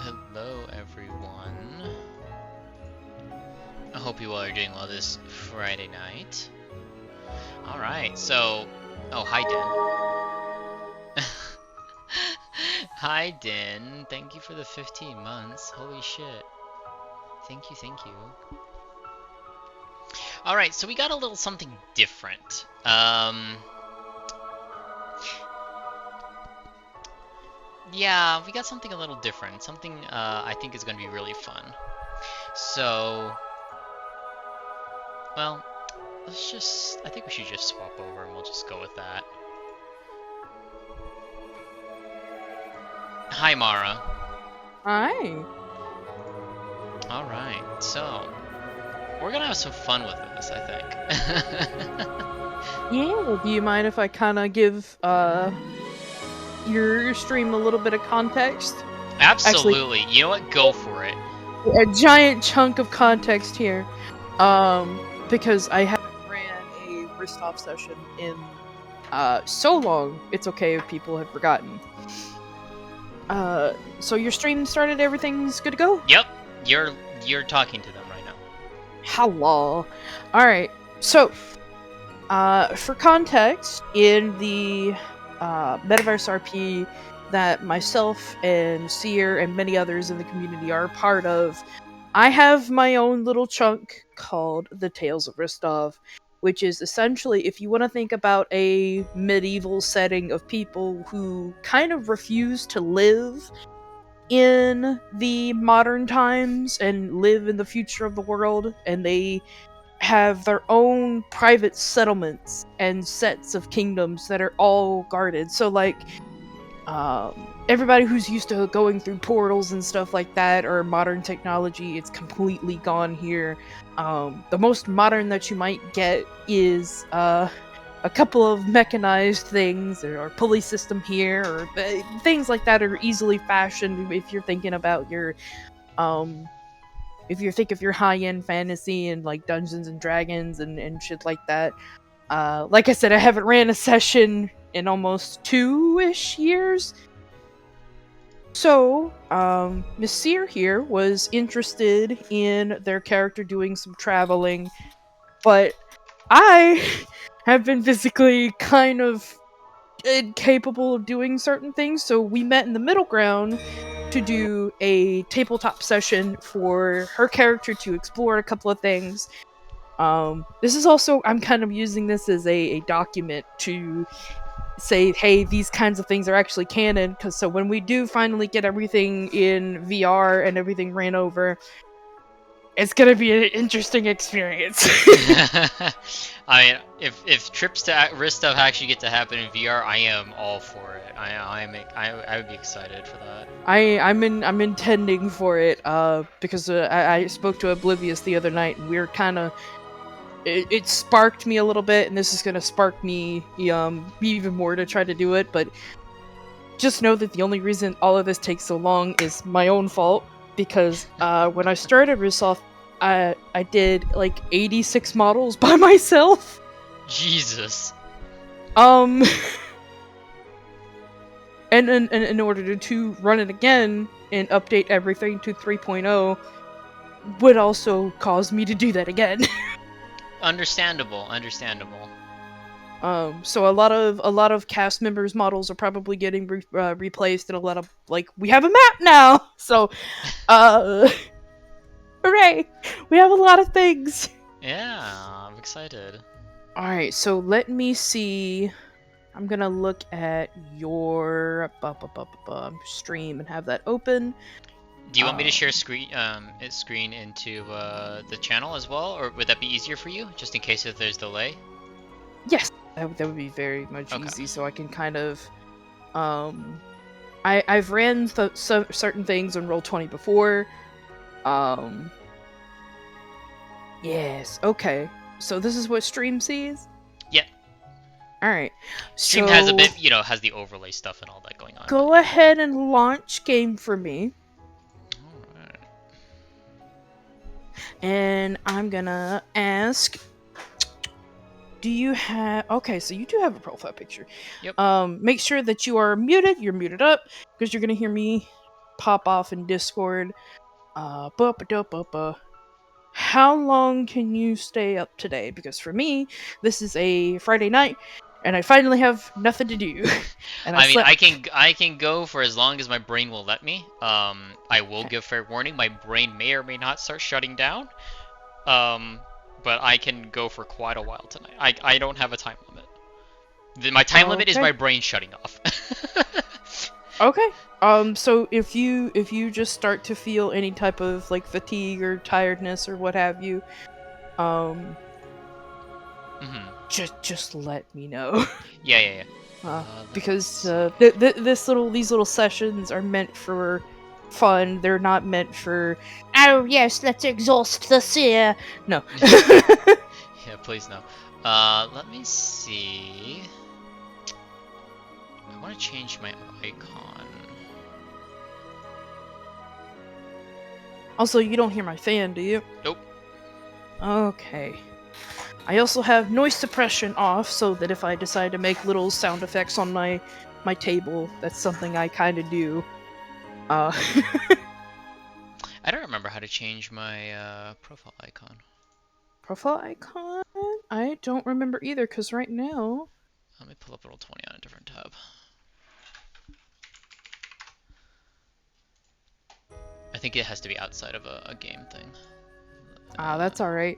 hello everyone. I hope you all are doing well this Friday night. Alright, so... Oh, hi Din. Hi Din, thank you for the 15 months. Holy shit. Thank you, thank you. Alright, so we got a little something different. Yeah, we got something a little different. Something I think is going to be really fun. So... Well, I think we should just swap over and we'll just go with that. Hi, Mara. Hi. Alright, so... We're gonna have some fun with this, I think. Yeah, do you mind if I kind of give your stream a little bit of context? Absolutely. Actually, You know what? Go for it. a giant chunk of context here. Because I haven't ran a Ristov session in so long, it's okay if people have forgotten. So your stream started, everything's good to go? Yep. You're talking to them right now. Hello. Alright, so for context, in the Metaverse RP that myself and Seer and many others in the community are a part of, I have my own little chunk called the Tales of Ristov, which is essentially, if you want to think about a medieval setting of people who kind of refuse to live in the modern times and live in the future of the world, and they have their own private settlements and sets of kingdoms that are all guarded. So, like, everybody who's used to going through portals and stuff like that, or modern technology, it's completely gone here. The most modern that you might get is a couple of mechanized things, or pulley system here, or things like that are easily fashioned if you're thinking about your if you think of your high-end fantasy and like Dungeons and Dragons and shit like that. Like I said, I haven't ran a session in almost 2-ish years. So, Miss Seer here was interested in their character doing some traveling, but I have been physically kind of incapable of doing certain things, so we met in the middle ground to do a tabletop session for her character to explore a couple of things. This is also, I'm kind of using this as a document to say, hey, these kinds of things are actually canon, because so when we do finally get everything in VR and everything ran over, it's gonna be an interesting experience. I mean, if trips to Ristov actually get to happen in VR, I am all for it. I would be excited for that. I'm intending for it, because I spoke to Oblivious the other night, and we were kind of, it sparked me a little bit, and this is gonna spark me even more to try to do it. But just know that the only reason all of this takes so long is my own fault, because when I started Resolve, I did like 86 models by myself. Jesus. And in order to run it again and update everything to 3.0 would also cause me to do that again. Understandable. So a lot of cast members' models are probably getting replaced, and a lot of, like, we have a map now. So, hooray! We have a lot of things. Yeah, I'm excited. All right, so let me see. I'm gonna look at your stream and have that open. Do you want me to share screen into the channel as well, or would that be easier for you, just in case if there's delay? Yes, that would be very much easy, so I can kind of, I've ran certain things on Roll20 before. Yes, okay. So this is what stream sees? Yeah. Alright. Stream has a bit, has the overlay stuff and all that going on. Go ahead and launch game for me. Alright. And I'm gonna ask, do you have... Okay, so you do have a profile picture. Yep. Make sure that you are muted. You're muted up, because you're gonna hear me pop off in Discord. Ba-ba-da-ba-ba. How long can you stay up today? Because for me, this is a Friday night, and I finally have nothing to do. And I I mean, slept. I can go for as long as my brain will let me. I will Okay. give fair warning. My brain may or may not start shutting down. Um, but I can go for quite a while tonight. I don't have a time limit. My time limit is Okay. my brain shutting off. Okay. So if you just start to feel any type of like fatigue or tiredness or what have you, um, hmm just let me know. Yeah, yeah, yeah. Let me Because see. these little sessions are meant for fun. They're not meant for, oh yes, let's exhaust the seer. No. Yeah, please no. Let me see. I want to change my icon. Also, you don't hear my fan, do you? Nope. Okay. I also have noise suppression off, so that if I decide to make little sound effects on my table, that's something I kind of do. Uh, I don't remember how to change my profile icon. profile icon? I don't remember either, because right now. Let me pull up Roll20 on a different tab. I think it has to be outside of a game thing. That's alright.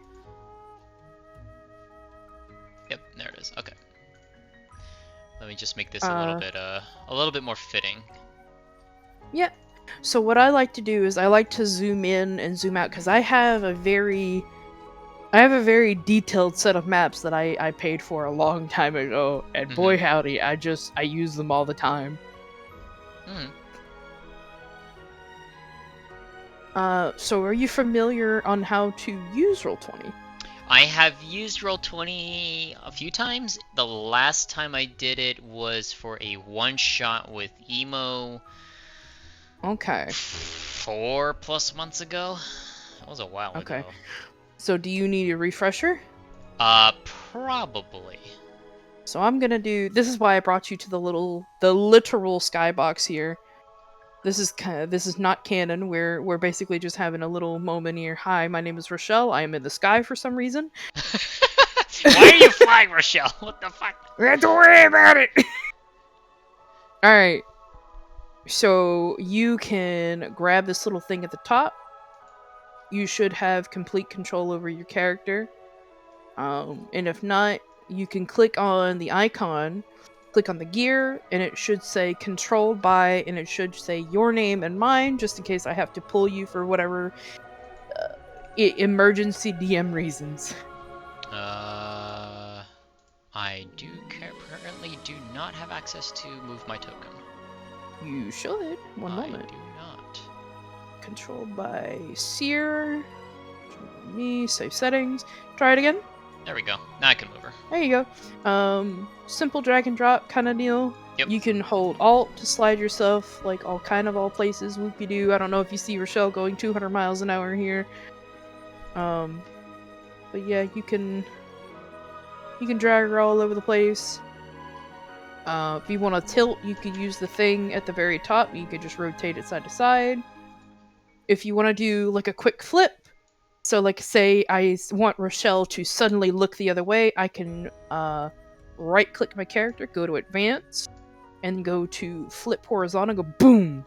Yep, there it is. Okay. Let me just make this Uh, a little bit more fitting. yeah. So what I like to do is I like to zoom in and zoom out, because I have a very detailed set of maps that I paid for a long time ago, and boy Mm-hmm. howdy, I use them all the time. Mm-hmm. So are you familiar on how to use Roll20? I have used Roll20 a few times. The last time I did it was for a one-shot with Emo Okay. 4+ months ago. That was a while Okay. ago. So do you need a refresher? Probably. So I'm gonna do. This is why I brought you to the literal skybox here. This is not canon. We're basically just having a little moment here. Hi, my name is Rochelle. I am in the sky for some reason. Why are you flying, Rochelle? What the fuck? Don't worry about it. All right. So you can grab this little thing at the top. You should have complete control over your character. And if not, you can click on the icon, click on the gear, and it should say controlled by, and it should say your name and mine, just in case I have to pull you for whatever emergency DM reasons. Uh, I currently do not have access to move my token. You should. One I moment. do not. Controlled by Seer. Me, save settings. Try it again. There we go. Now I can move her. There you go. Simple drag and drop kind of deal. Yep. You can hold Alt to slide yourself like all places. Whoopie doo. I don't know if you see Rochelle going 200 miles an hour here. But yeah, you can drag her all over the place. If you want to tilt, you could use the thing at the very top. You could just rotate it side to side. If you want to do like a quick flip, so like say I want Rochelle to suddenly look the other way, I can right click my character, go to advance, and go to flip horizontal, go boom.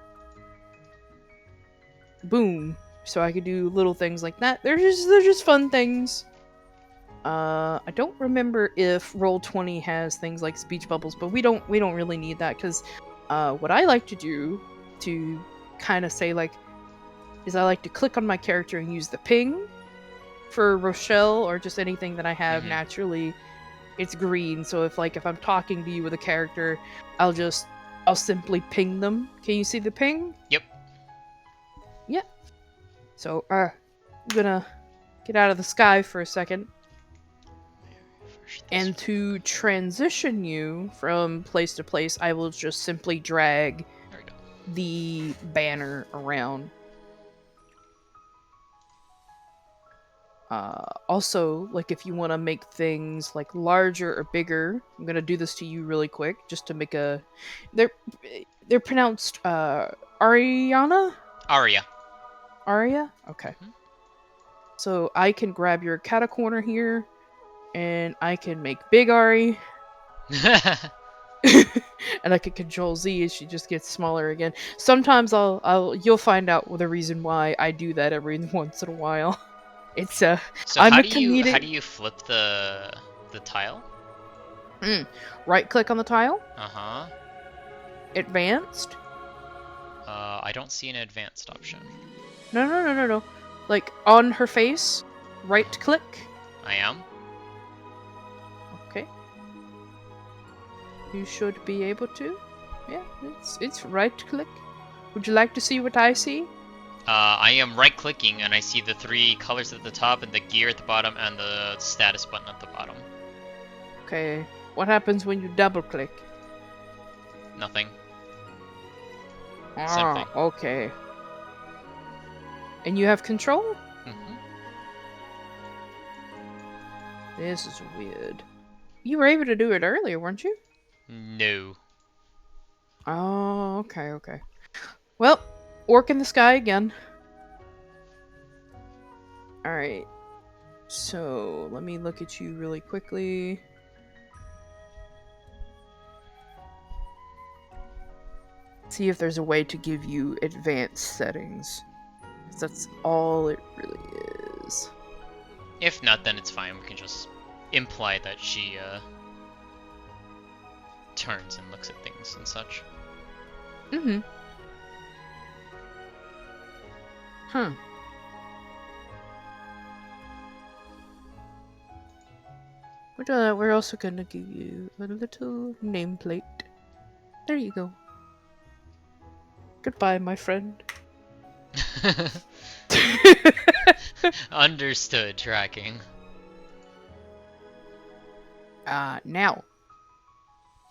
Boom. So I could do little things like that. They're just fun things. I don't remember if Roll20 has things like speech bubbles, but we don't really need that because what I like to do to kind of say like is I like to click on my character and use the ping for Rochelle or just anything that I have Mm-hmm. naturally. It's green, so if I'm talking to you with a character, I'll simply ping them. Can you see the ping? Yep. Yeah. So I'm gonna get out of the sky for a second. And to transition you from place to place, I will just simply drag There we go. the banner around. Also, like if you want to make things larger or bigger, I'm gonna do this to you really quick, just to make a. There, they're pronounced Ariana? Aria. Aria? Okay. Mhm. So I can grab your cat corner here, and I can make Big Ari, and I can control Z as she just gets smaller again. Sometimes you'll find out the reason why I do that every once in a while. It's So I'm how a do comedic. you flip the tile? Right click on the tile, Uh-huh. advanced. I don't see an advanced option. No. Like on her face, right click. I am? Okay. You should be able to. Yeah, it's right click. Would you like to see what I see? I am right-clicking, and I see the 3 colors at the top, and the gear at the bottom, and the status button at the bottom. Okay. What happens when you double click? Nothing. Same Ah, thing. okay. And you have control? Hmm. This is weird. You were able to do it earlier, weren't you? No. Oh, okay. Well, orc in the sky again. Alright. So, let me look at you really quickly. See if there's a way to give you advanced settings. 'Cause that's all it really is. If not, then it's fine. We can just imply that she, turns and looks at things and such. Mm-hmm. Huh. We're also gonna give you a little nameplate. There you go. Goodbye, my friend. Understood, tracking. Now,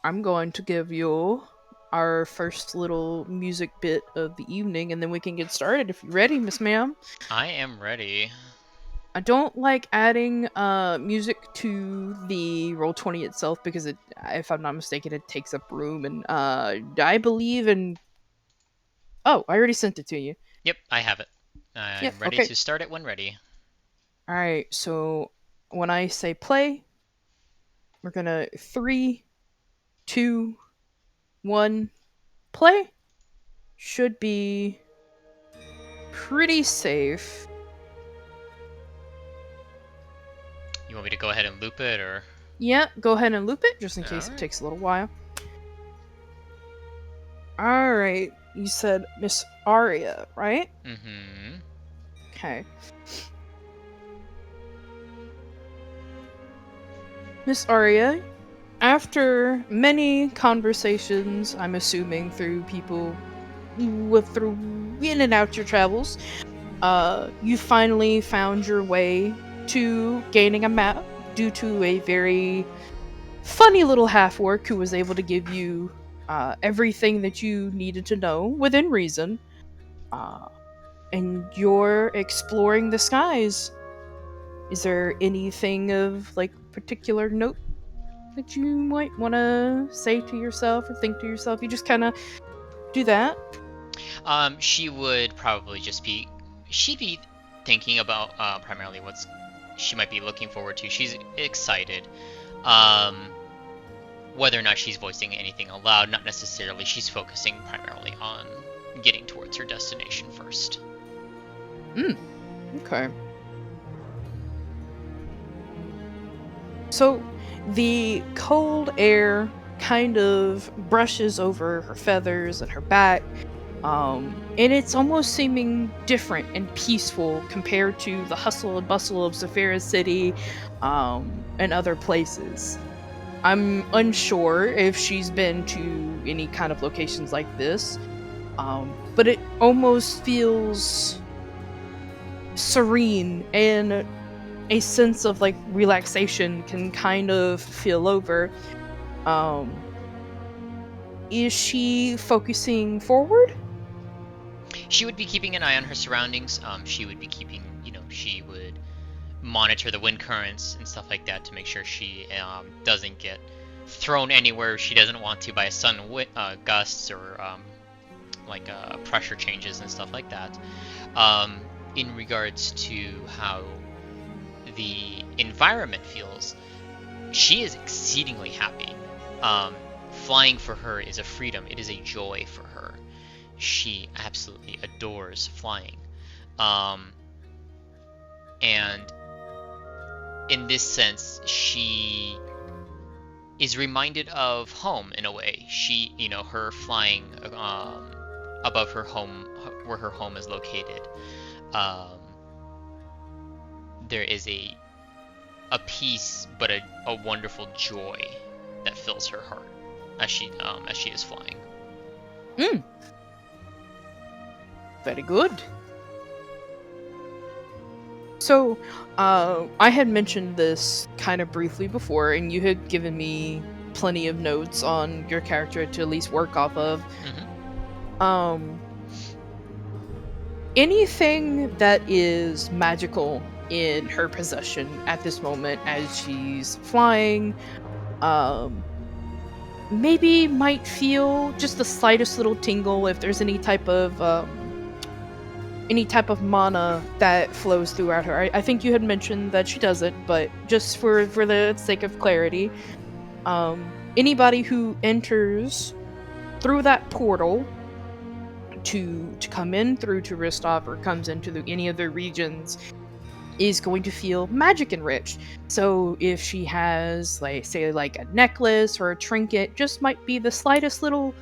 I'm going to give you our first little music bit of the evening, and then we can get started if you're ready, Miss Ma'am. I am ready. I don't like adding music to the Roll20 itself because it, if I'm not mistaken, it takes up room, and I believe in. Oh, I already sent it to you. Yep, I have it. Yep. I'm ready Okay. to start it when ready. All right. So when I say play, we're gonna 3, 2, 1, play. Should be pretty safe. You want me to go ahead and loop it, or? Yeah, go ahead and loop it just in case it Alright. takes a little while. All right. You said Miss Aria, right? Mm-hmm. Okay. Miss Aria, after many conversations, I'm assuming through people through in and out your travels, you finally found your way to gaining a map due to a very funny little half orc who was able to give you everything that you needed to know within reason. Uh, and you're exploring the skies. Is there anything of like particular note that you might want to say to yourself or think to yourself? You just kind of do that. She would probably just be... She'd be thinking about, primarily what's she might be looking forward to. She's excited. Um, whether or not she's voicing anything aloud, not necessarily. She's focusing primarily on getting towards her destination first. Okay. So the cold air kind of brushes over her feathers and her back, and it's almost seeming different and peaceful compared to the hustle and bustle of Zephyra City, and other places. I'm unsure if she's been to any kind of locations like this, but it almost feels serene, and a sense of like relaxation can kind of feel over. Um, is she focusing forward? She would be keeping an eye on her surroundings. She would be keeping, she would monitor the wind currents and stuff like that to make sure she doesn't get thrown anywhere she doesn't want to by a sudden gusts or like pressure changes and stuff like that. In regards to how the environment feels, she is exceedingly happy. Flying for her is a freedom. It is a joy for her. She absolutely adores flying. And in this sense, she is reminded of home in a way. She, her flying above her home, where her home is located. There is a peace, but a wonderful joy that fills her heart as she is flying. Very good. So, I had mentioned this kind of briefly before, and you had given me plenty of notes on your character to at least work off of. Anything that is magical in her possession at this moment as she's flying, maybe might feel just the slightest little tingle if there's any type of mana that flows throughout her. I think you had mentioned that she doesn't, but just for the sake of clarity, anybody who enters through that portal to come in through to Ristov or comes into any of the regions is going to feel magic enriched. So if she has, like, say, like a necklace or a trinket, just might be the slightest little,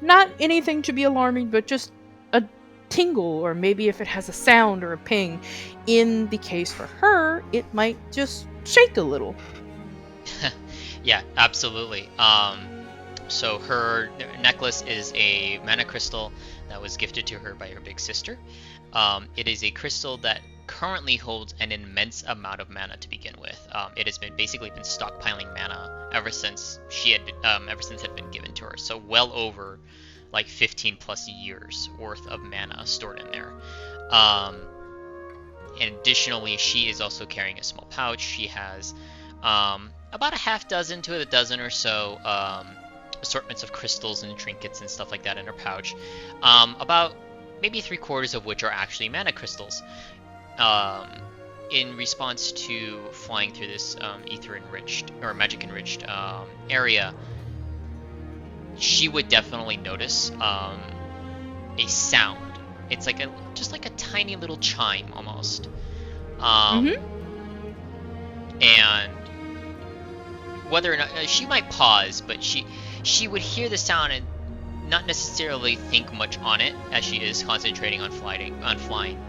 not anything to be alarming, but just a tingle, or maybe if it has a sound or a ping. In the case for her, it might just shake a little. Yeah, absolutely. So her necklace is a mana crystal that was gifted to her by her big sister. It is a crystal that currently holds an immense amount of mana to begin with. It has basically been stockpiling mana ever since it had been given to her. So well over like 15 plus years worth of mana stored in there. And additionally, she is also carrying a small pouch. She has about a half dozen to a dozen or so assortments of crystals and trinkets and stuff like that in her pouch. About maybe 3/4 of which are actually mana crystals. In response to flying through this ether-enriched or magic-enriched area, she would definitely notice a sound. It's like just like a tiny little chime almost. And whether or not she might pause, but she would hear the sound and not necessarily think much on it as she is concentrating on flying.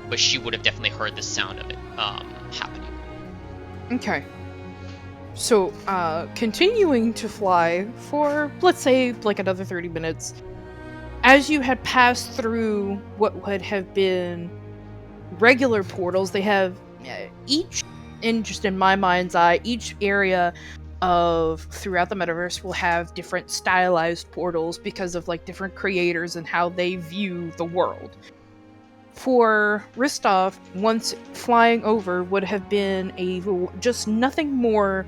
But she would have definitely heard the sound of it happening. Okay. So, continuing to fly for, let's say, like another 30 minutes, as you had passed through what would have been regular portals, they have each, in my mind's eye, each area throughout the metaverse will have different stylized portals because of like different creators and how they view the world. For Ristov, once flying over would have been just nothing more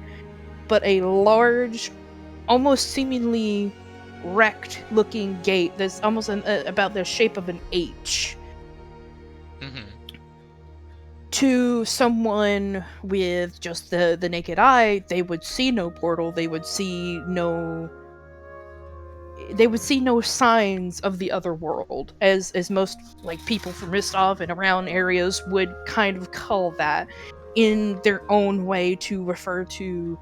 but a large, almost seemingly wrecked looking gate that's almost about the shape of an H. To someone with just the naked eye, they would see no portal, they would see no signs of the other world, as most like people from Ristov and around areas would kind of call that in their own way to refer to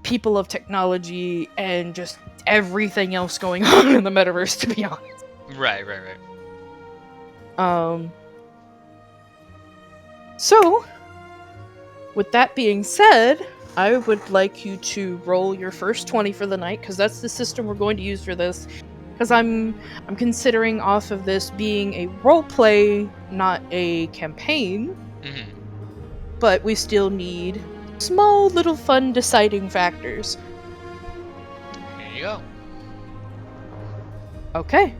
people of technology and just everything else going on in the metaverse, to be honest. Right. So, with that being said, I would like you to roll your first 20 for the night, because that's the system we're going to use for this. Because I'm considering off of this being a roleplay, not a campaign. But we still need small little fun deciding factors. Here you go. Okay.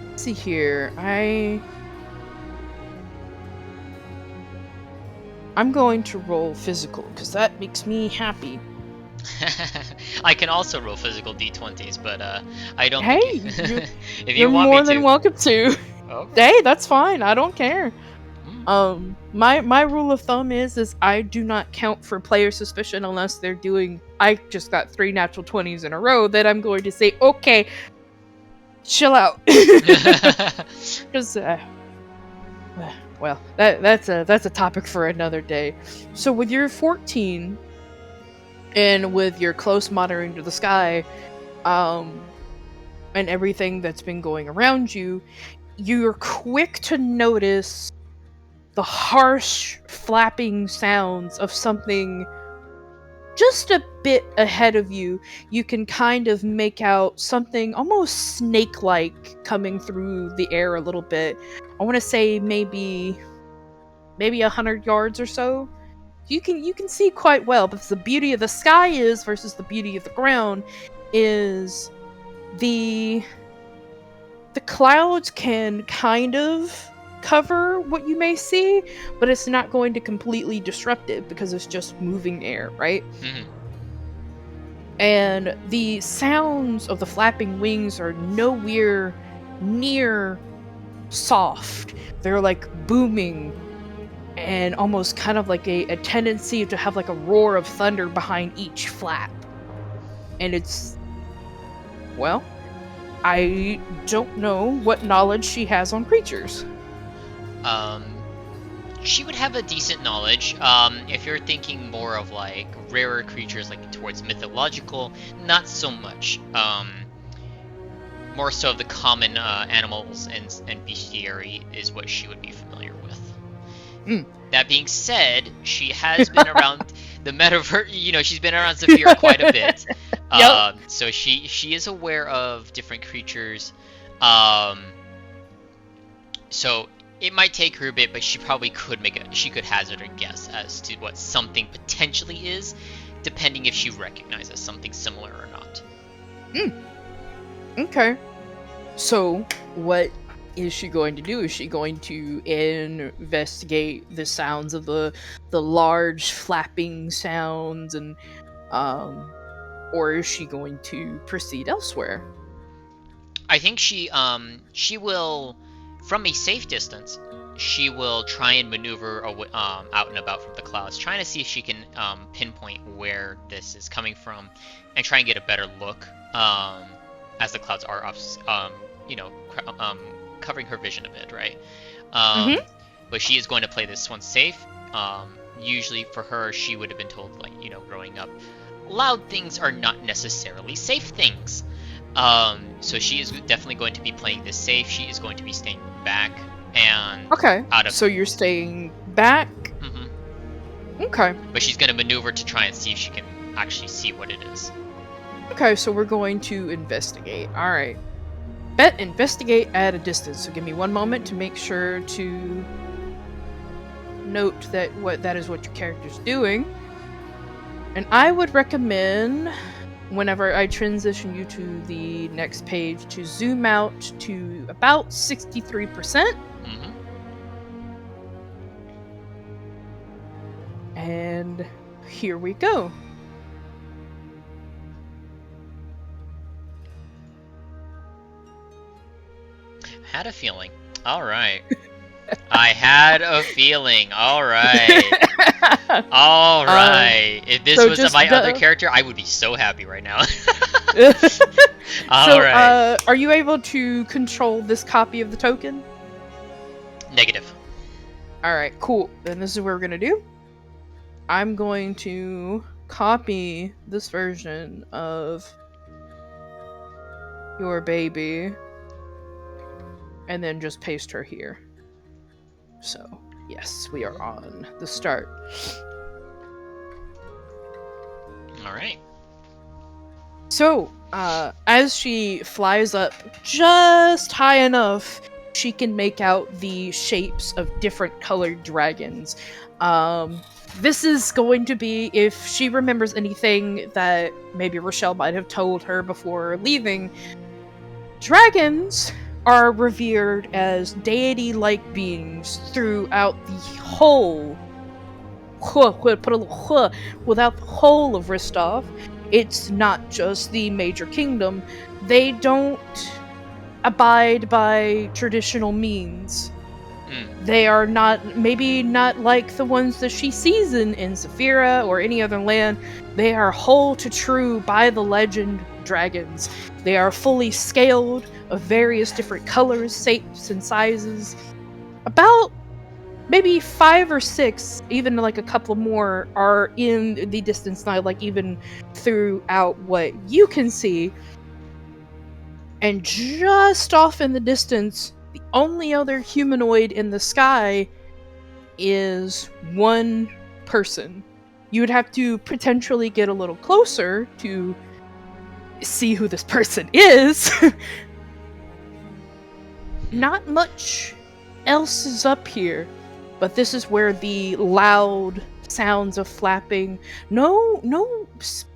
Let's see here. I'm going to roll physical, because that makes me happy. I can also roll physical d20s, but I don't Hey, think if you're you want me more than to. welcome to. Okay. Hey, that's fine. I don't care. Mm. My rule of thumb is I do not count for player suspicion unless they're doing. I just got 3 natural 20s in a row. Then I'm going to say, okay, chill out. Because well, that's a topic for another day. So with your 14 and with your close monitoring to the sky, and everything that's been going around you, you're quick to notice the harsh flapping sounds of something just a bit ahead of you. You can kind of make out something almost snake-like coming through the air a little bit. I want to say maybe 100 yards or so. You can see quite well, but the beauty of the sky is versus the beauty of the ground is the clouds can kind of cover what you may see, but it's not going to completely disrupt it because it's just moving air, right? Mhm. And the sounds of the flapping wings are nowhere near soft. They're like booming and almost kind of like a tendency to have like a roar of thunder behind each flap. And it's, well, I don't know what knowledge she has on creatures. Um, she would have a decent knowledge. If you're thinking more of like rarer creatures, like towards mythological, not so much. More so of the common animals and bestiary is what she would be familiar with. Mm. That being said, she has been around the metaverse. She's been around Zephyr quite a bit. Yep. So she is aware of different creatures. Um, so it might take her a bit, but she probably could hazard a guess as to what something potentially is, depending if she recognizes something similar or not. Okay. So, what is she going to do? Is she going to investigate the sounds of the large flapping sounds and or is she going to proceed elsewhere? I think she will, from a safe distance, she will try and maneuver out and about from the clouds, trying to see if she can pinpoint where this is coming from, and try and get a better look as the clouds are covering her vision a bit, right? Mm-hmm. But she is going to play this one safe. Usually for her, she would have been told, like, growing up, loud things are not necessarily safe things. So she is definitely going to be playing this safe. She is going to be staying back and Okay. out of. So you're staying back. Mm-hmm. Okay. But she's going to maneuver to try and see if she can actually see what it is. Okay. So we're going to investigate. All right. Investigate at a distance. So give me one moment to make sure to note that is what your character's doing. And I would recommend, whenever I transition you to the next page, to zoom out to about 63%. Mm-hmm. And here we go. Had a feeling. All right. I had a feeling. All right. All right. If this was my other character, I would be so happy right now. All right. Are you able to control this copy of the token? Negative. All right, cool. Then this is what we're gonna do. I'm going to copy this version of your baby and then just paste her here. So, yes, we are on the start. All right. So, as she flies up just high enough, she can make out the shapes of different colored dragons. This is going to be, if she remembers anything that maybe Rochelle might have told her before leaving, dragons are revered as deity-like beings throughout the whole put a little huh without the whole of Ristov. It's not just the major kingdom. They don't abide by traditional means. They are not, maybe not like the ones that she sees in Saphira or any other land. They are whole to true by the legend dragons. They are fully scaled of various different colors, shapes, and sizes. About maybe 5 or 6, even like a couple more, are in the distance now, like even throughout what you can see. And just off in the distance, the only other humanoid in the sky is one person. You would have to potentially get a little closer to see who this person is. Not much else is up here, but this is where the loud sounds of flapping,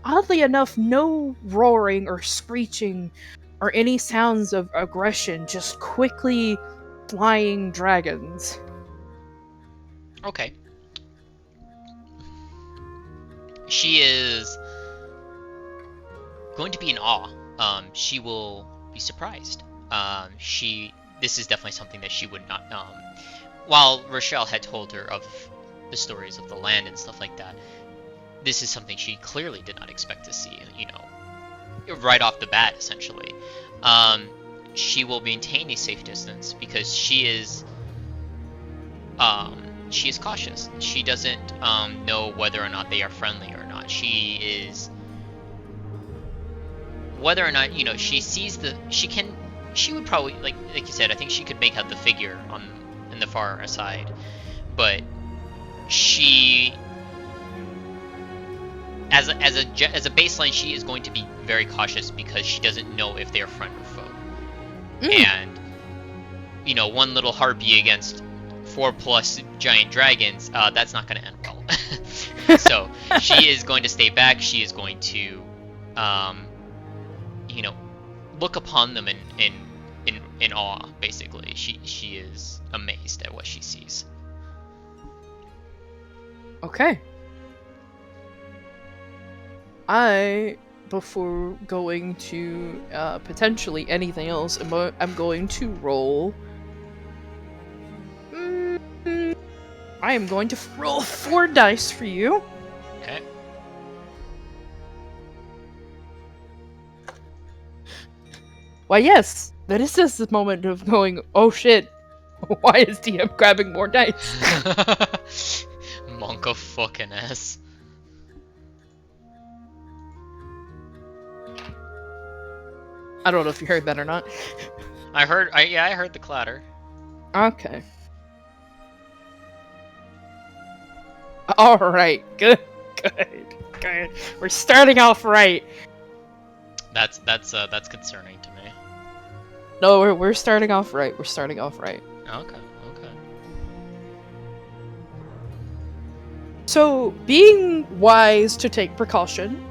oddly enough, no roaring or screeching or any sounds of aggression, just quickly flying dragons. Okay. She is going to be in awe. She will be surprised. This is definitely something that she would not. While Rochelle had told her of the stories of the land and stuff like that, this is something she clearly did not expect to see. Right off the bat, essentially. She will maintain a safe distance because she is cautious. She doesn't know whether or not they are friendly or not. She whether or not she sees she would probably like you said. I think she could make out the figure in the far side, but she as a baseline, she is going to be very cautious because she doesn't know if they are friend or foe. And one little harpy against 4+ giant dragons, that's not going to end well. So she is going to stay back. She is going to look upon them in awe. Basically, she is amazed at what she sees. Okay. Before going to potentially anything else, I'm going to roll. I am going to roll 4 dice for you. Okay. Why, yes, that is just the moment of going, oh shit, why is DM grabbing more dice? Monk of fucking ass. I don't know if you heard that or not. I heard the clatter. Okay. Alright, good. We're starting off right. That's concerning to me. No, we're starting off right. Okay. So, being wise to take precaution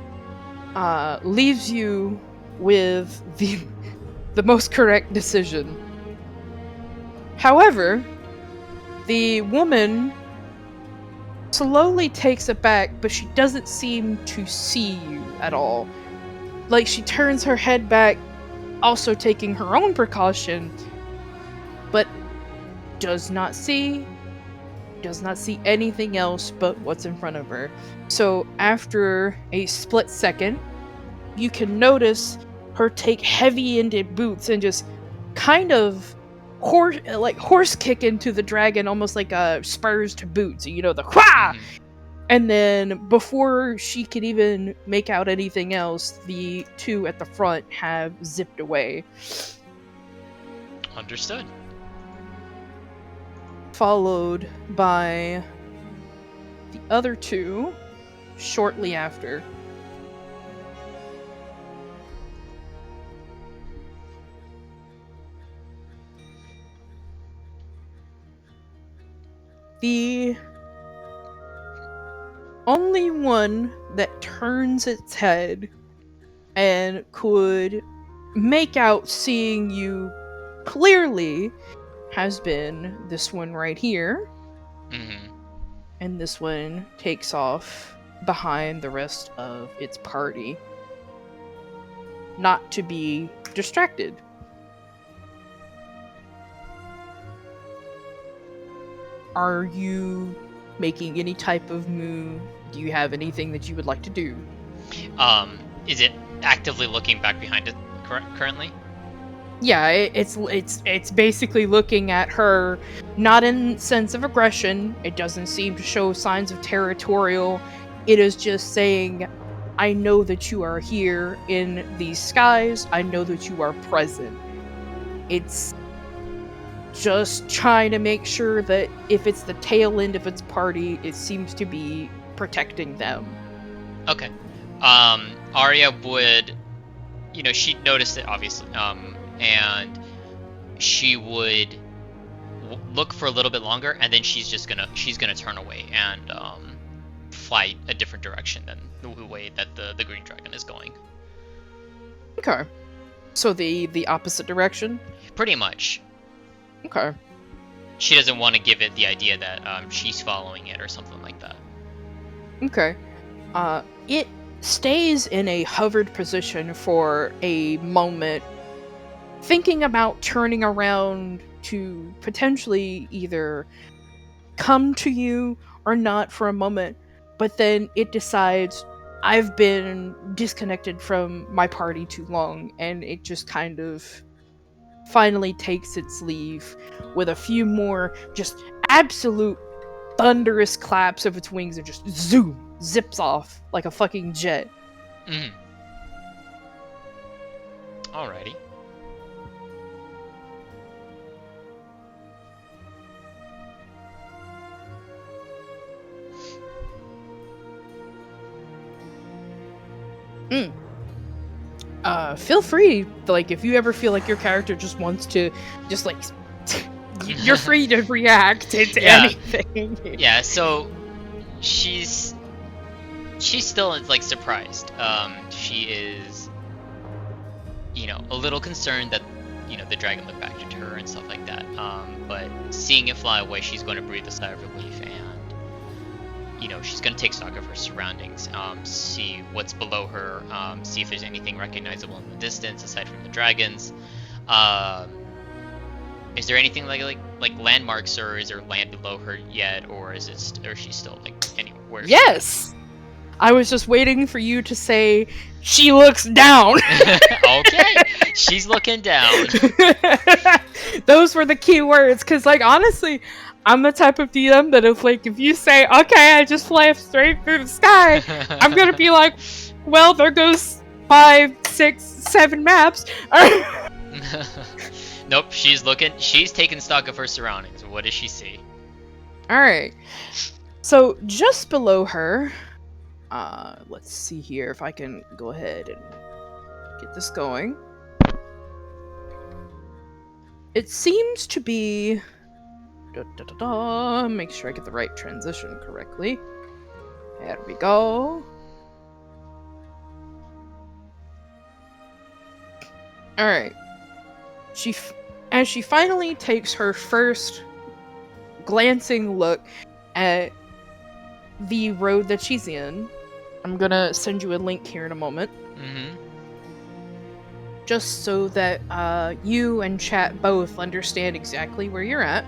leaves you with the most correct decision. However, the woman slowly takes it back, but she doesn't seem to see you at all. Like, she turns her head back, also taking her own precaution, but does not see anything else but what's in front of her. So after a split second, you can notice her take heavy-ended boots and just kind of horse kick into the dragon, almost like spurs to boots. The wha! And then before she could even make out anything else, the two at the front have zipped away. Understood. Followed by the other two shortly after. The only one that turns its head and could make out seeing you clearly has been this one right here. and this one takes off behind the rest of its party, not to be distracted. Are you making any type of move? Do you have anything that you would like to do? Is it actively looking back behind it currently? Yeah, it's basically looking at her, not in sense of aggression. It doesn't seem to show signs of territorial. It is just saying, I know that you are here in these skies. I know that you are present. It's just trying to make sure that if it's the tail end of its party, it seems to be protecting them. Okay. Aria would, she'd noticed it obviously, and she would look for a little bit longer, and then she's gonna turn away and fly a different direction than the way that the green dragon is going. Okay. So the opposite direction? Pretty much. Okay. She doesn't want to give it the idea that she's following it or something like that. Okay. It stays in a hovered position for a moment, thinking about turning around to potentially either come to you or not for a moment, but then it decides, I've been disconnected from my party too long, and it just kind of finally takes its leave with a few more just absolute thunderous claps of its wings and just zoom, zips off like a fucking jet. Alrighty. Feel free, like, if you ever feel like your character just wants to, just like, you're free to react to anything. Yeah, so she's still like surprised. She is, a little concerned that the dragon looked back at her and stuff like that. But seeing it fly away, she's going to breathe a sigh of relief, and she's going to take stock of her surroundings, see what's below her, see if there's anything recognizable in the distance aside from the dragons. Is there anything like landmarks, or is there land below her yet, or is she still like anywhere? Yes. I was just waiting for you to say she looks down. Okay, she's looking down. Those were the key words, because like honestly, I'm the type of DM that if you say, okay, I just fly straight through the sky, I'm gonna be like, well, there goes 5, 6, 7 maps. Nope, she's taking stock of her surroundings. What does she see? Alright. So just below her, let's see here if I can go ahead and get this going. It seems to be... Make sure I get the right transition correctly. There we go. Alright. As she finally takes her first glancing look at the road that she's in, I'm gonna send you a link here in a moment. Just so that you and chat both understand exactly where you're at.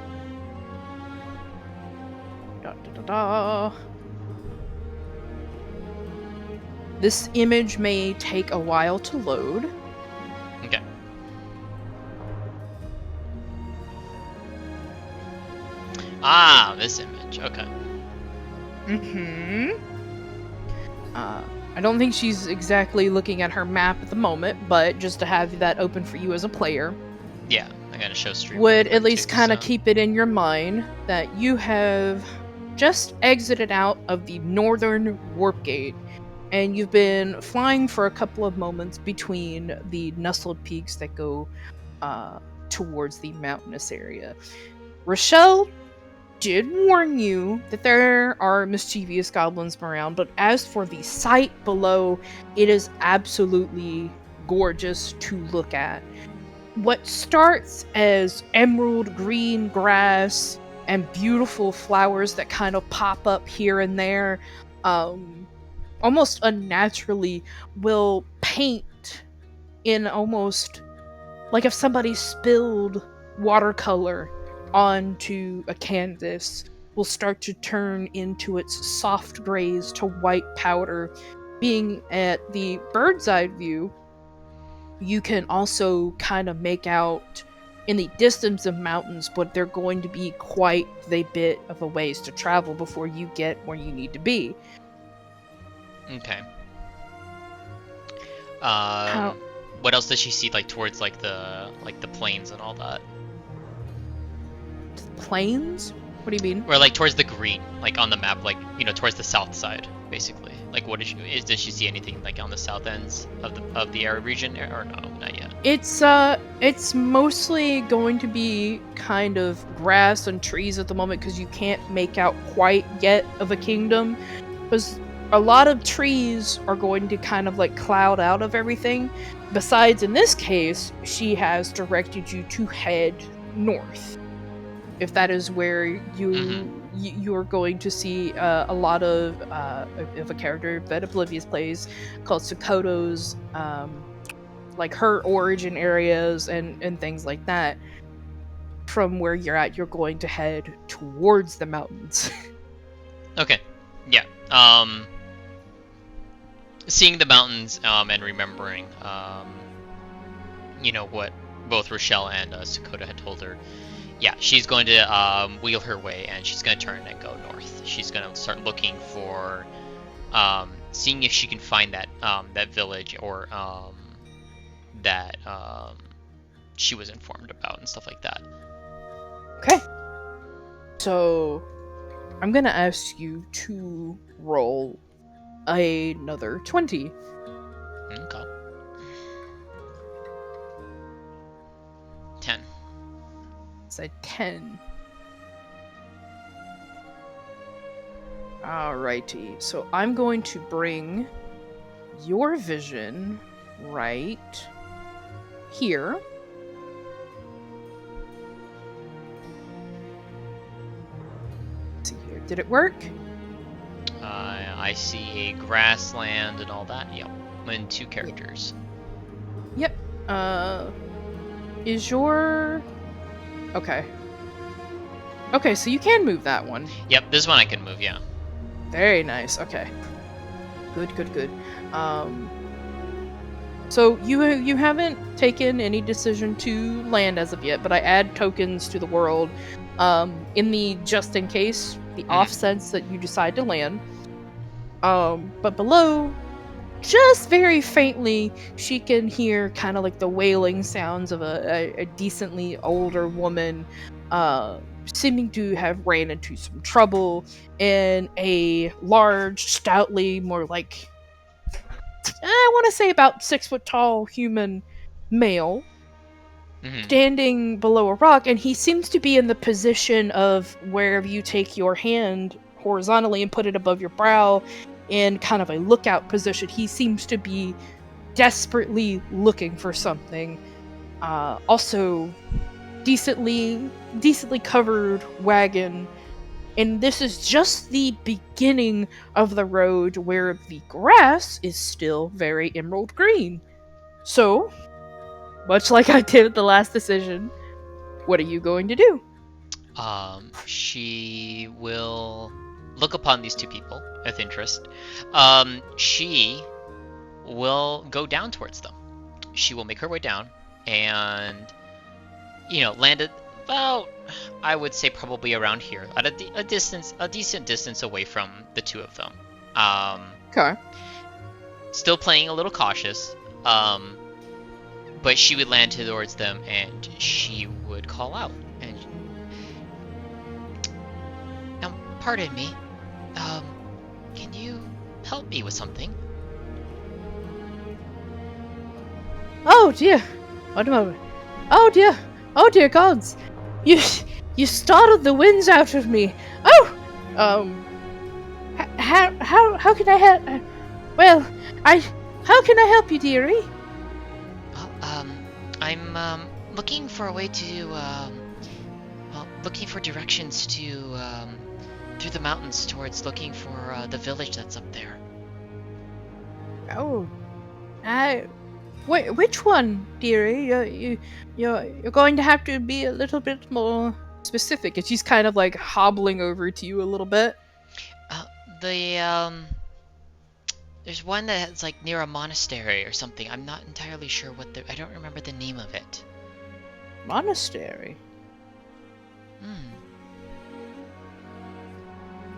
This image may take a while to load. Okay. Ah, this image. Okay. I don't think she's exactly looking at her map at the moment, but just to have that open for you as a player. Yeah, I gotta show stream. Would at least kind of keep it in your mind that you have just exited out of the northern warp gate, and you've been flying for a couple of moments between the nestled peaks that go towards the mountainous area. Rochelle did warn you that there are mischievous goblins around, but as for the sight below, it is absolutely gorgeous to look at. What starts as emerald green grass and beautiful flowers that kind of pop up here and there, almost unnaturally, will paint in almost like if somebody spilled watercolor onto a canvas, will start to turn into its soft grays to white powder. Being at the bird's eye view, you can also kind of make out in the distance of mountains, but they're going to be quite a bit of a ways to travel before you get where you need to be. Okay. How What else does she see, like towards like the plains and all that? plains? What do you mean? Or like towards the green, like on the map, like towards the south side, basically. Like what does she see anything like on the south ends of the Aria region, or no, not yet? It's mostly going to be kind of grass and trees at the moment because you can't make out quite yet of a kingdom, because a lot of trees are going to kind of like cloud out of everything. Besides, in this case, she has directed you to head north. If that is where you are going to see a lot of a character that Oblivious plays called Sakoto's, like her origin areas and things like that. From where you're at, you're going to head towards the mountains. Okay. Yeah. Seeing the mountains and remembering what both Rochelle and Sakota had told her. Yeah, she's going to wheel her way, and she's going to turn and go north. She's going to start looking for, seeing if she can find that that village or that she was informed about and stuff like that. Okay. So, I'm going to ask you to roll another 20. Okay. 10. It's a 10. Alrighty, so I'm going to bring your vision right here. Let's see here. Did it work? I see a grassland and all that. Yep. And 2 characters. Yep. Is your... Okay. Okay, so you can move that one. Yep, this one I can move, yeah. Very nice. Okay. Good, good, good. So you haven't taken any decision to land as of yet, but I add tokens to the world in the just in case, the off sense that you decide to land. But below, just very faintly, she can hear kind of like the wailing sounds of a decently older woman seeming to have ran into some trouble, and a large, stoutly, more like, I want to say about 6 foot tall human male standing below a rock, and he seems to be in the position of wherever you take your hand horizontally and put it above your brow in kind of a lookout position. He seems to be desperately looking for something. Also, decently covered wagon, and this is just the beginning of the road where the grass is still very emerald green. So, much like I did with the last decision, what are you going to do? She will look upon these 2 people with interest. She will go down towards them. She will make her way down and land at about, I would say, probably around here, at a decent distance away from the 2 of them. Okay. Still playing a little cautious, but she would land towards them and she would call out. And now, pardon me, can you help me with something? Oh dear, what a moment. Oh dear gods, you startled the winds out of me. Oh, how can I help? Well, how can I help you, dearie? I'm looking for a way to looking for directions to through the mountains towards looking for the village that's up there. Oh, which one, dearie? You're going to have to be a little bit more specific. And she's kind of like hobbling over to you a little bit. The there's one that's like near a monastery or something. I'm not entirely sure I don't remember the name of it. Monastery. Hmm.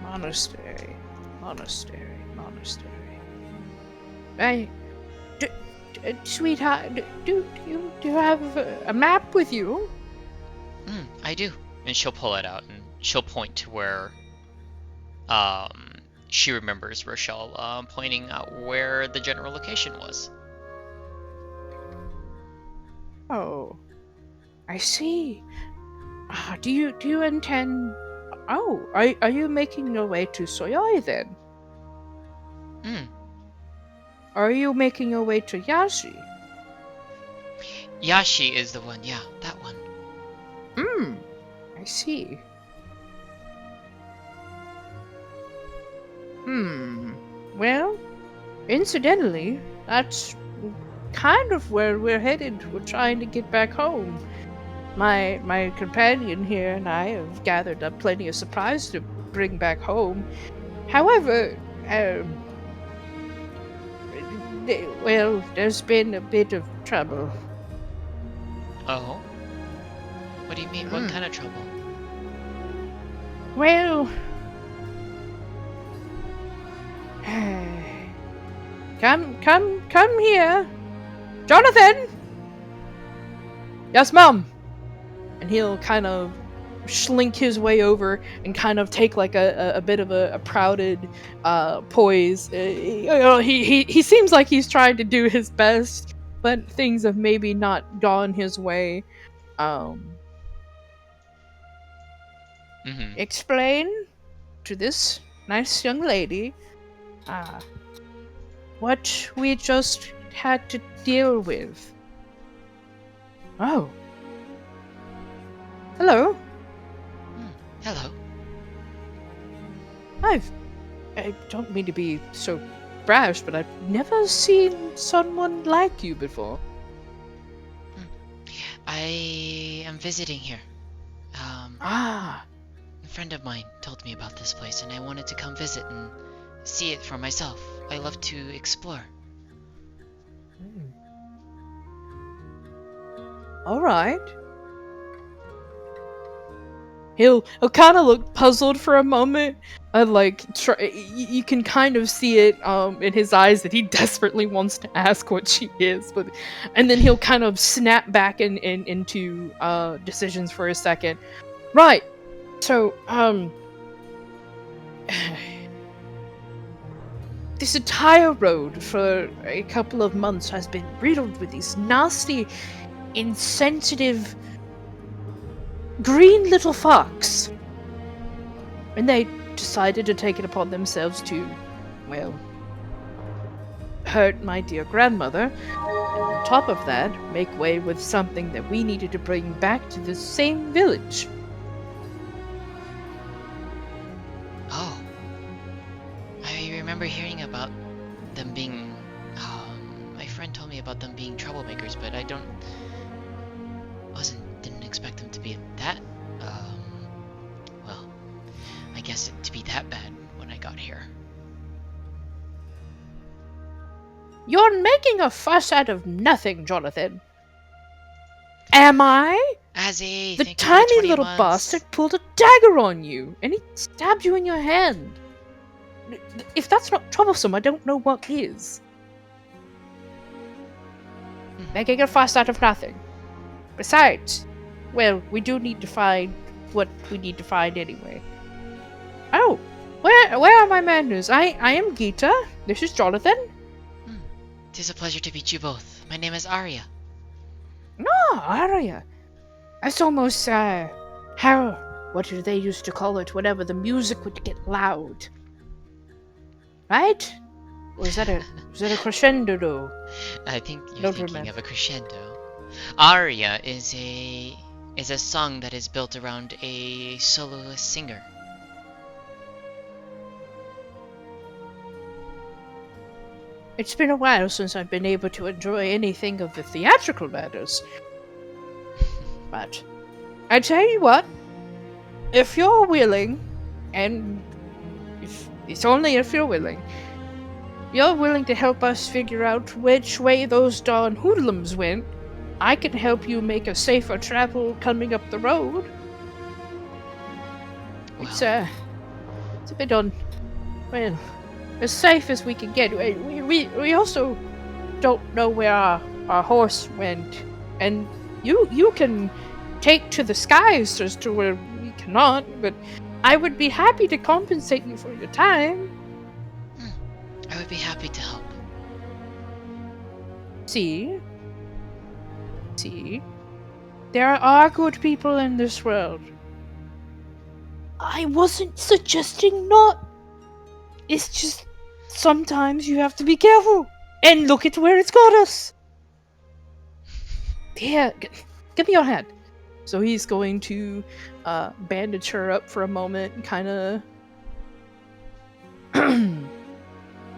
Monastery. Hey, sweetheart, do you have a map with you? I do. And she'll pull it out and she'll point to where she remembers Rochelle pointing out where the general location was. Oh, I see. Do you intend? Oh, are you making your way to Soyoi then? Are you making your way to Yashi? Yashi is the one, yeah, that one. I see. Well, incidentally, that's kind of where we're headed. We're trying to get back home. My companion here and I have gathered up plenty of supplies to bring back home. However, well, there's been a bit of trouble. Oh? What do you mean? What kind of trouble? Well, come here, Jonathan. Yes, Mom. And he'll kind of slink his way over and kind of take like a bit of a prouded poise. He seems like he's trying to do his best, but things have maybe not gone his way. Explain to this nice young lady what we just had to deal with. Oh. Hello. Hello. I don't mean to be so brash, but I've never seen someone like you before. I am visiting here. A friend of mine told me about this place, and I wanted to come visit and see it for myself. I love to explore. All right. He'll kind of look puzzled for a moment, and like you can kind of see it in his eyes that he desperately wants to ask what she is, and then he'll kind of snap back into decisions for a second. Right. So this entire road for a couple of months has been riddled with these nasty, insensitive green little fox. And they decided to take it upon themselves to, well, hurt my dear grandmother. And on top of that, make way with something that we needed to bring back to the same village. Oh. I remember hearing about them being... my friend told me about them being troublemakers, but I didn't expect them to be that, well, I guess to be that bad when I got here. You're making a fuss out of nothing, Jonathan. Am I? Azzy, the tiny little bastard pulled a dagger on you, and he stabbed you in your hand. If that's not troublesome, I don't know what is. Making a fuss out of nothing. Besides, well, we do need to find what we need to find anyway. Oh, where are my manners? I am Gita. This is Jonathan. It is a pleasure to meet you both. My name is Aria. No, Aria. That's almost, what do they used to call it whenever the music would get loud? Right? Or was that a crescendo though? I think you're thinking of a crescendo. Aria is a is a song that is built around a soloist singer. It's been a while since I've been able to enjoy anything of the theatrical matters. But I tell you what, if you're willing, and if it's only if you're willing to help us figure out which way those darn hoodlums went, I can help you make a safer travel coming up the road. Well, It's a bit well, as safe as we can get. We also don't know where our horse went, and you can take to the skies as to where we cannot, but I would be happy to compensate you for your time. I would be happy to help. See, there are good people in this world. I wasn't suggesting not. It's just sometimes you have to be careful. And look at where it's got us. Yeah, give me your hand. So he's going to bandage her up for a moment and kind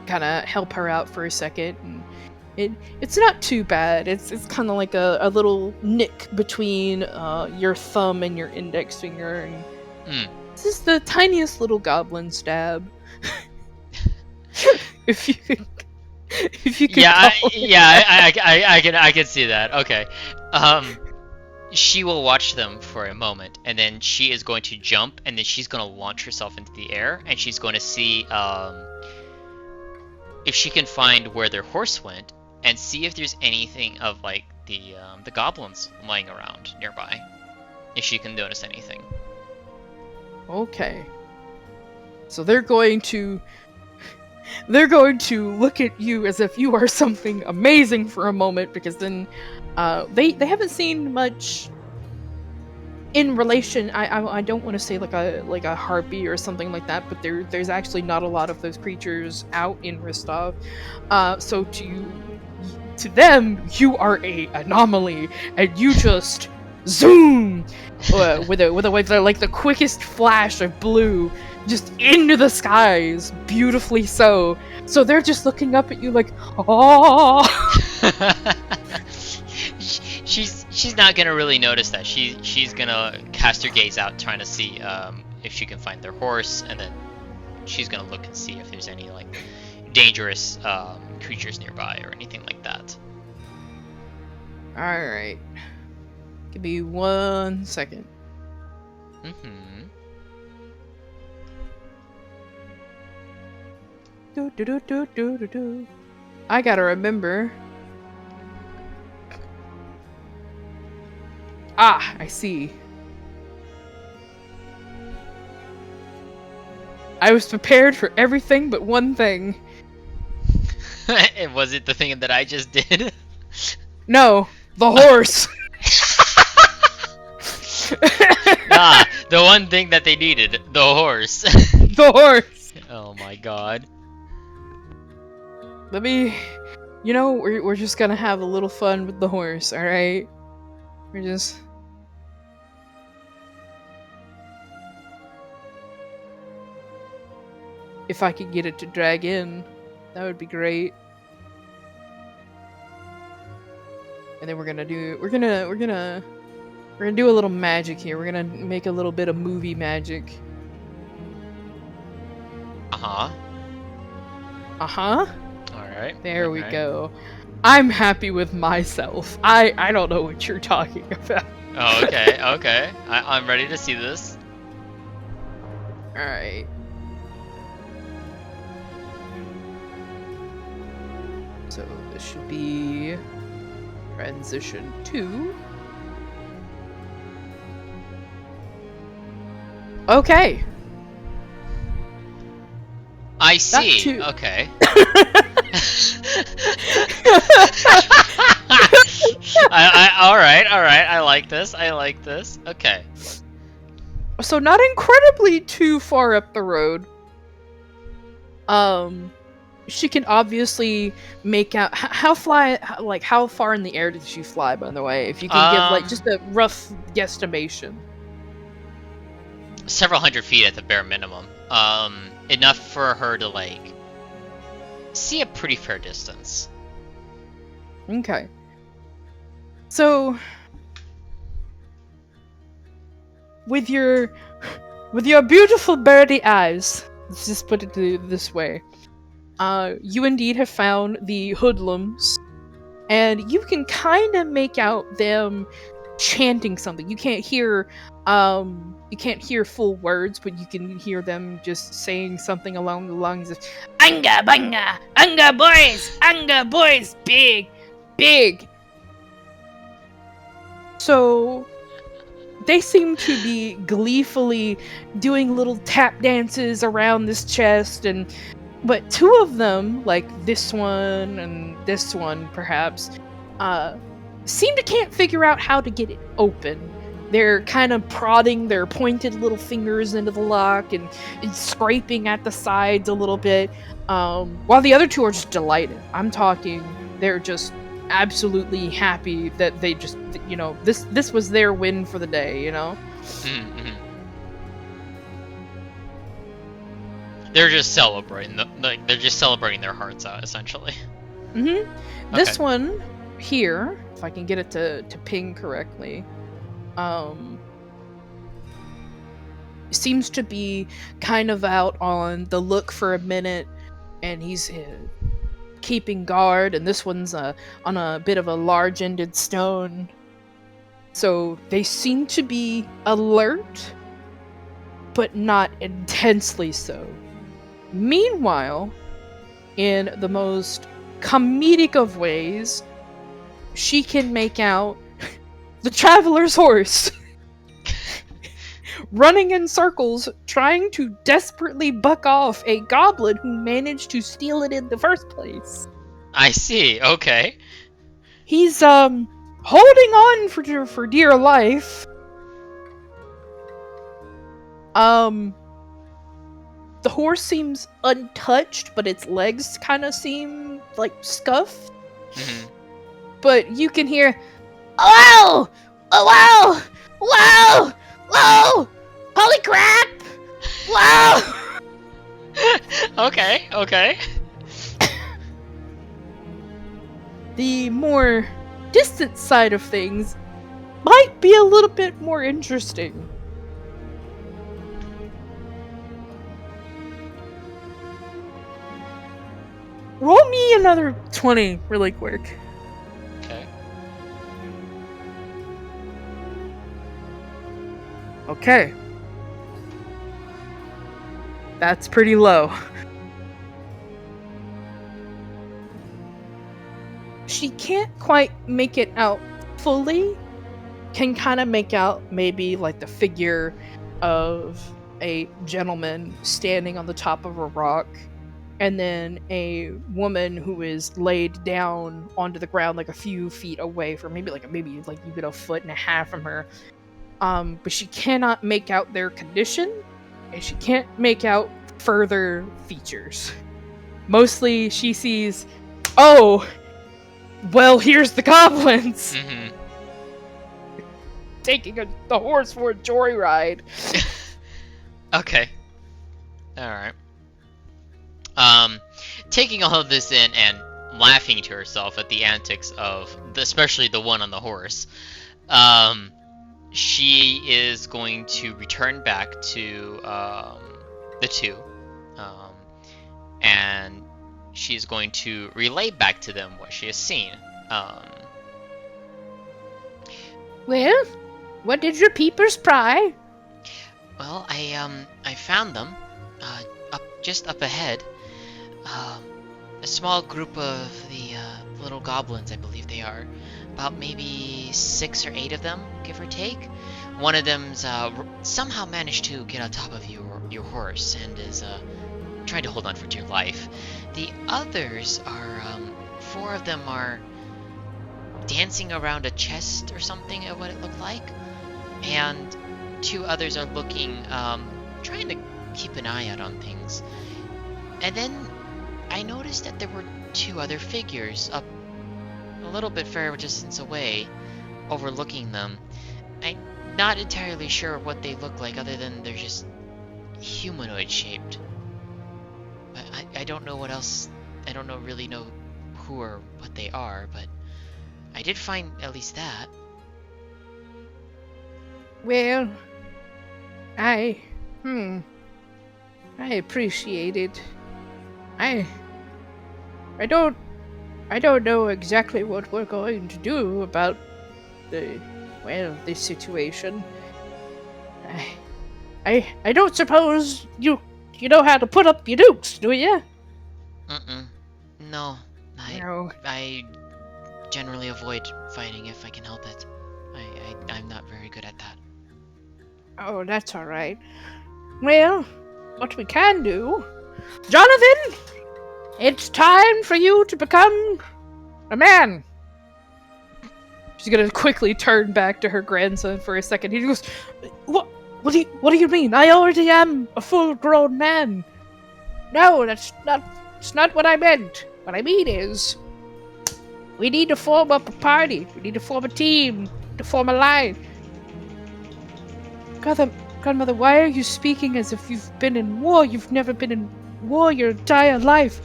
of help her out for a second. And it's not too bad. It's kind of like a little nick between your thumb and your index finger. And this is the tiniest little goblin stab. If you could, I can see that. Okay, she will watch them for a moment, and then she is going to jump, and then she's going to launch herself into the air, and she's going to see if she can find where their horse went, and see if there's anything of like the goblins lying around nearby, if she can notice anything. Okay. So they're going to look at you as if you are something amazing for a moment, because then they haven't seen much in relation. I don't want to say like a harpy or something like that, but there's actually not a lot of those creatures out in Ristov. So to them, you are a anomaly, and you just zoom with the quickest flash of blue just into the skies, beautifully so. So they're just looking up at you like, oh. She's not gonna really notice that. She's gonna cast her gaze out, trying to see if she can find their horse, and then she's gonna look and see if there's any like dangerous creatures nearby or anything like that. All right, give me 1 second. Do. I gotta remember. Ah, I see. I was prepared for everything but one thing. Was it the thing that I just did? No, the horse. Ah, the one thing that they needed, the horse. The horse. Oh my god. Let me, we're just gonna have a little fun with the horse, alright? We're just... If I could get it to drag in, that would be great. And then we're gonna do a little magic here. We're gonna make a little bit of movie magic. Uh-huh. Alright. There we go. I'm happy with myself. I don't know what you're talking about. Oh, okay. I'm ready to see this. Alright. So this should be transition 2. Okay. I see. Okay. All right. I like this. Okay. So not incredibly too far up the road. she can obviously make out how far in the air did she fly, by the way, if you can give like just a rough guesstimation. Several hundred feet at the bare minimum. Enough for her to like see a pretty fair distance. Okay. So with your beautiful birdie eyes, let's just put it this way. You indeed have found the hoodlums, and you can kind of make out them chanting something. You can't hear full words, but you can hear them just saying something along the lines of "Anga banga, anga boys, big, big." So they seem to be gleefully doing little tap dances around this chest, but two of them, like this one and this one perhaps, seem to can't figure out how to get it open. They're kind of prodding their pointed little fingers into the lock and scraping at the sides a little bit, while the other two are just delighted. I'm talking, they're just absolutely happy that they just, this was their win for the day, Mm-hmm. They're just celebrating. They're just celebrating their hearts out, essentially. Mm-hmm. This one here, if I can get it to ping correctly, seems to be kind of out on the look for a minute, and he's keeping guard, and this one's on a bit of a large-ended stone. So they seem to be alert, but not intensely so. Meanwhile, in the most comedic of ways, she can make out the traveler's horse running in circles, trying to desperately buck off a goblin who managed to steal it in the first place. I see. Okay. He's holding on for dear life. The horse seems untouched, but its legs kind of seem like scuffed. Mm-hmm. But you can hear, "Oh, oh, whoa, whoa, whoa, holy crap, whoa." Okay. The more distant side of things might be a little bit more interesting. Roll me another 20 really quick. Okay. Okay. That's pretty low. She can't quite make it out fully. Can kind of make out maybe like the figure of a gentleman standing on the top of a rock, and then a woman who is laid down onto the ground like a few feet away from maybe you get a foot and a half from her. But she cannot make out their condition, and she can't make out further features. Mostly she sees, oh, well, here's the goblins. Mm-hmm. Taking the horse for a joyride. Okay. Alright. Taking all of this in and laughing to herself at the antics of, especially the one on the horse, she is going to return back to the two, and she's going to relay back to them what she has seen. Well, what did your peepers pry? Well, I found them, just up ahead. A small group of the little goblins, I believe they are. About maybe 6 or 8 of them, give or take. One of them's somehow managed to get on top of your horse and is trying to hold on for dear life. The others are 4 of them are dancing around a chest or something at what it looked like, and 2 others are looking, trying to keep an eye out on things. And then I noticed that there were two other figures up a little bit further distance away, overlooking them. I'm not entirely sure what they look like, other than they're just humanoid shaped. But I don't know what else. I don't really know who or what they are, but I did find at least that. Well, I appreciate it. I don't know exactly what we're going to do about this situation. I don't suppose you know how to put up your nukes, do you? No. No. I generally avoid fighting if I can help it. I'm not very good at that. Oh, that's all right. Well, what we can do, Jonathan, it's time for you to become a man. She's gonna quickly turn back to her grandson for a second. He goes, What do you mean? I already am a full-grown man." "No, that's not what I meant. What I mean is, we need to form up a party. We need to form a team, to form a line." Grandmother, why are you speaking as if you've been in war? You've never been in war your entire life.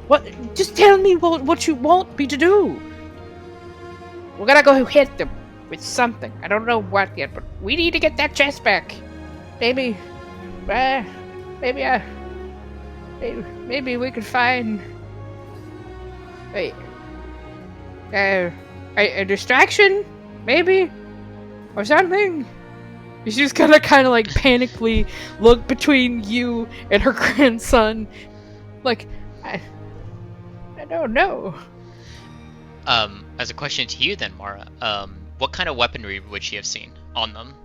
What? Just tell me what you want me to do. We're gonna go hit them with something. I don't know what yet, but we need to get that chest back. Maybe we could find a distraction, maybe, or something. She's just gonna kind of like panically look between you and her grandson, like, I don't know. As a question to you then, Mara, what kind of weaponry would she have seen on them?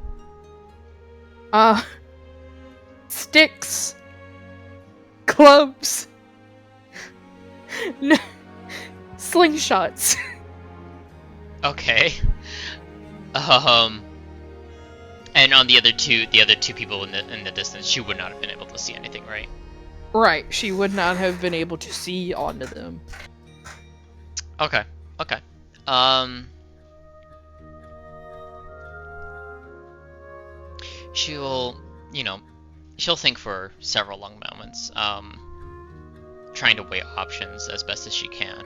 Sticks, clubs, slingshots. Okay. And on the other two people in the distance, she would not have been able to see anything, right? Right, she would not have been able to see onto them. Okay. She'll think for several long moments, trying to weigh options as best as she can.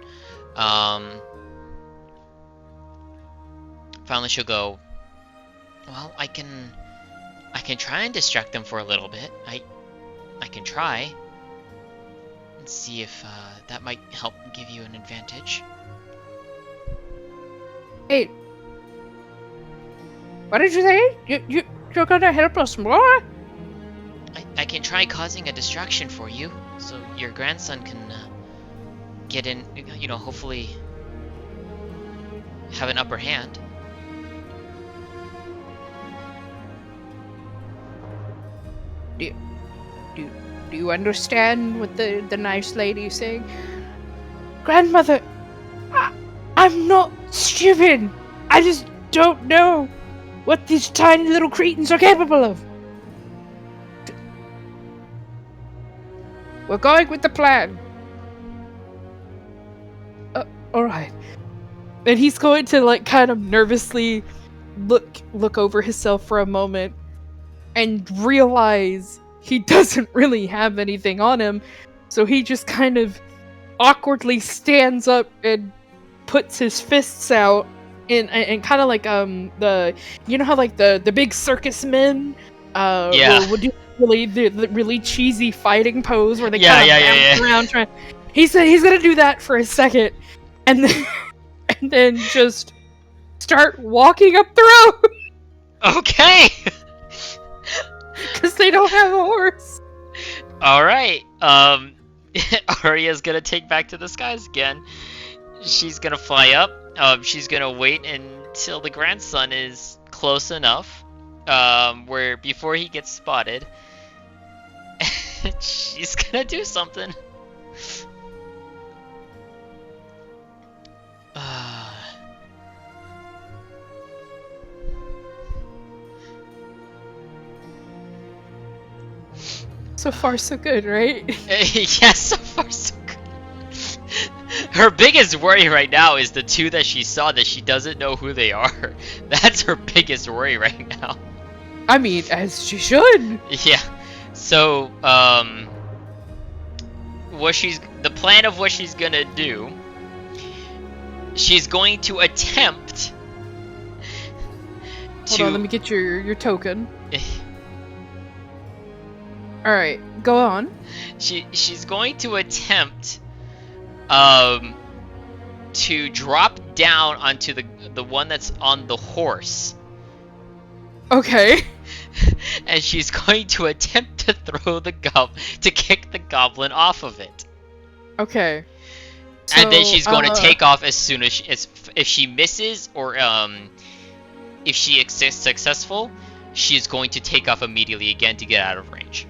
Finally, she'll go, "Well, I can try and distract them for a little bit. I can try and see if that might help give you an advantage." Hey, what did you say? You're gonna help us more? I can try causing a distraction for you, so your grandson can get in, hopefully have an upper hand. Do you understand what the nice lady is saying? Grandmother, I'm not stupid. I just don't know what these tiny little cretins are capable of. We're going with the plan. Alright. And he's going to, like, kind of nervously look over himself for a moment and realize he doesn't really have anything on him. So he just kind of awkwardly stands up and puts his fists out and kind of like you know how like the big circus men would do the really cheesy fighting pose where they kind of bounce around trying. He said he's gonna do that for a second and then just start walking up the road. Okay. Because they don't have a horse. Alright, Aria's gonna take back to the skies again. She's gonna fly up. She's gonna wait until the grandson is close enough, where before he gets spotted, she's gonna do something. So far, so good, right? Yeah, so far, so good. Her biggest worry right now is the two that she saw that she doesn't know who they are. That's her biggest worry right now. I mean, as she should. Yeah. So, the plan of what she's gonna do, she's going to attempt Hold on, let me get your token. Alright, go on. She's going to attempt to drop down onto the one that's on the horse. Okay. And she's going to attempt to throw to kick the goblin off of it. Okay. So, and then she's going to take off as soon as if she misses or if she is successful, she's going to take off immediately again to get out of range.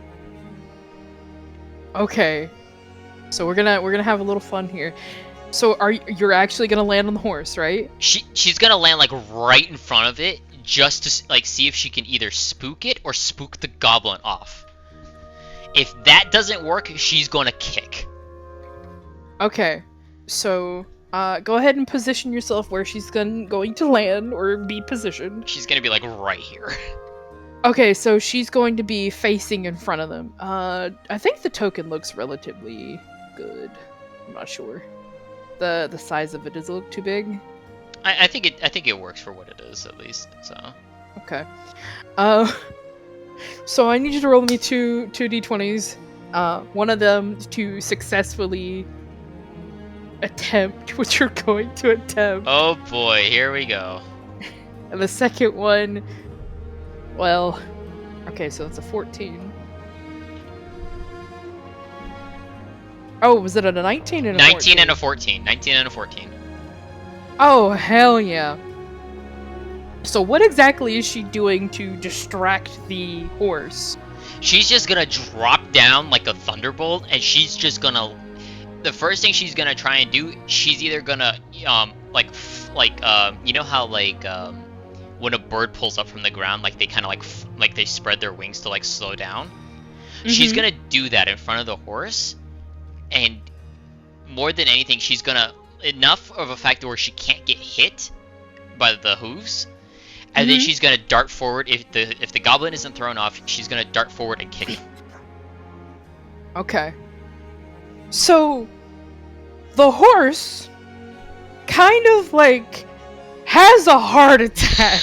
Okay. So we're gonna have a little fun here. So you're actually gonna land on the horse, right? She's gonna land like right in front of it, just to like see if she can either spook it or spook the goblin off. If that doesn't work, she's gonna kick. Okay. So go ahead and position yourself where she's going to land or be positioned. She's gonna be like right here. Okay, so she's going to be facing in front of them. I think the token looks relatively good. I'm not sure. The size of it, does it look too big? I think it works for what it is, at least. So. Okay. So I need you to roll me two d20s. One of them to successfully attempt what you're going to attempt. Oh boy, here we go. And the second one, well, okay, so it's a 14. Oh, was it a 19 and a 14? 19 and a 14. 19 and a 14. Oh, hell yeah. So what exactly is she doing to distract the horse? She's just gonna drop down like a thunderbolt, and she's just gonna... The first thing she's gonna try and do, she's either gonna, you know how, like, when a bird pulls up from the ground, like, they kind of, like, they spread their wings to, like, slow down? Mm-hmm. She's gonna do that in front of the horse, and more than anything, she's gonna... Enough of a factor where she can't get hit by the hooves, and then she's gonna dart forward. If the goblin isn't thrown off, she's gonna dart forward and kick it. Okay. So the horse kind of like has a heart attack,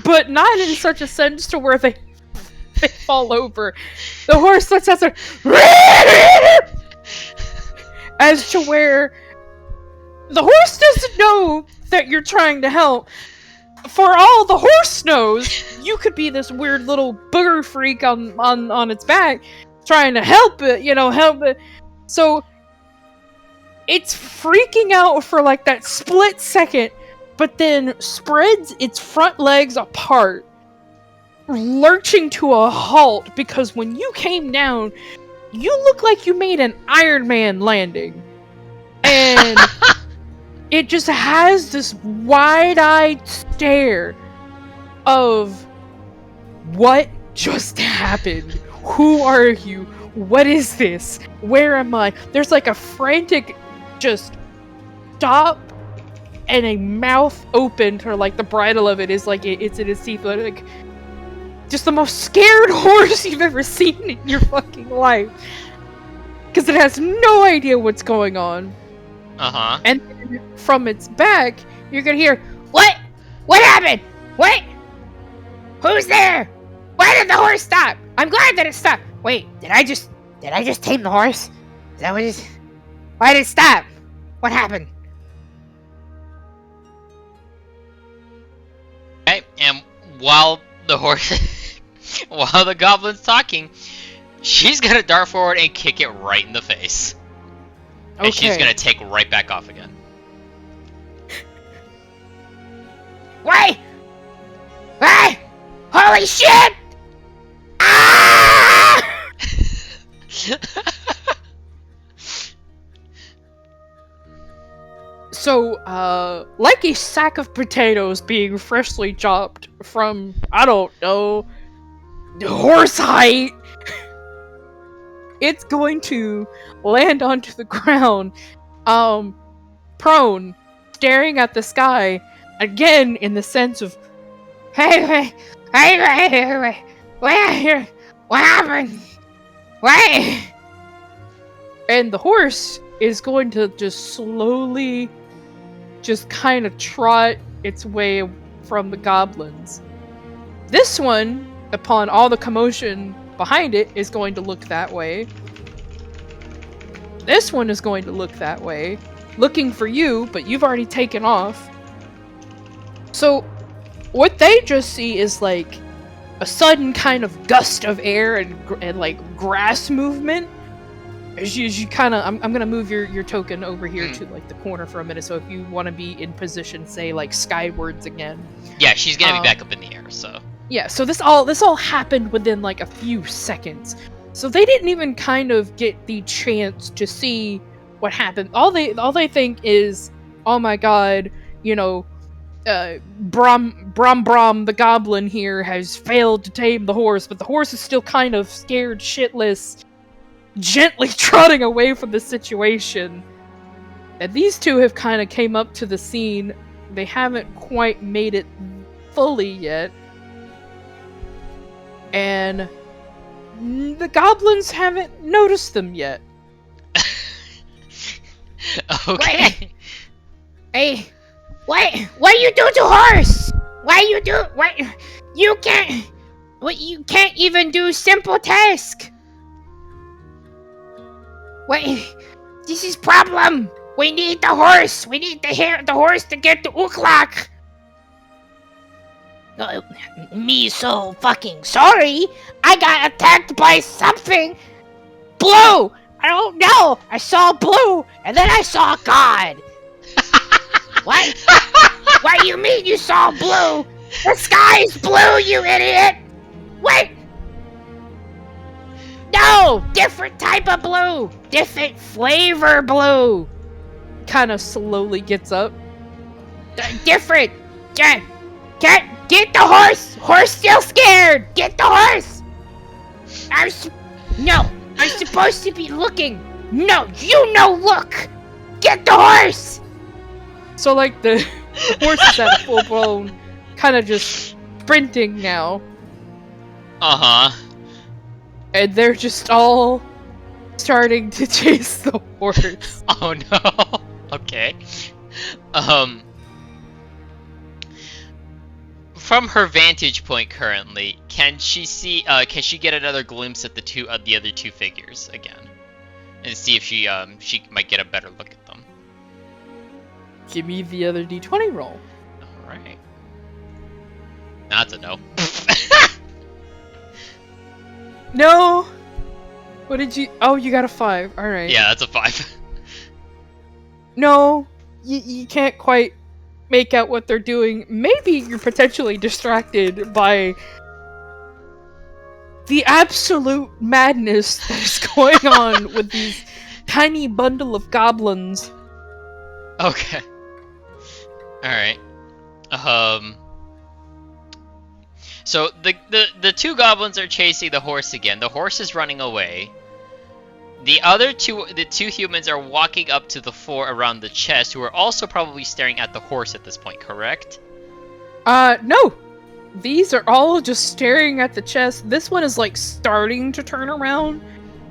but not in such a sense to where they fall over. The horse lets out as to where the horse doesn't know that you're trying to help. For all the horse knows, you could be this weird little booger freak on its back trying to help it, help it. So it's freaking out for like that split second, but then spreads its front legs apart, lurching to a halt, because when you came down, you look like you made an Iron Man landing. And it just has this wide-eyed stare of, what just happened? Who are you? What is this? Where am I? There's like a frantic just stop and a mouth opened, or like the bridle of it is like it's in its teeth, like just the most scared horse you've ever seen in your fucking life. Because it has no idea what's going on. Uh-huh. And from its back, you're gonna hear, "What? What happened? What? Who's there? Why did the horse stop? I'm glad that it stopped. Wait, did I just tame the horse? Is that what it is? Why did it stop? What happened?" Okay, and while the goblin's talking, she's gonna dart forward and kick it right in the face. Okay. And she's gonna take right back off again. Wait! Wait! Holy shit! Ah! So, like a sack of potatoes being freshly chopped from, I don't know, horse height, it's going to land onto the ground, prone, staring at the sky, again in the sense of, hey, what happened? What? And the horse is going to just slowly, just kind of trot its way from the goblins. This one, upon all the commotion behind it, is going to look that way. This one is going to look that way, looking for you, but you've already taken off. So, what they just see is like a sudden kind of gust of air and like grass movement. As you kind of, I'm gonna move your token over here to like the corner for a minute. So if you want to be in position, say like skywards again. Yeah, she's gonna be back up in the air. So yeah, so this all happened within like a few seconds. So they didn't even kind of get the chance to see what happened. All they think is, oh my god, you know, Brom the goblin here has failed to tame the horse, but the horse is still kind of scared shitless, gently trotting away from the situation. And these two have kind of came up to the scene. They haven't quite made it fully yet. And the goblins haven't noticed them yet. Okay. Hey, what you do to horse? You can't even do simple task. Wait, this is problem. We need the horse. We need the horse to get to Uklak. Me so fucking sorry. I got attacked by something. Blue. I don't know. I saw blue, and then I saw God. What? What do you mean you saw blue? The sky's blue, you idiot! Wait! No! Different type of blue! Different flavor blue! Kind of slowly gets up. Different! Get the horse! Horse still scared! Get the horse! I'm supposed to be looking! No, you no look! Get the horse! So like the horse is at full blown, kind of just sprinting now. And they're just all starting to chase the horse. Oh no. Okay. From her vantage point currently, can she see? Can she get another glimpse at the other two figures again, and see if she might get a better look at them? Give me the other d20 roll. Alright. That's a no. No! What did you... Oh, you got a 5. Alright. Yeah, that's a 5. No, you can't quite make out what they're doing. Maybe you're potentially distracted by the absolute madness that is going on with these tiny bundle of goblins. Okay. Alright. So the two goblins are chasing the horse again. The horse is running away. The two humans are walking up to the four around the chest, who are also probably staring at the horse at this point, correct? No. These are all just staring at the chest. This one is like starting to turn around.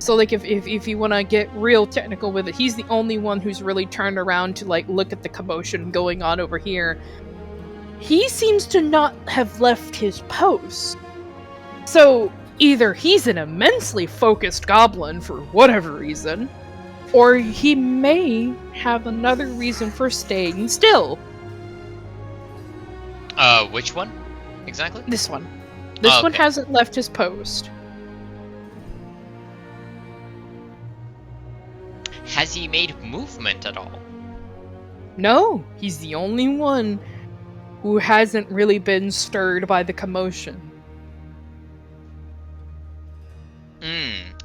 So like if you want to get real technical with it, he's the only one who's really turned around to like look at the commotion going on over here. He seems to not have left his post. So either he's an immensely focused goblin for whatever reason, or he may have another reason for staying still. Which one? Exactly? This one. This okay. one hasn't left his post. Has he made movement at all? No, he's the only one who hasn't really been stirred by the commotion.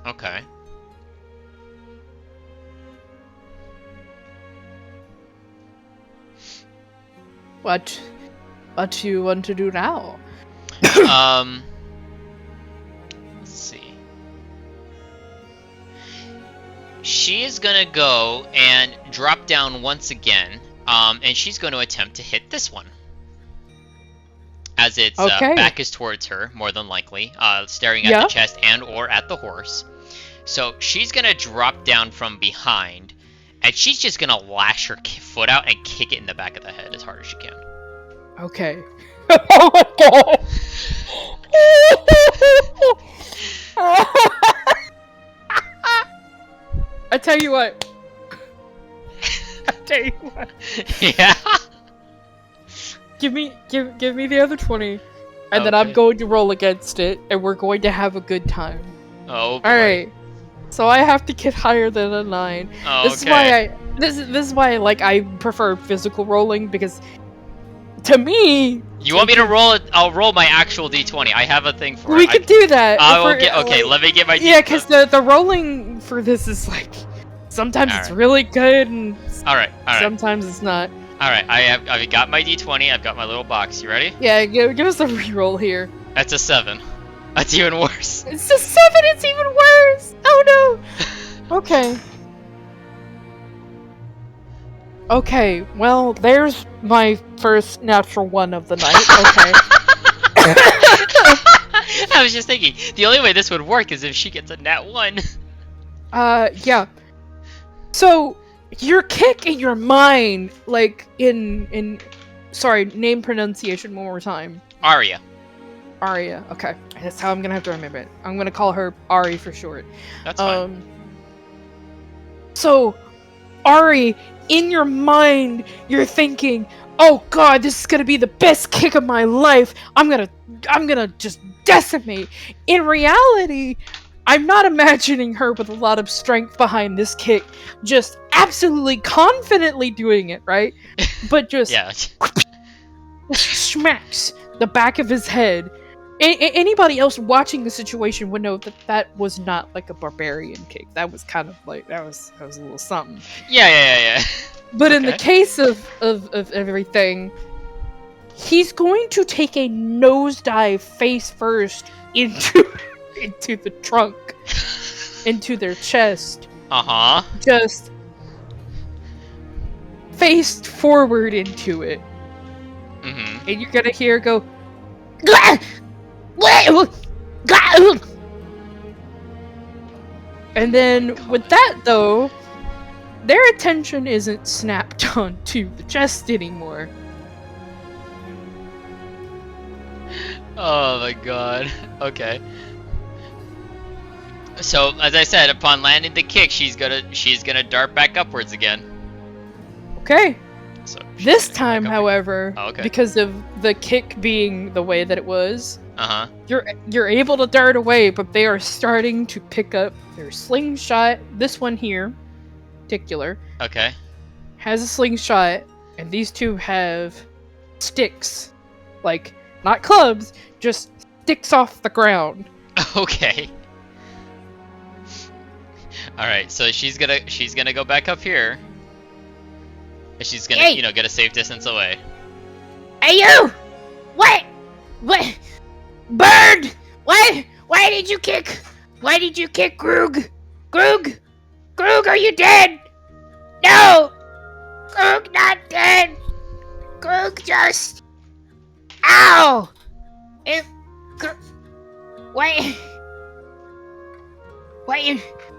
Okay. What do you want to do now? Let's see. she is gonna go and drop down once again, and she's going to attempt to hit this one. As its Okay. back is towards her, more than likely, staring at Yeah. the chest and or at the horse. So she's gonna drop down from behind, and she's just gonna lash her foot out and kick it in the back of the head as hard as she can. Okay. Oh my god! I tell you what. I tell you what. Yeah. Give me the other 20, and then I'm Okay. going to roll against it, and we're going to have a good time. Oh boy. All right. So I have to get higher than a 9. Oh, This is okay. why this is why like I prefer physical rolling, because to me You want me to roll it? I'll roll my actual d20. I have a thing for we it. could do that. I if will we're, get. Okay, like- let me get my. Yeah, because the rolling for this is like sometimes it's Alright. really good and All right. All right. sometimes it's not. All right. I've got my d20. I've got my little box. You ready? Yeah, give us a reroll here. That's a 7. That's even worse. It's a 7. It's even worse. Oh no. Okay. Okay. Well, there's my first natural 1 of the night. Okay. I was just thinking, the only way this would work is if she gets a nat 1. Yeah. So your kick in your mind, like in sorry, name pronunciation one more time. Aria. Aria. Okay, that's how I'm gonna have to remember it. I'm gonna call her Ari for short. That's fine. So Ari, in your mind, you're thinking, "Oh God, this is gonna be the best kick of my life. I'm gonna just decimate." In reality, I'm not imagining her with a lot of strength behind this kick, just absolutely confidently doing it, right? But just Yeah. smacks the back of his head. Anybody else watching the situation would know that that was not like a barbarian kick. That was kind of like that was a little something. Yeah. But in the Okay. case of everything, he's going to take a nosedive face first into the trunk, into their chest, Uh-huh. just faced forward into it, Mm-hmm. and you're gonna hear go. And then with that though, their attention isn't snapped onto the chest anymore. Oh my god. Okay. So, as I said, upon landing the kick, she's gonna dart back upwards again. Okay. So she's This gonna time, back up- however, Oh, okay. because of the kick being the way that it was, Uh-huh. you're able to dart away, but they are starting to pick up their slingshot. This one here, particular, Okay. has a slingshot, and these two have sticks, like not clubs, just sticks off the ground. Okay. All right. So she's gonna go back up here. And she's gonna, Hey! get a safe distance away. Hey you! What? Bird! What? Why did you kick? Why did you kick Groog? Groog? Groog, are you dead? No! Groog not dead! Groog just... Ow! It... Wait...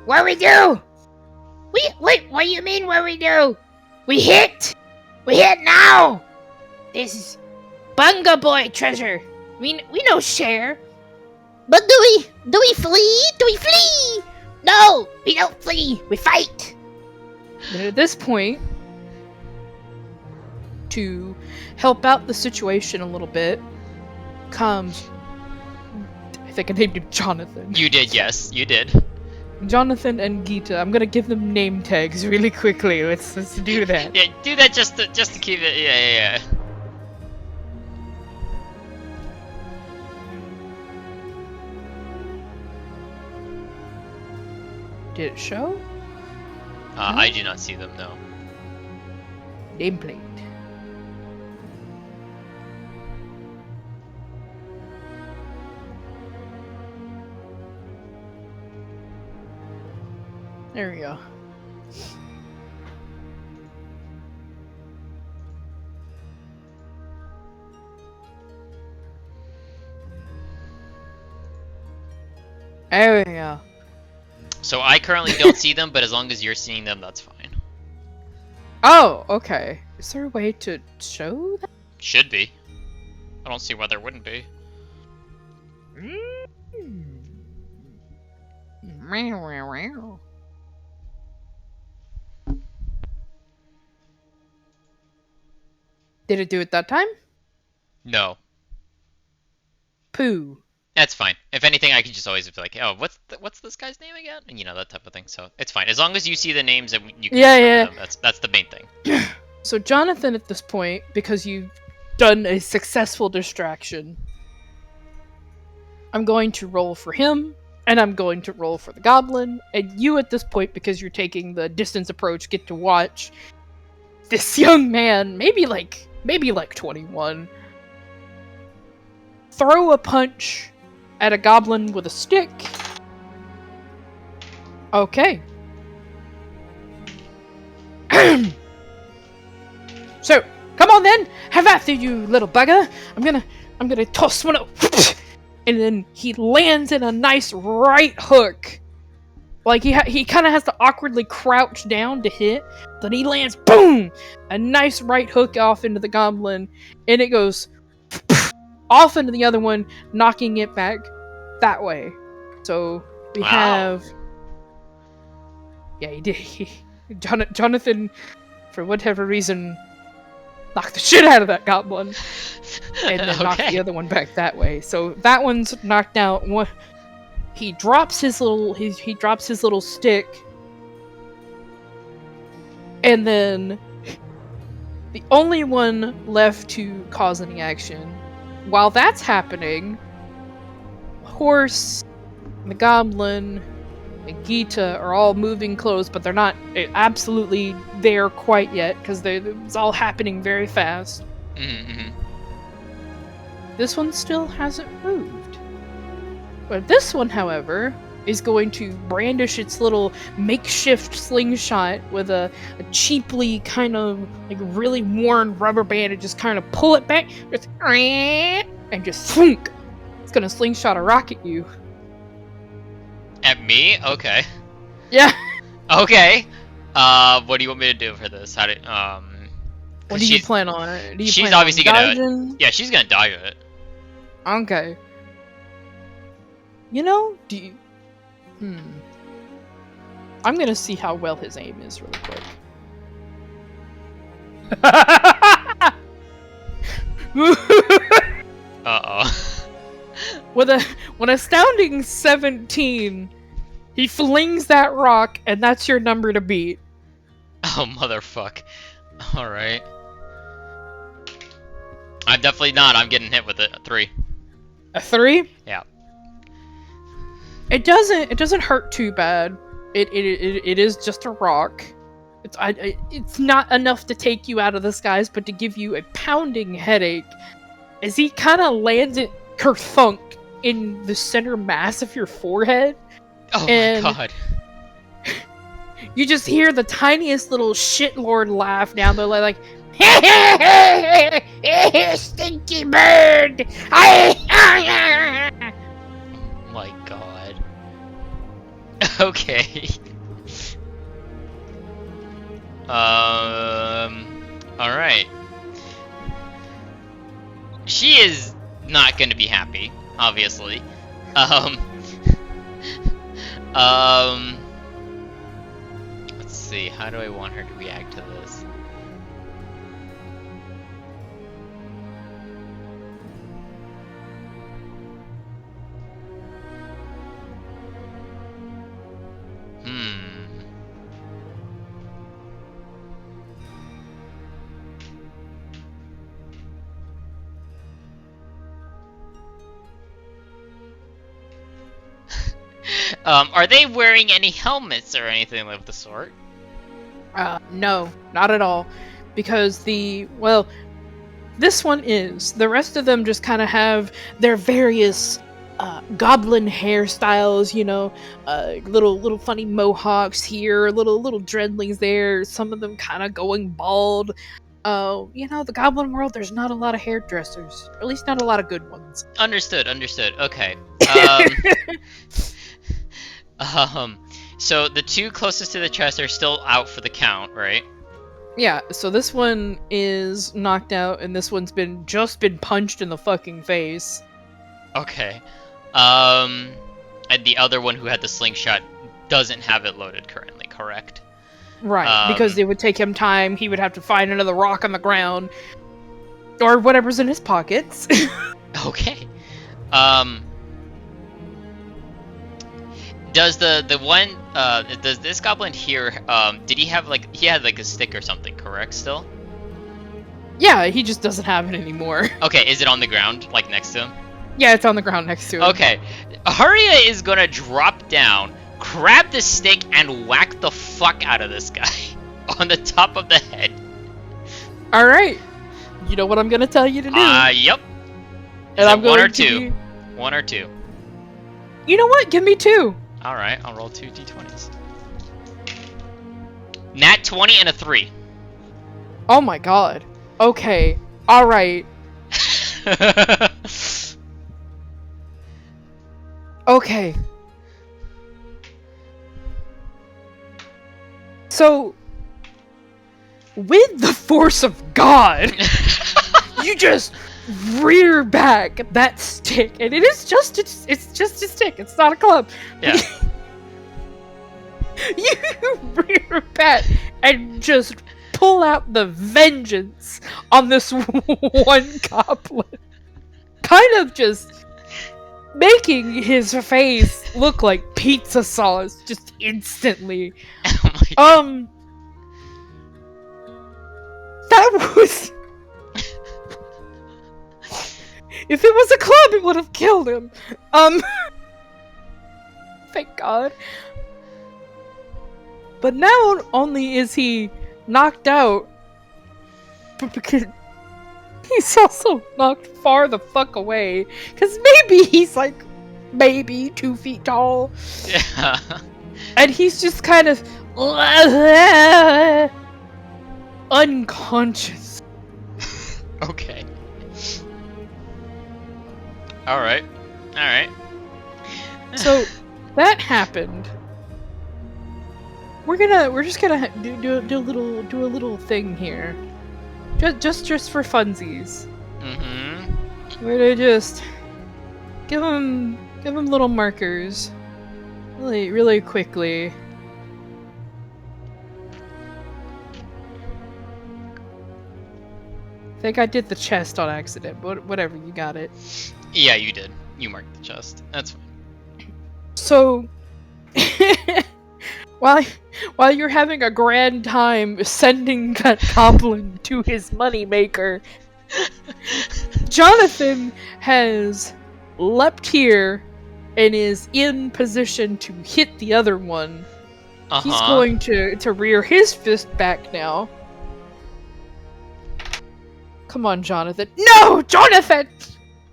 What we do? What do you mean what we do? We hit! We hit now! This is Bunga Boy treasure. We no share. But do we flee? Do we flee? No, we don't flee. We fight. And at this point, to help out the situation a little bit, comes. I think I named him Jonathan. You did, yes, you did. Jonathan and Gita. I'm gonna give them name tags really quickly. Let's do that. Yeah, do that just to keep it. Yeah. Did it show? I do not see them, no. Nameplate. There we go. There we go. So I currently don't see them, but as long as you're seeing them, that's fine. Oh, okay. Is there a way to show that? Should be. I don't see why there wouldn't be. Did it do it that time? No. Poo. That's fine. If anything, I can just always be like, oh, what's this guy's name again? And you know, that type of thing. So it's fine. As long as you see the names and you can remember them, that's the main thing. So Jonathan, at this point, because you've done a successful distraction, I'm going to roll for him, and I'm going to roll for the goblin, and you at this point, because you're taking the distance approach, get to watch this young man, maybe like 21, throw a punch at a goblin with a stick. Okay. So, come on then, have at you, little bugger. I'm gonna toss one up, and then he lands in a nice right hook. Like he kind of has to awkwardly crouch down to hit. Then he lands, boom, a nice right hook off into the goblin, and it goes off into the other one, knocking it back that way. So we have, yeah, he did. Jonathan, for whatever reason, knocked the shit out of that goblin, and then knocked the other one back that way. So that one's knocked out. One, he drops his little stick, and then the only one left to cause any action. While that's happening, Horse, the goblin, and Gita are all moving close, but they're not absolutely there quite yet, because it's all happening very fast. Mm-hmm. This one still hasn't moved. But this one, however, is going to brandish its little makeshift slingshot with a cheaply kind of like really worn rubber band, and just kind of pull it back, just and just thunk. It's gonna slingshot a rock at you. At me? Okay. Yeah. Okay. What do you want me to do for this? How do What do you plan on? She's obviously gonna. Yeah, she's gonna dive it. Okay. You know, do you... I'm gonna see how well his aim is really quick. Uh-oh. With an astounding 17, he flings that rock, and that's your number to beat. Oh, motherfuck. Alright. I'm definitely not. I'm getting hit with it. A 3. A 3? Yeah. It doesn't hurt too bad. It is just a rock. It's not enough to take you out of the skies, but to give you a pounding headache as he kind of lands it kerthunk in the center mass of your forehead. Oh my god. You just hear the tiniest little shitlord laugh down there, like, stinky bird! Oh my god. Okay. Alright. She is not gonna be happy, obviously. Let's see, how do I want her to react to this? Are they wearing any helmets or anything of the sort? No, not at all. Because this one is. The rest of them just kind of have their various goblin hairstyles, you know, little funny mohawks here, little dreadlings there, some of them kind of going bald. You know, the goblin world, there's not a lot of hairdressers. Or at least not a lot of good ones. Understood. Okay. So the two closest to the chest are still out for the count, right? Yeah, so this one is knocked out, and this one's just been punched in the fucking face. Okay. And the other one who had the slingshot doesn't have it loaded currently, correct? Right, because it would take him time. He would have to find another rock on the ground, or whatever's in his pockets. Okay. Does the one does this goblin here did he have he had like a stick or something, correct, still? Yeah, he just doesn't have it anymore. Okay, is it on the ground, like next to him? Yeah, it's on the ground next to him. Okay. Aria is gonna drop down, grab the stick, and whack the fuck out of this guy on the top of the head. Alright. You know what I'm gonna tell you to do. Yep. And I'm one going or two? to... One or two? You know what? Give me 2. Alright, I'll roll 2 d20s. Nat 20 and a 3. Oh my god. Okay. Alright. Okay. So, with the force of God, you just rear back that stick, and it's just a stick. It's not a club. Yeah. You rear back and just pull out the vengeance on this one goblin, kind of just making his face look like pizza sauce just instantly. Oh my God. That was... If it was a club, it would have killed him. Thank God. But now not only is he knocked out, but because he's also knocked far the fuck away. Because maybe he's like, maybe 2 feet tall. Yeah. And he's just kind of unconscious. Okay. Alright. Alright. So that happened. We're just gonna do a little thing here, just for funsies. Mm-hmm. We're gonna just give him little markers, really quickly. I think I did the chest on accident, but whatever, you got it. Yeah, you did. You marked the chest. That's fine. So, while you're having a grand time sending that goblin to his moneymaker, Jonathan has leapt here and is in position to hit the other one. He's going to rear his fist back now. Come on, Jonathan. No, Jonathan!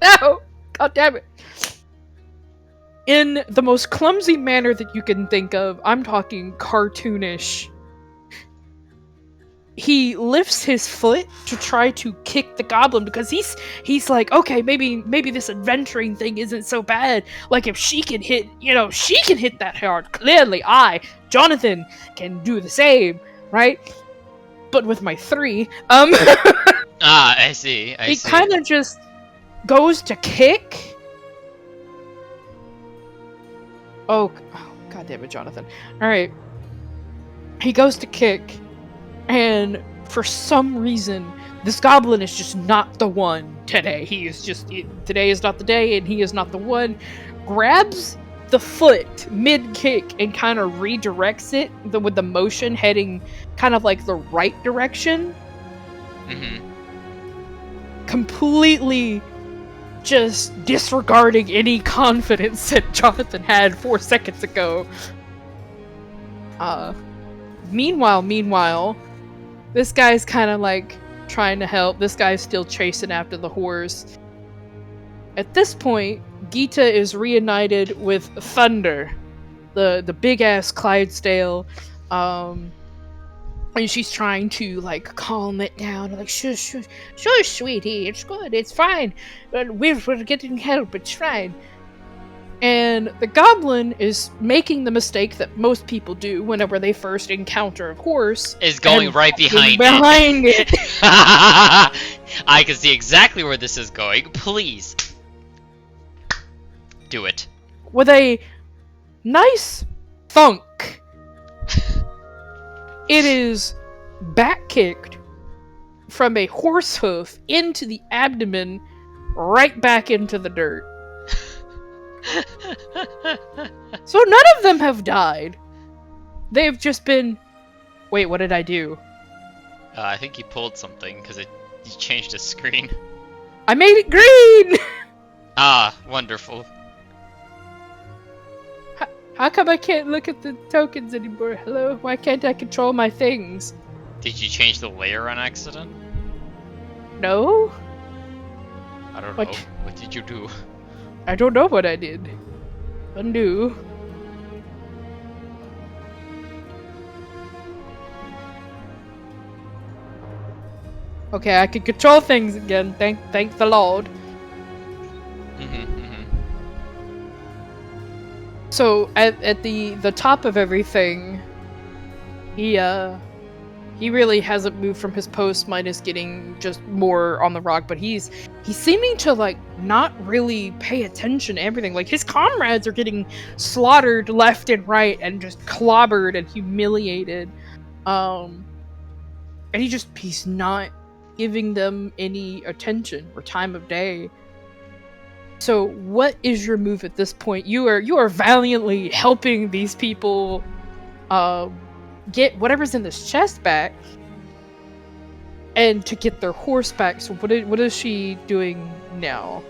No! God damn it. In the most clumsy manner that you can think of, I'm talking cartoonish, he lifts his foot to try to kick the goblin because he's like, okay, maybe this adventuring thing isn't so bad. Like, if she can hit, she can hit that hard. Clearly, Jonathan, can do the same, right? But with my 3, I see. He kind of just goes to kick. Oh, God damn it, Jonathan. Alright. He goes to kick, and for some reason, this goblin is just not the one today. Today is not the day, and he is not the one. Grabs the foot mid-kick and kind of redirects it with the motion heading kind of like the right direction. Mm-hmm. Completely just disregarding any confidence that Jonathan had 4 seconds ago. Meanwhile, this guy's kind of like trying to help. This guy's still chasing after the horse. At this point, Gita is reunited with Thunder, the big-ass Clydesdale, and she's trying to, like, calm it down. Like, shush, sweetie, it's good, it's fine. We're getting help, it's fine. And the goblin is making the mistake that most people do whenever they first encounter a horse. Is going right behind it. I can see exactly where this is going. Please. Do it. With a nice thunk, it is back-kicked from a horse hoof into the abdomen, right back into the dirt. So none of them have died. They've just been... Wait, what did I do? I think you pulled something, because you changed the screen. I made it green! Ah, wonderful. How come I can't look at the tokens anymore? Hello? Why can't I control my things? Did you change the layer on accident? No? I don't What? know. What did you do? I don't know what I did. Undo. Okay, I can control things again. Thank the Lord. So at the top of everything, he really hasn't moved from his post, minus getting just more on the rock, but he's seeming to like not really pay attention to everything. Like his comrades are getting slaughtered left and right and just clobbered and humiliated. And he's not giving them any attention or time of day. So what is your move at this point? You are valiantly helping these people get whatever's in this chest back, and to get their horse back. So what is she doing now?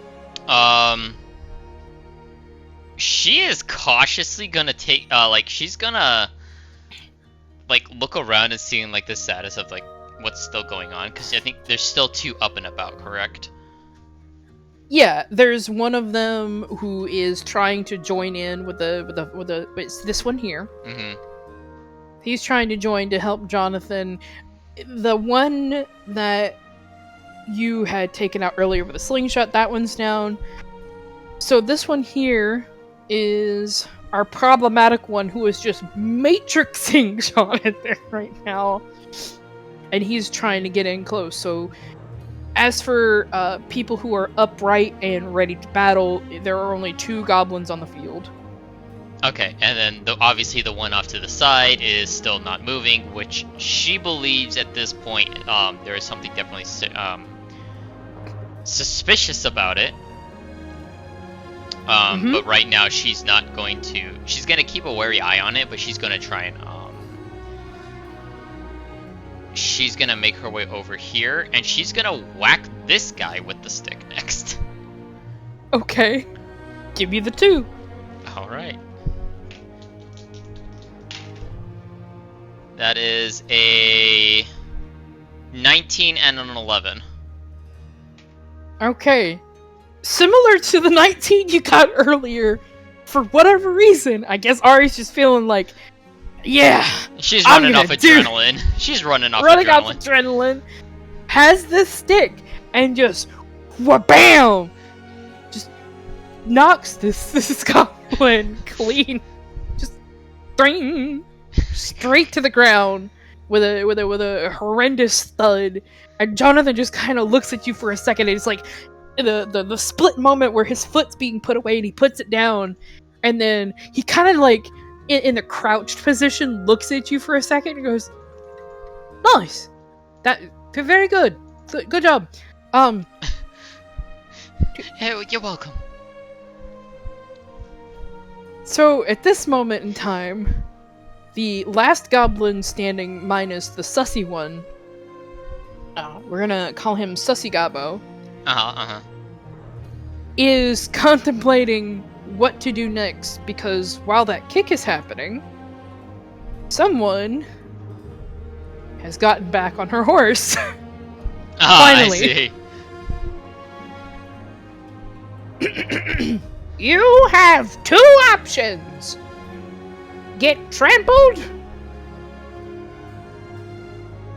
She is cautiously gonna take she's gonna like look around and seeing like the status of like what's still going on, because I think there's still two up and about, correct? Yeah, there's one of them who is trying to join in with the it's this one here. Mm-hmm. He's trying to join to help Jonathan. The one that you had taken out earlier with a slingshot, that one's down. So this one here is our problematic one, who is just matrixing Jonathan right now. And he's trying to get in close. So as for people who are upright and ready to battle, there are only 2 goblins on the field. Okay, and then obviously the one off to the side is still not moving, which she believes at this point there is something definitely suspicious about it. But right now she's not going to. She's gonna keep a wary eye on it, but she's gonna try and she's gonna make her way over here, and she's gonna whack this guy with the stick next. Okay, give me the 2. All right. That is a 19 and an 11. Okay. Similar to the 19 you got earlier, for whatever reason, I guess Ari's just feeling like, yeah, she's running off adrenaline. She's running off adrenaline. Has this stick and just wha-bam! Just knocks this goblin clean. Just bring straight to the ground with a horrendous thud. And Jonathan just kind of looks at you for a second, and it's like the split moment where his foot's being put away and he puts it down, and then he kind of like in the crouched position looks at you for a second and goes, "Nice, that very good, good job." Hey, you're welcome. So at this moment in time, the last goblin standing, minus the sussy one, we're gonna call him Sussy Gabo, is contemplating what to do next, because while that kick is happening, someone has gotten back on her horse. Finally. I see. You have 2 options. Get trampled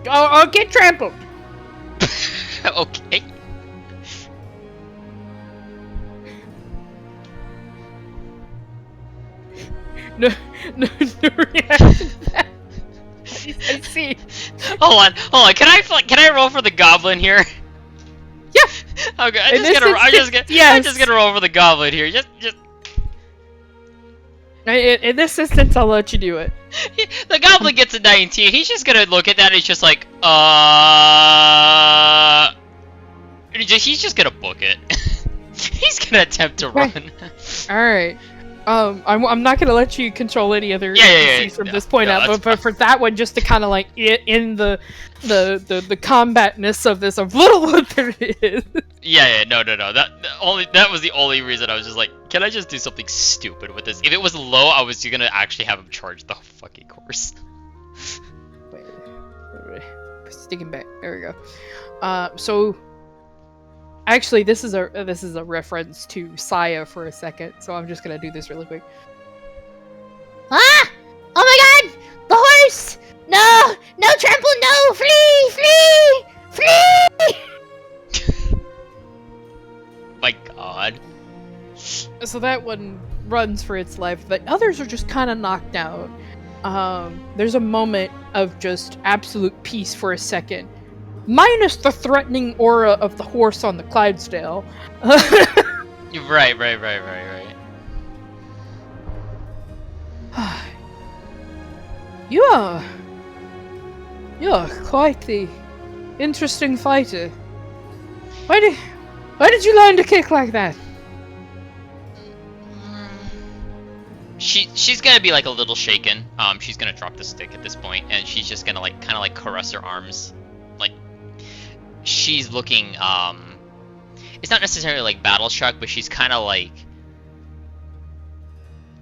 or get trampled. Okay. no, no reaction to that. I see. Hold on. Can I roll for the goblin here? Yeah. Okay, I'm just gonna roll for the goblin here. Just. In this instance, I'll let you do it. The goblin gets a 19. He's just gonna look at that and he's just like, and he's just gonna book it. He's gonna attempt to run. Alright. I'm not gonna let you control any other NPCs from this point out, but for that one, just to kind of like in the combatness of this, of little what there is. No. That was the only reason I was just like, can I just do something stupid with this? If it was low, I was gonna actually have him charge the fucking course. Wait. Sticking back. There we go. So. Actually, this is a reference to Saya for a second, so I'm just gonna do this really quick. Ah! Oh my god! The horse! No! No trample! No! Flee! My god. So that one runs for its life. The others are just kind of knocked out. There's a moment of just absolute peace for a second. Minus the threatening aura of the horse on the Clydesdale. Right. You're quite the interesting fighter. Why did you learn to kick like that? She's gonna be like a little shaken. She's gonna drop the stick at this point, and she's just gonna like kind of like caress her arms, like she's looking. It's not necessarily like battle shock, but she's kind of like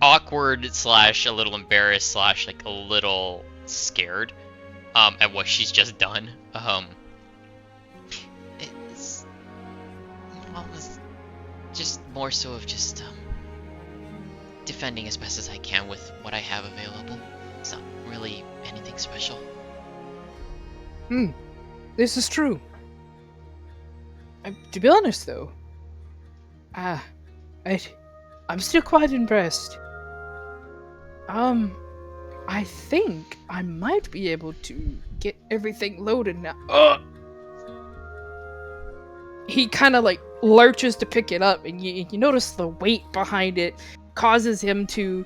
awkward / a little embarrassed / like a little scared at what she's just done. It's just more so of just defending as best as I can with what I have available. It's not really anything special. This is true. To be honest, though, I'm still quite impressed. I think I might be able to get everything loaded now. He kind of like lurches to pick it up, and you notice the weight behind it causes him to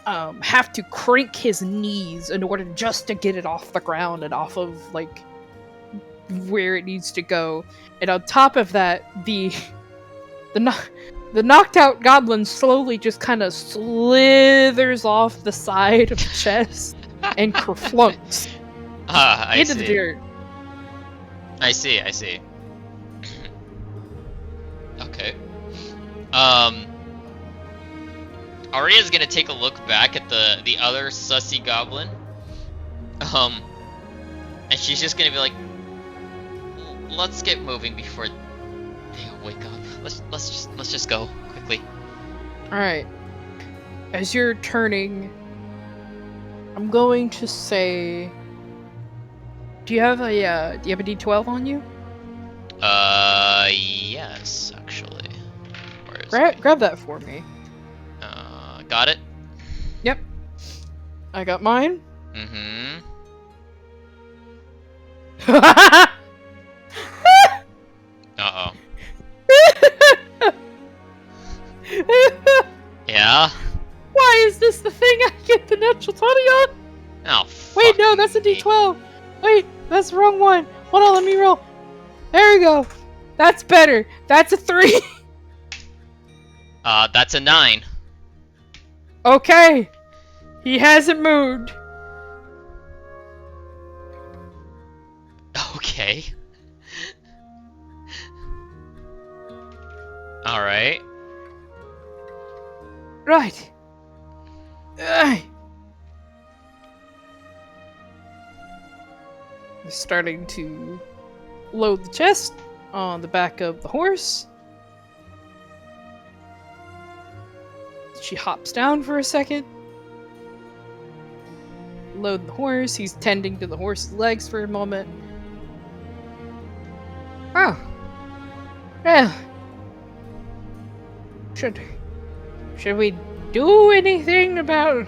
have to crank his knees in order just to get it off the ground and off of like where it needs to go. And on top of that, the knocked out goblin slowly just kind of slithers off the side of the chest and kerflunks into the dirt. I see. Okay. Aria's gonna take a look back at the other sussy goblin. And she's just gonna be like, let's get moving before they wake up. Let's just go quickly. All right. As you're turning, I'm going to say, do you have a D12 on you? Yes, actually. Where is it? Grab that for me. Got it. Yep. I got mine. Mm-hmm. Uh-oh. Yeah? Why is this the thing I get the natural 20 on? Oh, wait, no, that's a D12. Wait, that's the wrong one. Hold on, let me roll. There we go. That's better. That's a 3. That's a 9. Okay. He hasn't moved. Okay. Alright. Right. He's starting to load the chest on the back of the horse. She hops down for a second. Load the horse. He's tending to the horse's legs for a moment. Oh. Yeah. Should we do anything about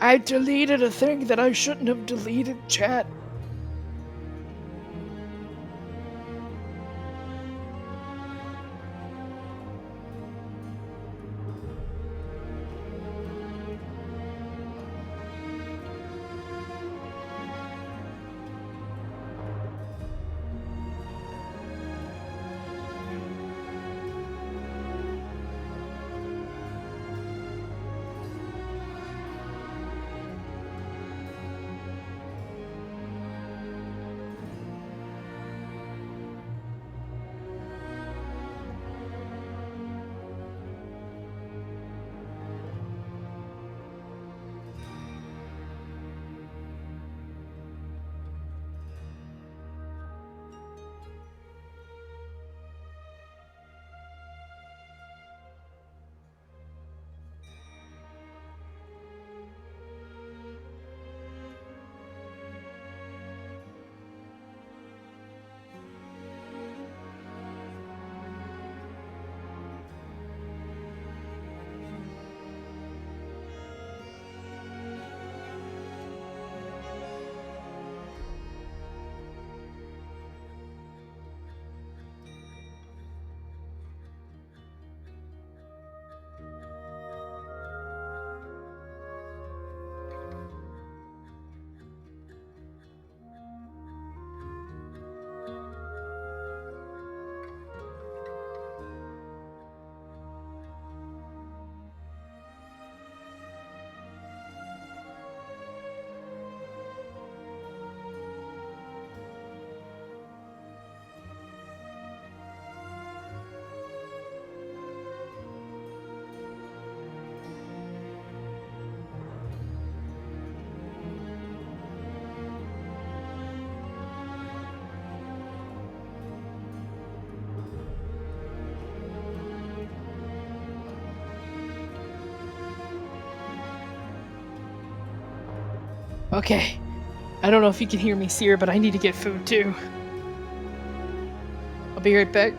I deleted a thing that I shouldn't have deleted, chat. Okay. I don't know if you can hear me, Seer, but I need to get food too. I'll be right back.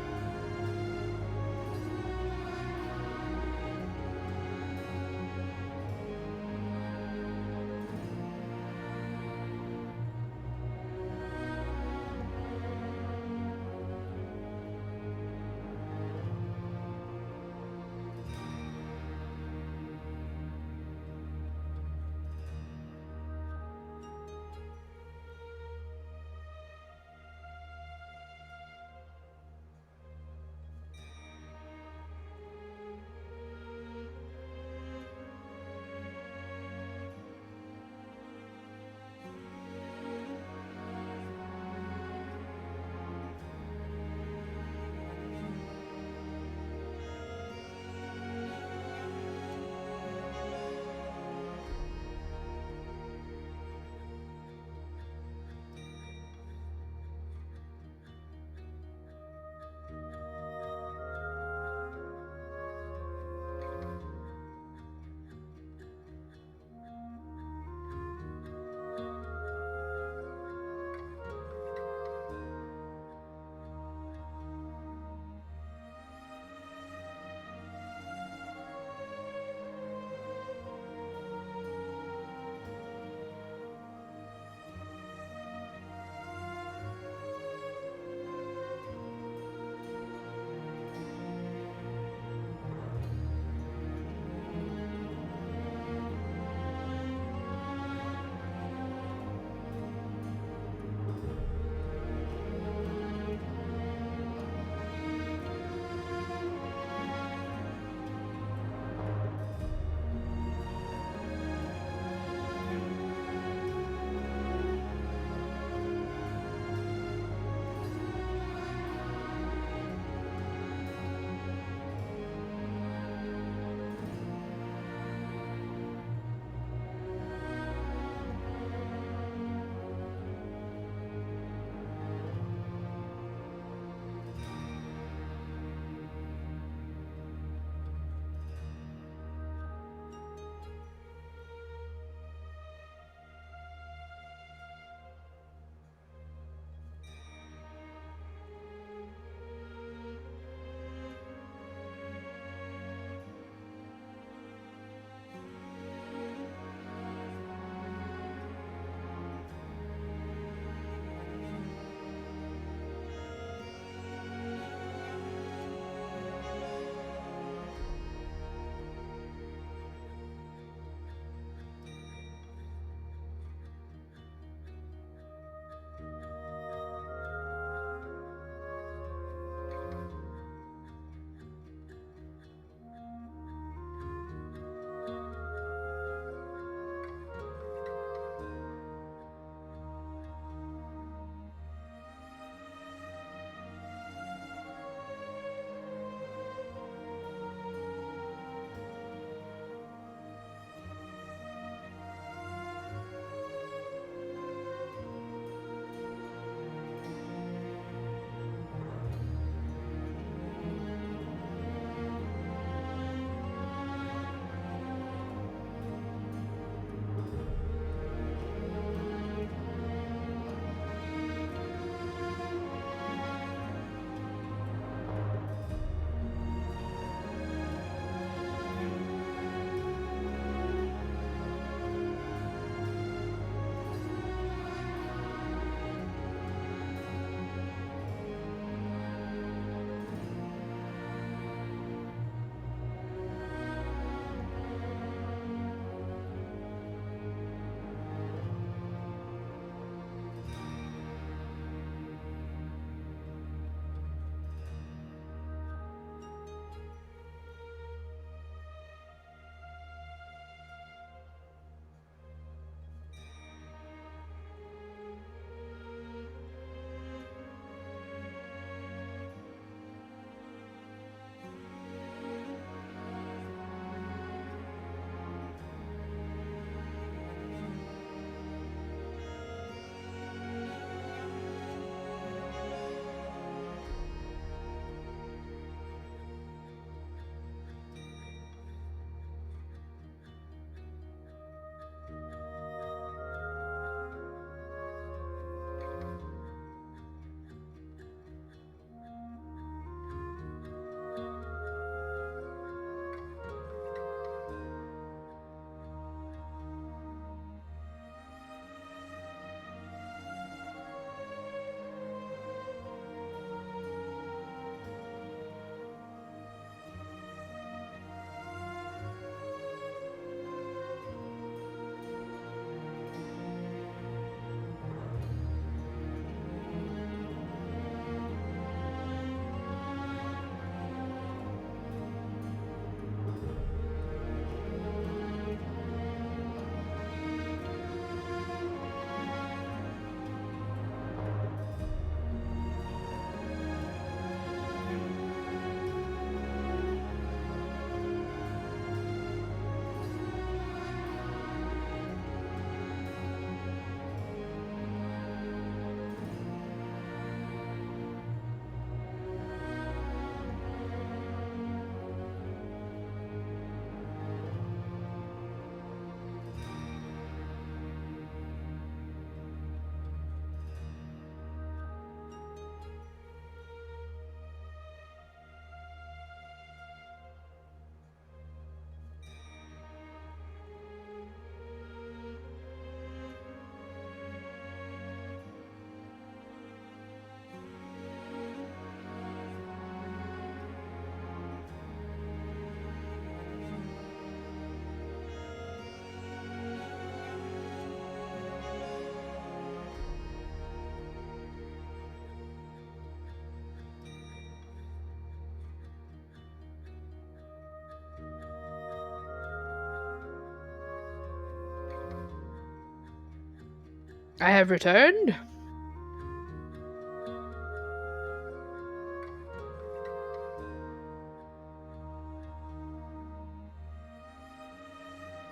I have returned.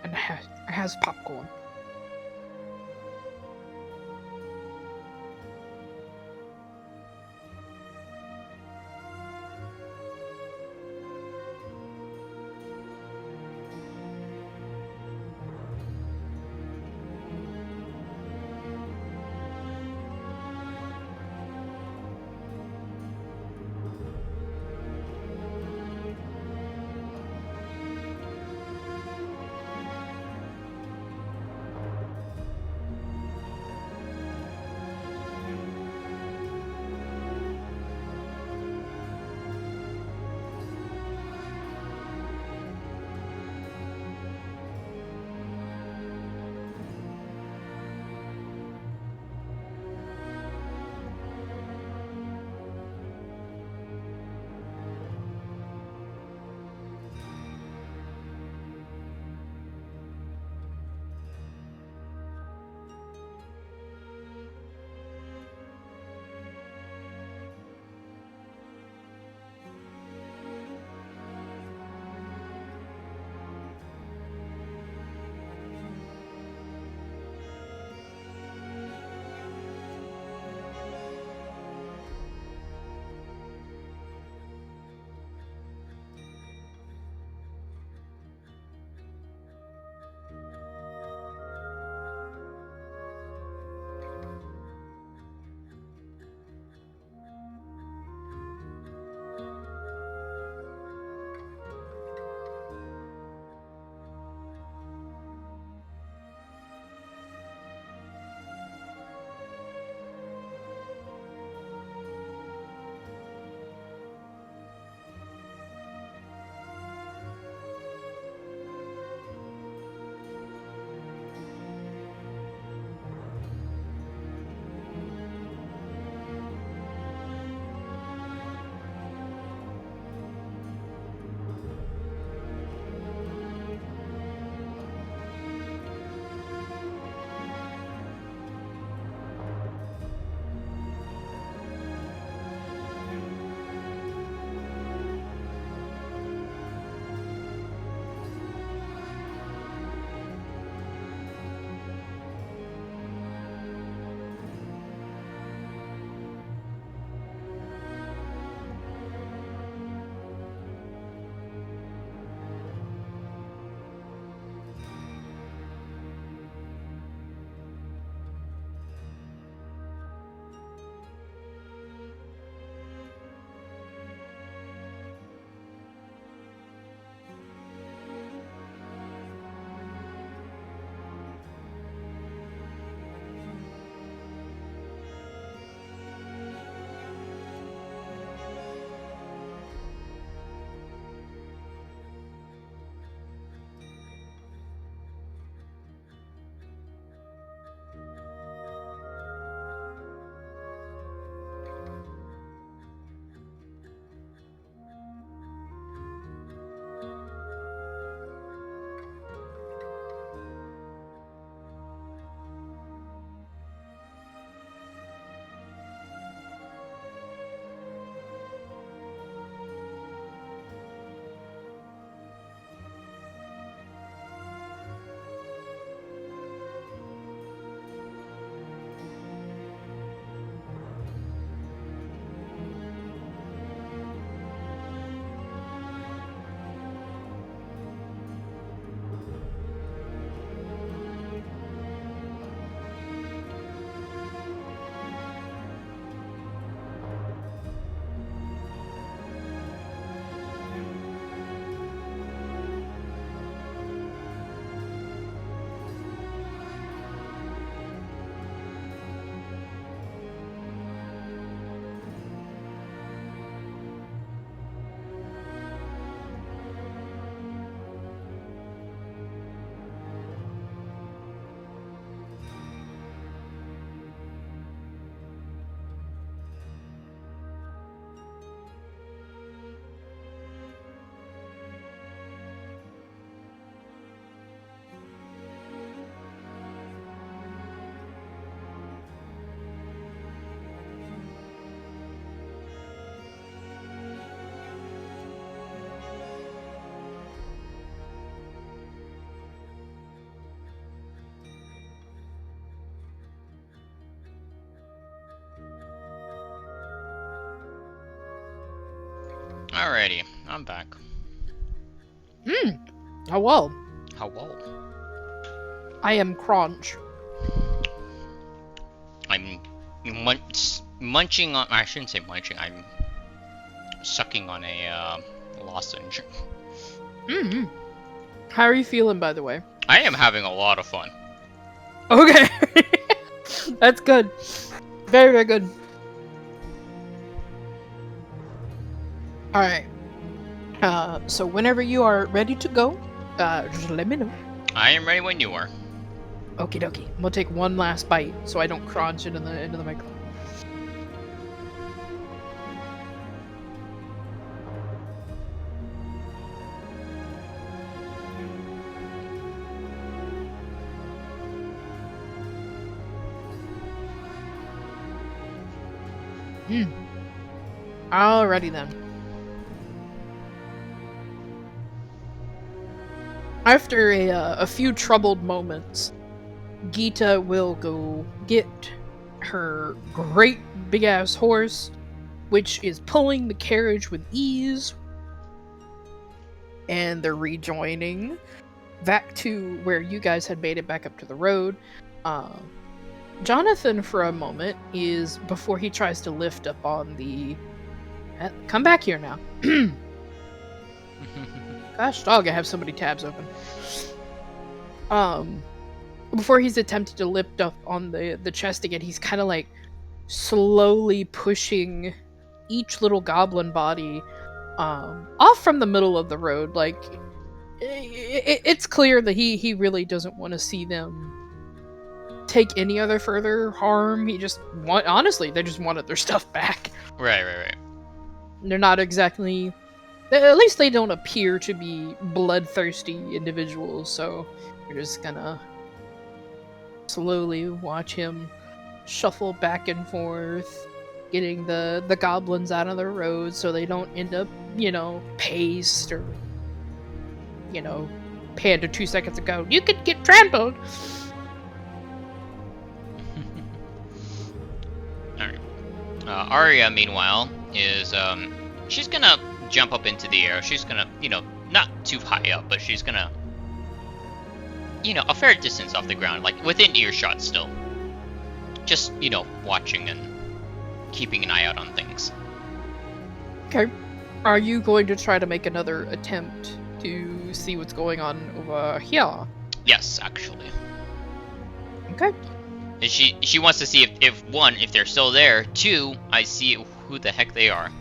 And it has popcorn. Alrighty, I'm back. Oh well. How well? I am Crunch. I'm munching on. I shouldn't say munching. I'm sucking on a lozenge. How are you feeling, by the way? I am having a lot of fun. Okay. That's good. Very, very good. Alright. So whenever you are ready to go, just let me know. I am ready when you are. Okie dokie. I'm gonna take one last bite so I don't crunch it into the microphone. Alrighty then. After a few troubled moments, Gita will go get her great big ass horse, which is pulling the carriage with ease, and they're rejoining back to where you guys had made it back up to the road. Jonathan, for a moment, is before he tries to lift up on the. Come back here now. Gosh, dog! I have so many tabs open. Before he's attempted to lift up on the chest again, he's kind of like slowly pushing each little goblin body off from the middle of the road. Like it's clear that he really doesn't want to see them take any other further harm. He just honestly, they just wanted their stuff back. Right. They're not exactly. At least they don't appear to be bloodthirsty individuals, so you're just gonna slowly watch him shuffle back and forth, getting the goblins out of the road so they don't end up, paced or, Panda 2 seconds ago, you could get trampled. Alright. Aria, meanwhile, is, she's gonna jump up into the air. She's gonna, not too high up, but she's gonna, a fair distance off the ground, like within earshot still. Just, watching and keeping an eye out on things. Okay. Are you going to try to make another attempt to see what's going on over here? Yes, actually. Okay. And she wants to see if one, if they're still there, two, I see who the heck they are.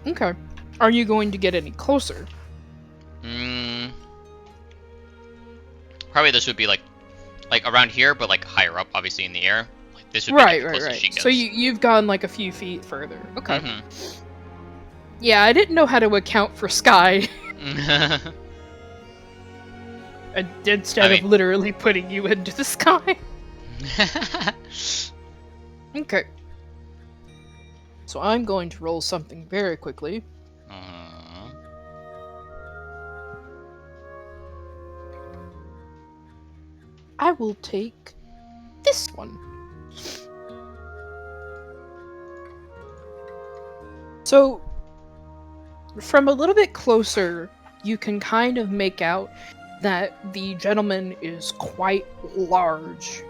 Okay. Are you going to get any closer? Probably this would be like around here, but like higher up, obviously in the air. Like this would be like, the closest she gets. So you've gone like a few feet further. Okay. Yeah, I didn't know how to account for sky. Instead of literally putting you into the sky. Okay. So I'm going to roll something very quickly. I will take this one. So, from a little bit closer, you can kind of make out that the gentleman is quite large.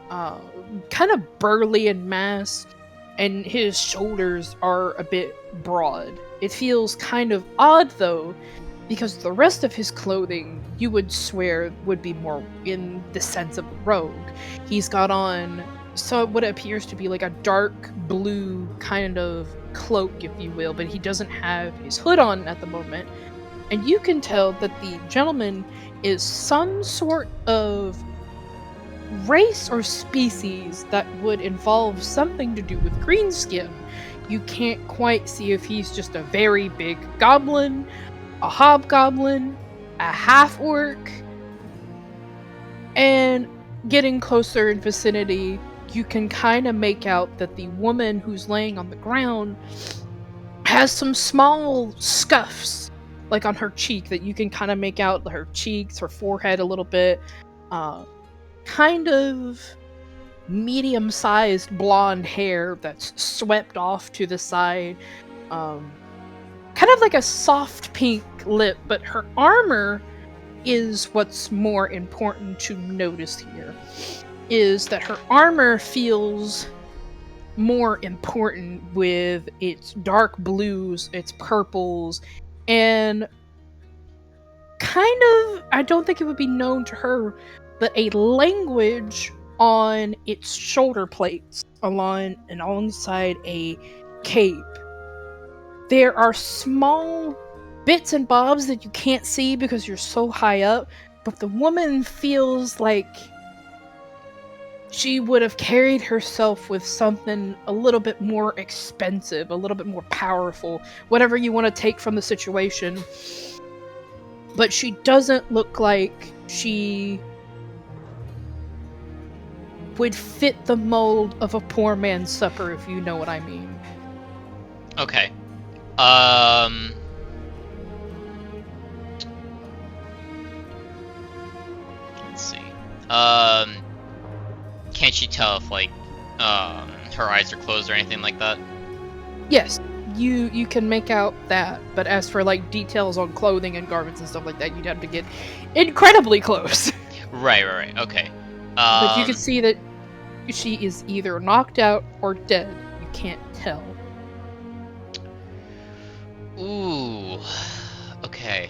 Kind of burly in mass, and his shoulders are a bit broad. It feels kind of odd, though, because the rest of his clothing, you would swear, would be more in the sense of rogue. He's got on what appears to be like a dark blue kind of cloak, if you will, but he doesn't have his hood on at the moment. And you can tell that the gentleman is some sort of race or species that would involve something to do with green skin. You can't quite see if he's just a very big goblin, a hobgoblin, a half-orc, and getting closer in vicinity, you can kind of make out that the woman who's laying on the ground has some small scuffs, like on her cheek, that you can kind of make out her cheeks, her forehead a little bit, kind of medium-sized blonde hair that's swept off to the side, kind of like a soft pink lip, but her armor is what's more important to notice here. Is that her armor feels more important with its dark blues, its purples, and kind of, I don't think it would be known to her, but a language on its shoulder plates alongside a cape. There are small bits and bobs that you can't see because you're so high up, but the woman feels like she would have carried herself with something a little bit more expensive, a little bit more powerful, whatever you want to take from the situation. But she doesn't look like she would fit the mold of a poor man's supper, if you know what I mean. Okay. Let's see. Can't you tell if, like, her eyes are closed or anything like that? Yes, you can make out that, but as for, like, details on clothing and garments and stuff like that, you'd have to get incredibly close. Right, okay. But you can see that she is either knocked out or dead. You can't tell. Ooh. Okay.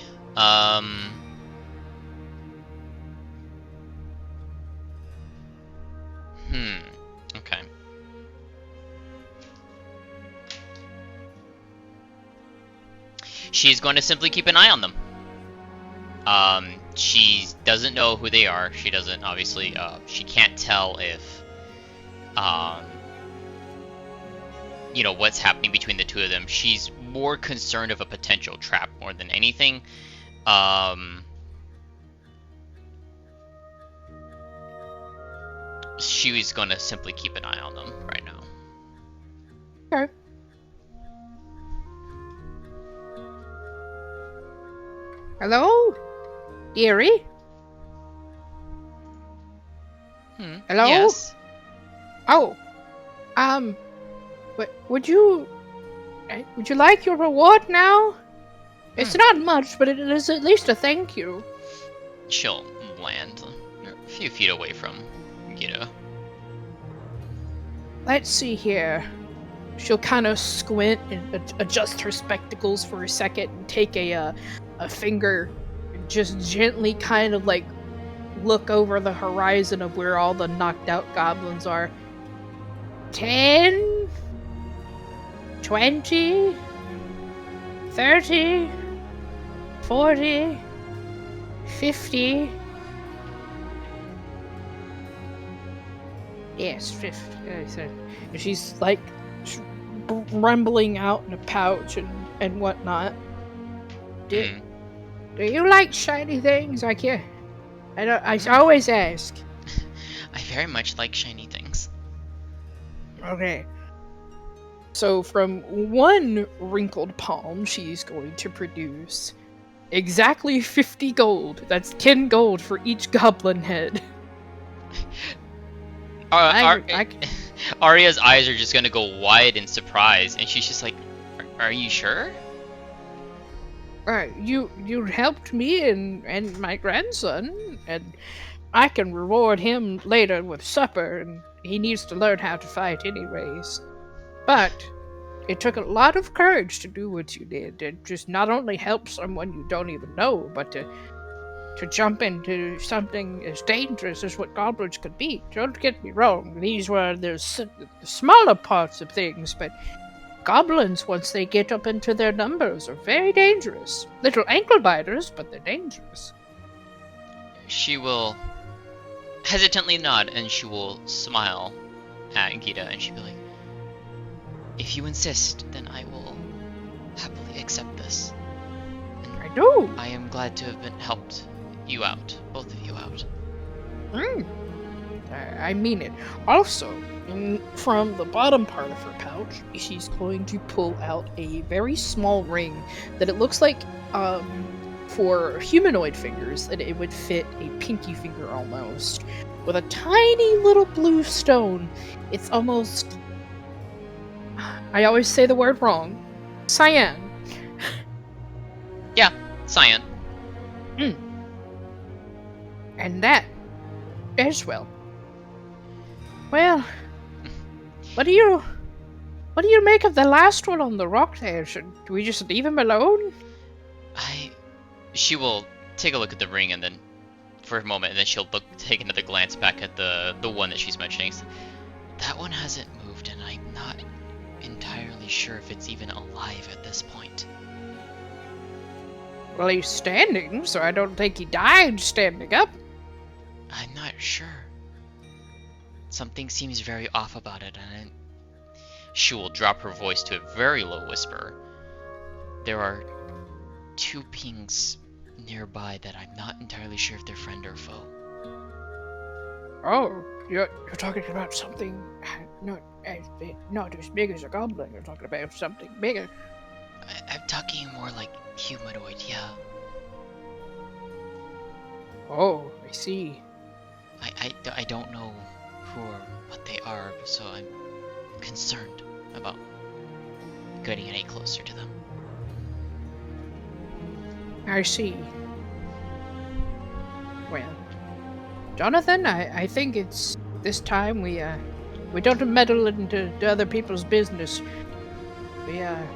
Okay. She's going to simply keep an eye on them. She doesn't know who they are. She doesn't, obviously, she can't tell if, you know, what's happening between the two of them. She's more concerned of a potential trap more than anything. She was going to simply keep an eye on them right now. Okay. Hello? Dearie? Hello? Yes. Oh. Would you like your reward now? It's not much, but it is at least a thank you. She'll land a few feet away from Gita. Let's see here. She'll kind of squint and adjust her spectacles for a second and take a finger and just gently kind of like look over the horizon of where all the knocked out goblins are. 10, 20, 30, 40, 50. Yes, 50. And she's like rumbling out in a pouch and whatnot. Do you like shiny things? I always ask. I very much like shiny things. Okay. So from one wrinkled palm, she's going to produce exactly 50 gold. That's 10 gold for each goblin head. Aria's eyes are just gonna go wide in surprise, and she's just like, "Are you sure?" You helped me and my grandson, and I can reward him later with supper, and he needs to learn how to fight anyways. But it took a lot of courage to do what you did, to just not only help someone you don't even know, but to jump into something as dangerous as what goblins could be. Don't get me wrong, these were the smaller parts of things, but goblins, once they get up into their numbers, are very dangerous. Little ankle biters, but they're dangerous. She will hesitantly nod, and she will smile at Gita, and she'll be like, "If you insist, then I will happily accept this. And I do. I am glad to have been helped you out, both of you out." I mean it. Also, from the bottom part of her pouch, she's going to pull out a very small ring that it looks like, for humanoid fingers, that it would fit a pinky finger almost, with a tiny little blue stone. It's almost... I always say the word wrong. Cyan. Cyan. And that as well. Well, what do you make of the last one on the rock there? Do we just leave him alone? She will take a look at the ring and then, for a moment, and then she'll take another glance back at the one that she's mentioning. So, that one hasn't moved, and I'm not entirely sure if it's even alive at this point. Well, he's standing, so I don't think he died standing up. I'm not sure. Something seems very off about it, and she will drop her voice to a very low whisper. There are 2 pings nearby that I'm not entirely sure if they're friend or foe. Oh, you're talking about something not as big as a goblin. You're talking about something bigger. I'm talking more like humanoid, yeah. Oh, I see. I don't know who or what they are, so I'm concerned about getting any closer to them. I see. Well, Jonathan, I think it's this time we don't meddle into other people's business.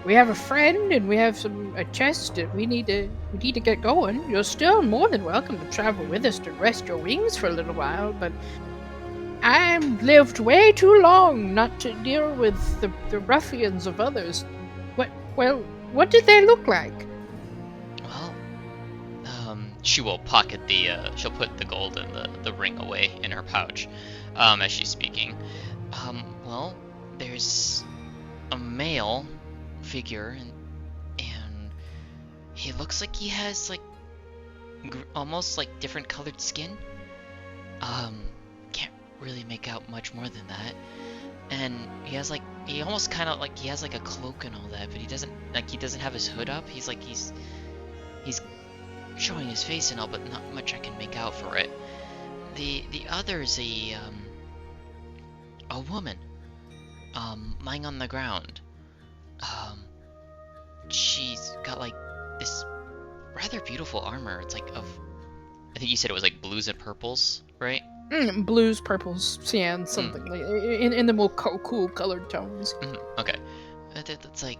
We have a friend and we have a chest that we need to get going. You're still more than welcome to travel with us to rest your wings for a little while, but I've lived way too long not to deal with the ruffians of others. What did they look like? Well, she will pocket she'll put the gold and the ring away in her pouch, as she's speaking. Well, there's a male figure, and he looks like he has, like, almost, like, different colored skin. Can't really make out much more than that. And he has, like, he almost kind of, like, he has, like, a cloak and all that, but he doesn't have his hood up. He's showing his face and all, but not much I can make out for it. The other is a woman, lying on the ground. She's got, like, this rather beautiful armor. It's like I think you said it was like blues and purples, right? Blues, purples, cyan, something like in the more cool colored tones. Okay, that's like,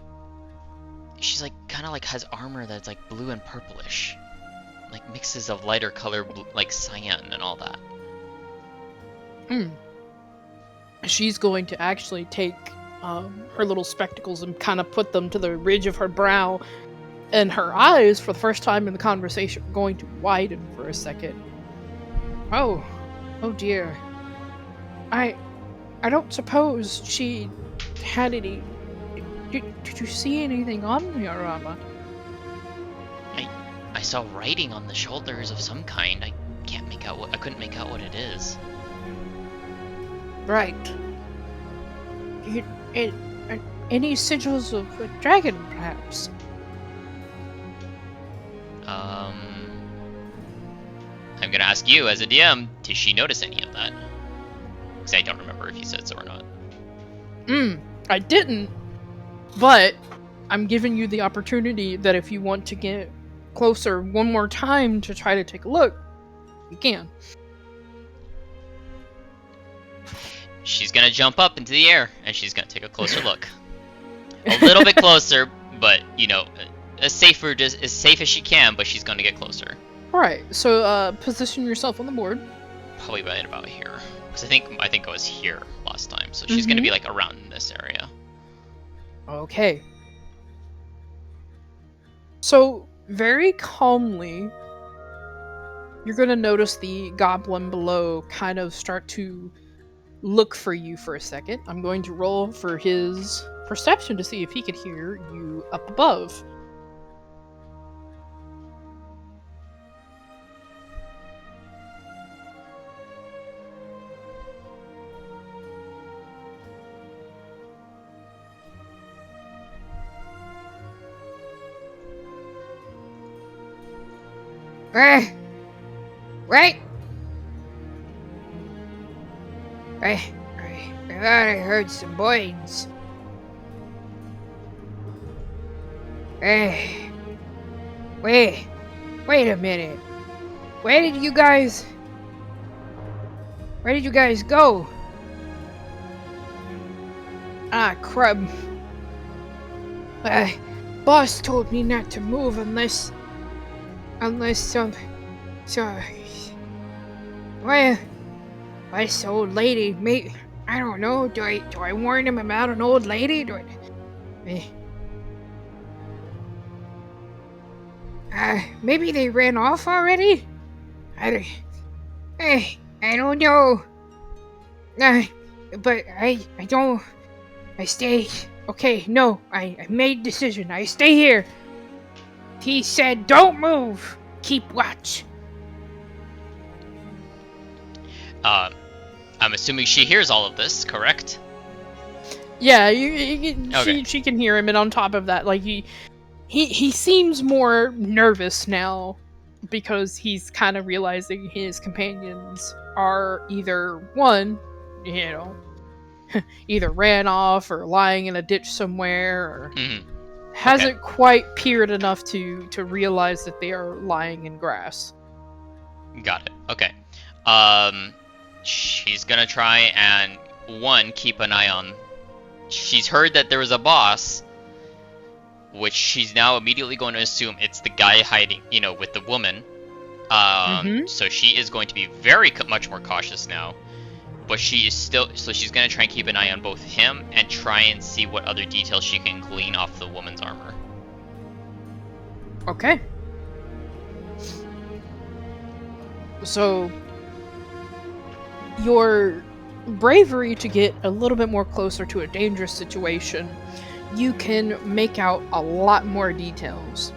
she's like kind of like has armor that's like blue and purplish, like mixes of lighter color, like cyan and all that. She's going to actually take her little spectacles and kind of put them to the ridge of her brow, and her eyes, for the first time in the conversation, are going to widen for a second. Oh dear. I don't suppose she had any. Did you see anything on your armor? I saw writing on the shoulders of some kind. I couldn't make out what it is. Right. Any sigils of a dragon, perhaps? I'm gonna ask you as a DM, did she notice any of that? Because I don't remember if you said so or not. I didn't, but I'm giving you the opportunity that if you want to get closer one more time to try to take a look, you can. She's gonna jump up into the air, and she's gonna take a closer look. A little bit closer, but, you know, as safe as she can, but she's gonna get closer. Alright, so position yourself on the board. Probably right about here. Because I think I was here last time, so she's gonna be, like, around in this area. Okay. So, very calmly, you're gonna notice the goblin below kind of start to look for you for a second. I'm going to roll for his perception to see if he could hear you up above. Right? I thought I heard some boings. Wait, Wait a minute. Where did you guys go? Ah, crud. Boss told me not to move unless some well, this old lady, I don't know, do I warn him about an old lady? Maybe they ran off already? I don't know. But I don't, I stay, okay, no, I made a decision, I stay here. He said, don't move, keep watch. I'm assuming she hears all of this, correct? Yeah, Okay. she can hear him, and on top of that, like he seems more nervous now because he's kind of realizing his companions are either one, you know, either ran off or lying in a ditch somewhere, or hasn't quite peered enough to realize that they are lying in grass. Got it. Okay. She's gonna try and keep an eye on. She's heard that there was a boss, which she's now immediately going to assume it's the guy hiding, with the woman. So she is going to be much more cautious now. But she is still, so she's gonna try and keep an eye on both him and try and see what other details she can glean off the woman's armor. Okay. So, your bravery to get a little bit more closer to a dangerous situation, you can make out a lot more details.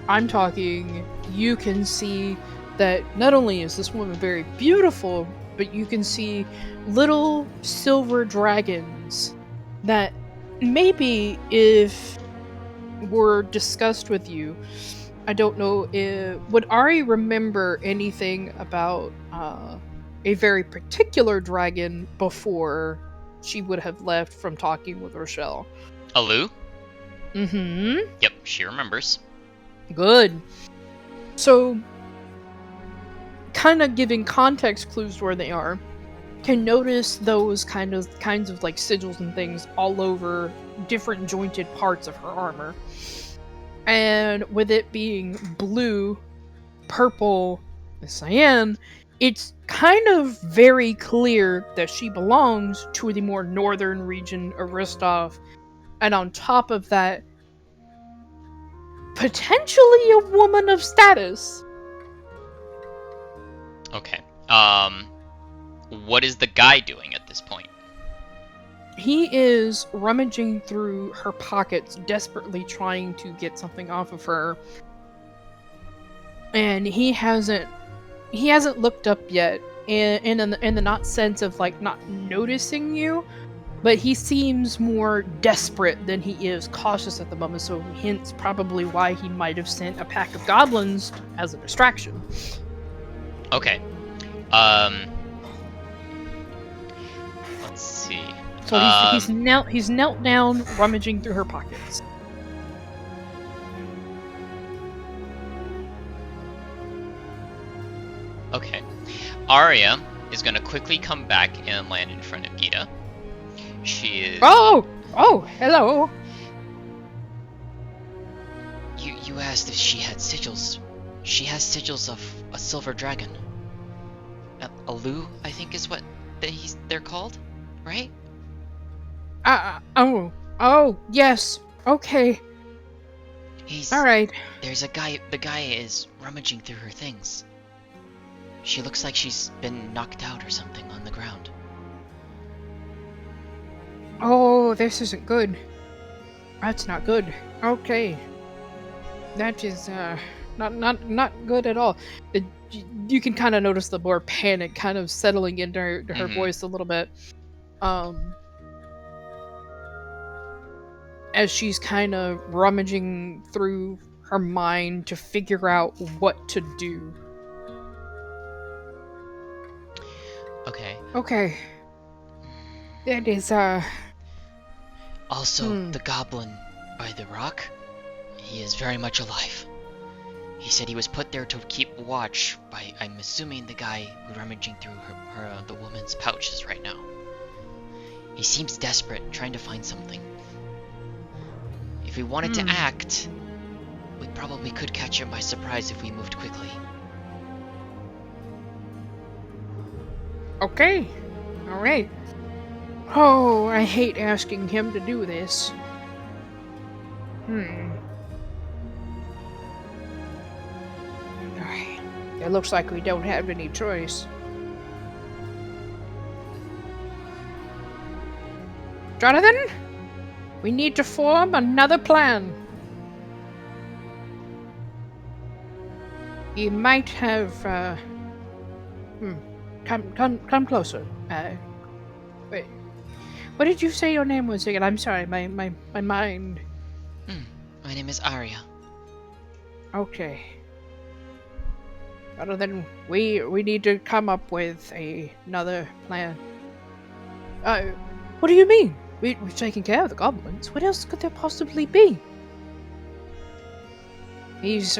I'm talking, you can see that not only is this woman very beautiful, but you can see little silver dragons that maybe if were discussed with you, I don't know, would Ari remember anything about a very particular dragon before she would have left from talking with Rochelle? Alu? Mm-hmm. Yep, she remembers. Good. So, kind of giving context clues where they are, can notice those kinds of like sigils and things all over different jointed parts of her armor. And with it being blue, purple, and cyan, it's kind of very clear that she belongs to the more northern region of Ristov. And on top of that, potentially a woman of status. Okay. What is the guy doing at this point? He is rummaging through her pockets, desperately trying to get something off of her. And he hasn't looked up yet, in the not sense of like not noticing you, but he seems more desperate than he is cautious at the moment, so hence probably why he might have sent a pack of goblins as a distraction. Okay. Let's see. So he's knelt down, rummaging through her pockets. Okay. Aria is gonna quickly come back and land in front of Gita. She is. Oh, hello. You asked if she had sigils. She has sigils of a silver dragon. Alu, I think is what they're called, right? Oh, yes. Okay. All right. There's a guy. The guy is rummaging through her things. She looks like she's been knocked out or something on the ground. Oh, this isn't good. That's not good. Okay. That is not good at all. You can kind of notice the more panic kind of settling into her voice a little bit. As she's kind of rummaging through her mind to figure out what to do. Okay. That is, Also, the goblin by the rock, he is very much alive. He said he was put there to keep watch by, I'm assuming, the guy who's rummaging through the woman's pouches right now. He seems desperate, trying to find something. If we wanted to act, we probably could catch him by surprise if we moved quickly. Okay. Alright. Oh, I hate asking him to do this. Alright. It looks like we don't have any choice. Jonathan? We need to form another plan. He might have, Come closer. Wait. What did you say your name was again? I'm sorry, my mind. My name is Aria. Okay. Other than we need to come up with another plan. What do you mean? We're taking care of the goblins. What else could there possibly be? He's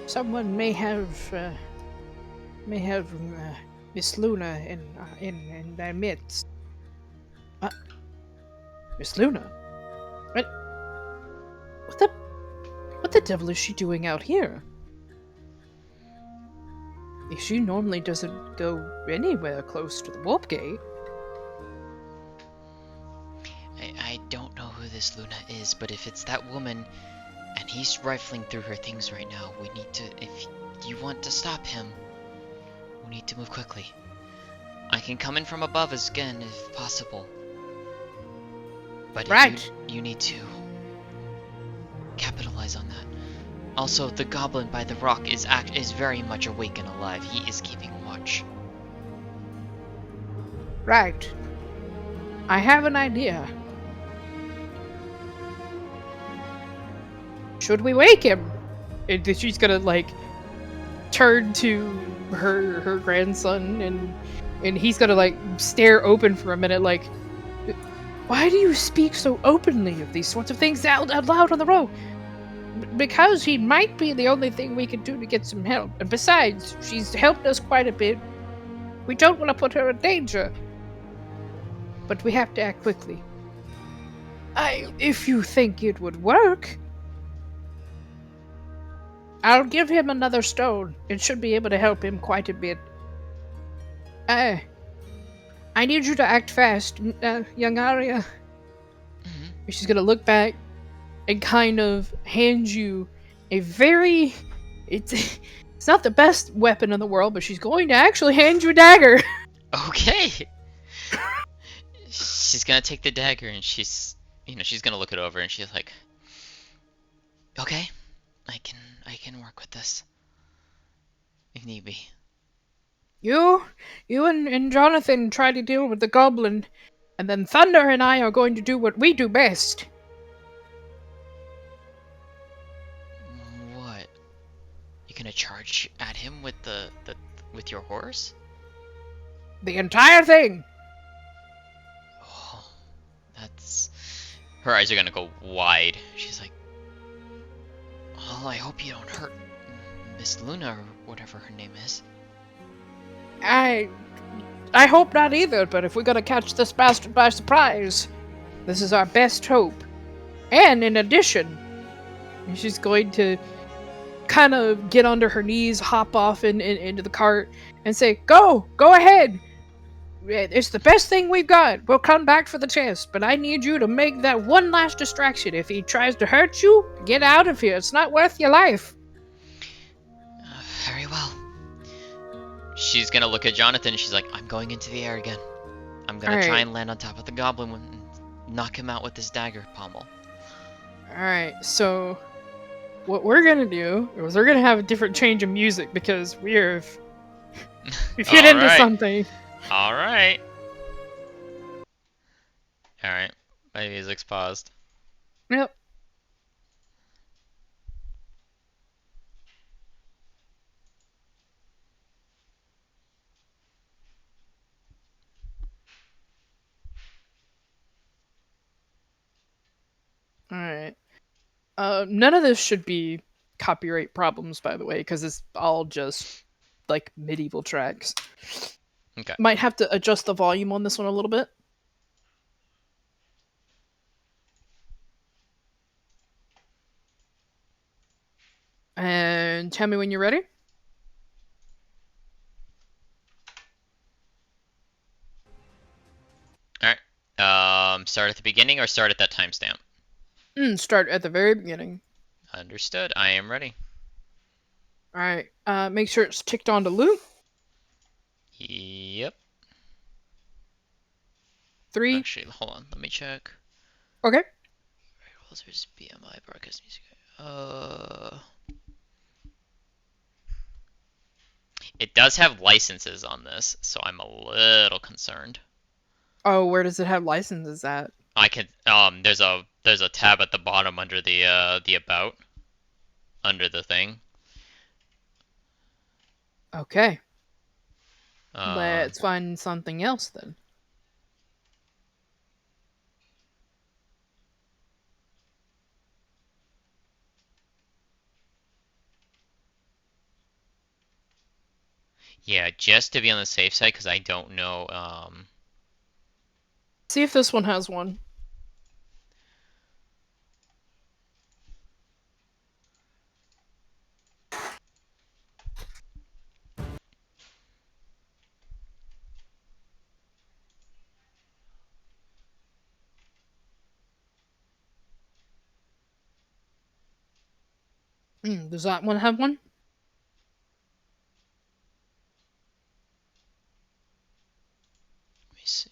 someone may have Miss Luna in their midst. Miss Luna? What the devil is she doing out here? She normally doesn't go anywhere close to the warp gate. I don't know who this Luna is, but if it's that woman, and he's rifling through her things right now, we need to, if you want to stop him, we need to move quickly. I can come in from above again if possible. But Right. you need to capitalize on that. Also, the goblin by the rock is very much awake and alive. He is keeping watch. Right. I have an idea. Should we wake him? And then she's gonna like turn to her grandson, and he's gonna like stare open for a minute, like, why do you speak so openly of these sorts of things out loud on the road? Because he might be the only thing we can do to get some help. And besides, she's helped us quite a bit. We don't want to put her in danger. But we have to act quickly. If you think it would work, I'll give him another stone. It should be able to help him quite a bit. I need you to act fast, young Aria. She's gonna look back and kind of hand you a very, it's not the best weapon in the world, but she's going to actually hand you a dagger. Okay. She's gonna take the dagger and she's gonna look it over and she's like, okay, I can work with this if need be. You and Jonathan try to deal with the goblin, and then Thunder and I are going to do what we do best. What? You gonna charge at him with with your horse? The entire thing. Oh, that's. Her eyes are gonna go wide. She's like, "Oh, I hope you don't hurt Miss Luna or whatever her name is." I hope not either, but if we're gonna catch this bastard by surprise, this is our best hope. And in addition, She's going to kind of get onto her knees, hop off into the cart, and say, Go ahead! it's the best thing we've got. We'll come back for the chest, but I need you to make that one last distraction. If he tries to hurt you, get out of here. It's not worth your life. Very well. She's gonna look at Jonathan and she's like, I'm going into the air again. I'm gonna try and land on top of the goblin and knock him out with this dagger pommel. Alright, so what we're gonna do is we're gonna have a different change of music because we've hit into something. Alright. Alright. My music's paused. Yep. Alright. None of this should be copyright problems, by the way, because it's all just like medieval tracks. Okay. Might have to adjust the volume on this one a little bit. And tell me when you're ready. All right. Start at the beginning or start at that timestamp? Start at the very beginning. Understood. I am ready. All right. Make sure it's ticked on to loop. Yep. 3. Actually, hold on. Let me check. Okay. There's BMI broadcast music. It does have licenses on this, so I'm a little concerned. Oh, where does it have licenses at? I can there's a tab at the bottom under the about under the thing. Okay. Let's find something else then. Yeah, just to be on the safe side, because I don't know. See if this one has one. Does that one have one? Let me see.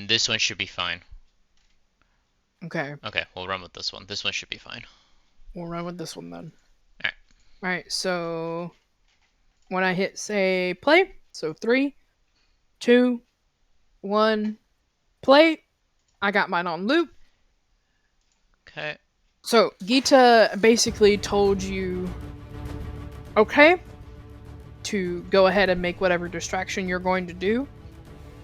This one should be fine. Okay. Okay, we'll run with this one. This one should be fine. We'll run with this one then. Alright. Alright, so when I hit say play, so 3, 2, 1, play. I got mine on loop. Okay. So Gita basically told you, okay, to go ahead and make whatever distraction you're going to do,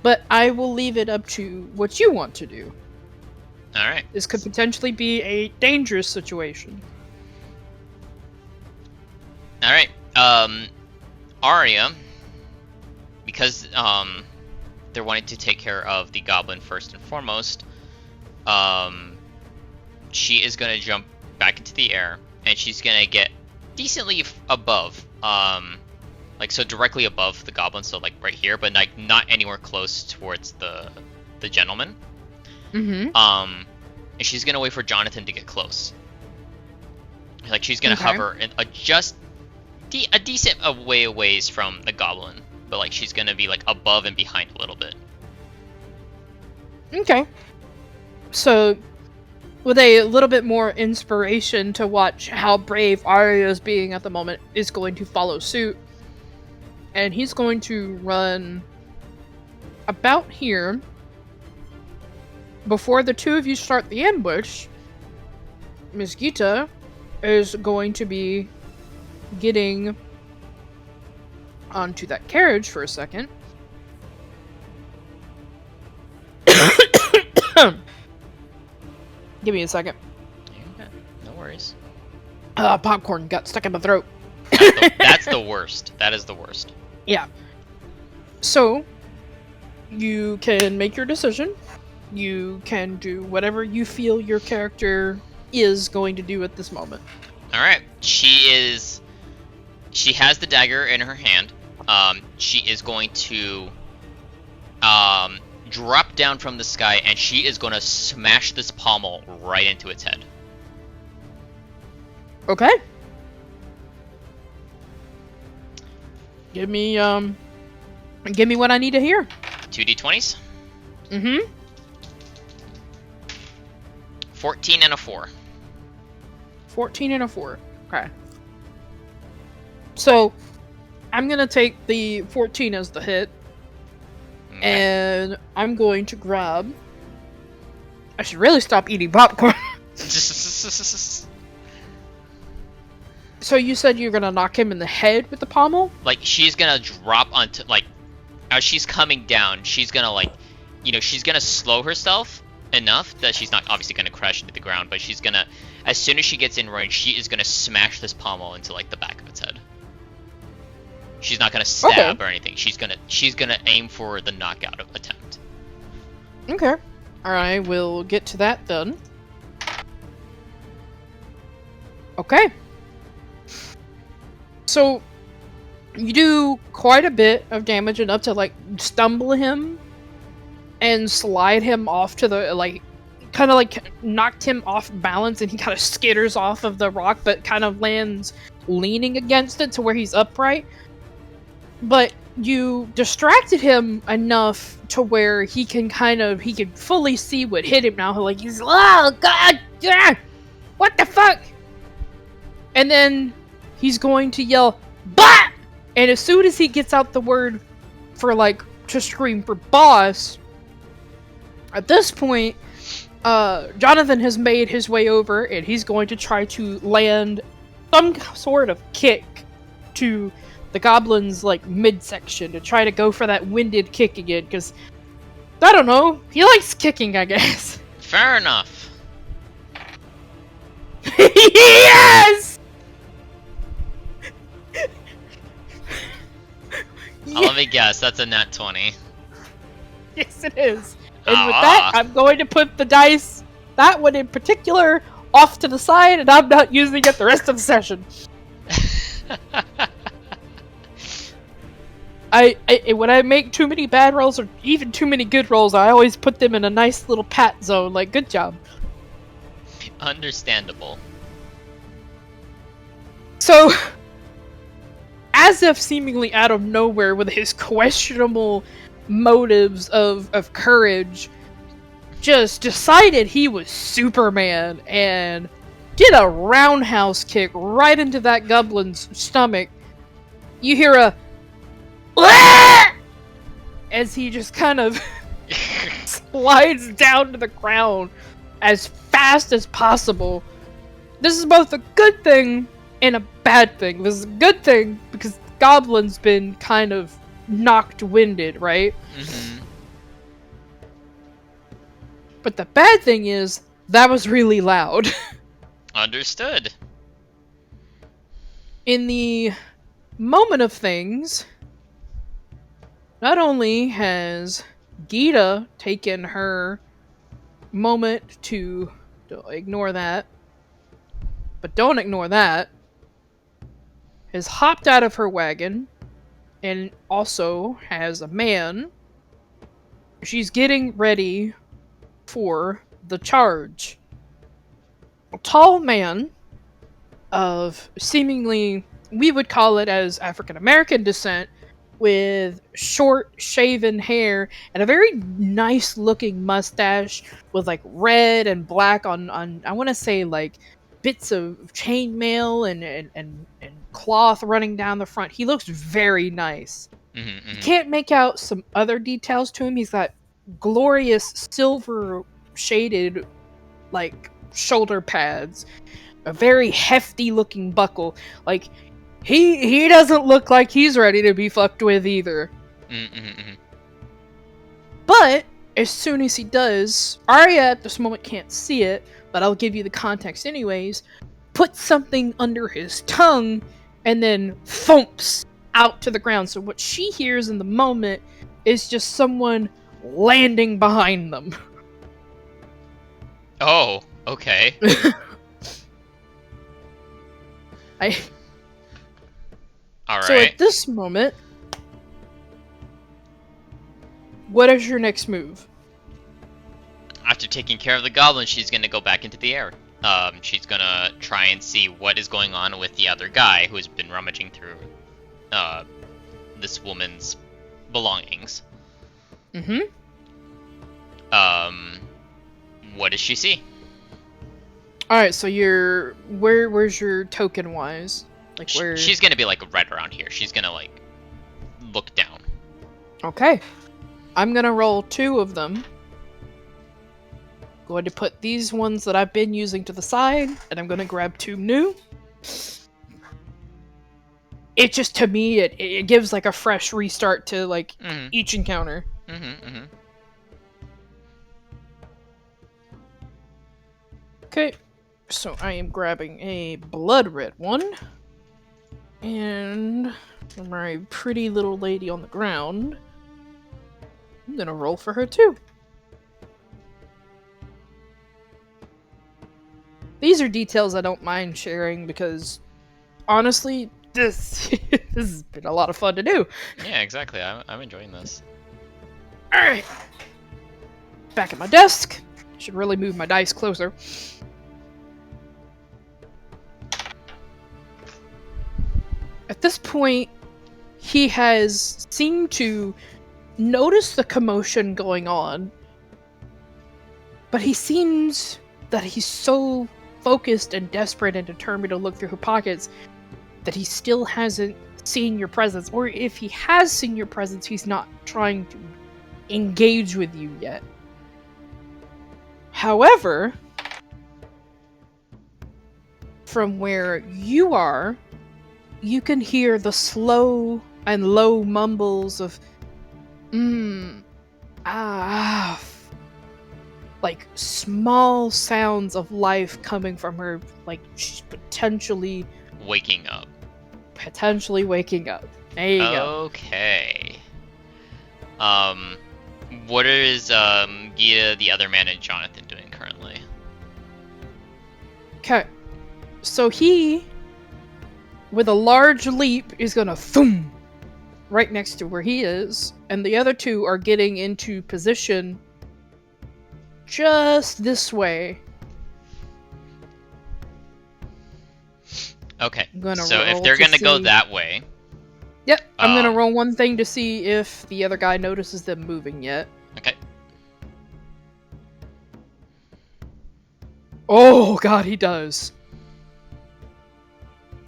but I will leave it up to what you want to do. Alright. This could potentially be a dangerous situation. Alright. Aria, because they're wanting to take care of the goblin first and foremost, she is gonna jump back into the air, and she's gonna get decently above, like so directly above the goblin, so like right here, but like not anywhere close towards the gentleman. Mm-hmm. And she's gonna wait for Jonathan to get close. Like she's gonna hover and adjust a decent ways from the goblin, but like she's gonna be like above and behind a little bit. Okay. So, with a little bit more inspiration to watch how brave Aria is being at the moment, is going to follow suit. And he's going to run about here. Before the two of you start the ambush, Miss Gita is going to be getting onto that carriage for a second. Give me a second. Yeah, no worries. Popcorn got stuck in my throat. That's the worst. That is the worst. Yeah. So, you can make your decision. You can do whatever you feel your character is going to do at this moment. Alright. She has the dagger in her hand. She is going to drop down from the sky, and she is going to smash this pommel right into its head. Okay. Give me what I need to hear. 2d20s. Mm-hmm. 14 and a 4. 14 and a 4. Okay. So, I'm gonna take the 14 as the hit. And I'm going to grab... I should really stop eating popcorn. So you said you're gonna knock him in the head with the pommel? Like, she's gonna drop onto, like, as she's coming down, she's gonna, like, you know, she's gonna slow herself enough that she's not obviously gonna crash into the ground, but she's gonna, as soon as she gets in range, she is gonna smash this pommel into, like, the back of its head. She's not gonna stab or anything. She's gonna aim for the knockout attempt. Okay. I will get to that then. Okay. So, you do quite a bit of damage enough to, like, stumble him and slide him off to the, like, kind of, like, knocked him off balance and he kind of skitters off of the rock, but kind of lands leaning against it to where he's upright. But you distracted him enough to where he can fully see what hit him now. Like, he's, oh, God, yeah, what the fuck? And then he's going to yell, "Bah!" And as soon as he gets out the word for, like, to scream for boss, at this point, Jonathan has made his way over and he's going to try to land some sort of kick to the goblin's, like, midsection to try to go for that winded kick again, because, I don't know, he likes kicking, I guess. Fair enough. Yes! Let me guess, that's a nat 20. Yes, it is. And with that, I'm going to put the dice, that one in particular, off to the side, and I'm not using it the rest of the session. When I make too many bad rolls or even too many good rolls, I always put them in a nice little pat zone, like, good job. Understandable. So, as if seemingly out of nowhere with his questionable motives of courage, just decided he was Superman and did a roundhouse kick right into that goblin's stomach. You hear a as he just kind of slides down to the ground as fast as possible. This is both a good thing and a bad thing. This is a good thing because the goblin's been kind of knocked winded, right? Mm-hmm. But the bad thing is, that was really loud. Understood. In the moment of things, not only has Gita taken her moment to ignore that, but don't ignore that, has hopped out of her wagon, and also has a man. She's getting ready for the charge. A tall man of seemingly, we would call it as African American descent, with short shaven hair and a very nice looking mustache with, like, red and black on I want to say, like, bits of chainmail and cloth running down the front. He looks very nice. Mm-hmm. You can't make out some other details to him. He's got glorious silver shaded, like, shoulder pads, a very hefty looking buckle. Like, he doesn't look like he's ready to be fucked with either. Mm-hmm. But as soon as he does, Aria at this moment can't see it, but I'll give you the context anyways, puts something under his tongue and then thumps out to the ground. So what she hears in the moment is just someone landing behind them. Oh, okay. Alright. So at this moment, what is your next move? After taking care of the goblin, she's gonna go back into the air. She's gonna try and see what is going on with the other guy who's been rummaging through this woman's belongings. Mm-hmm. What does she see? Alright, so where's your token wise? Like, where? She's gonna be, like, right around here. She's gonna, like, look down. Okay. I'm gonna roll 2 of them. Going to put these ones that I've been using to the side, and I'm gonna grab 2 new. It just, to me, it gives like a fresh restart to like each encounter. Okay, so I am grabbing a blood red one. And my pretty little lady on the ground, I'm gonna roll for her too. These are details I don't mind sharing because, honestly, this has been a lot of fun to do. Yeah, exactly. I'm enjoying this. Alright. Back at my desk. Should really move my dice closer. At this point, he has seemed to notice the commotion going on, but he seems that he's so focused and desperate and determined to look through her pockets that he still hasn't seen your presence. Or if he has seen your presence, he's not trying to engage with you yet. However, from where you are, you can hear the slow and low mumbles of like small sounds of life coming from her, like she's potentially waking up. Potentially waking up. There you go. Okay. What is Gita, the other man, and Jonathan doing currently? Okay. So he, with a large leap, is gonna thump right next to where he is, and the other two are getting into position just this way. Okay, so if they're gonna go that way... Yep, I'm gonna roll one thing to see if the other guy notices them moving yet. Okay. Oh god, he does.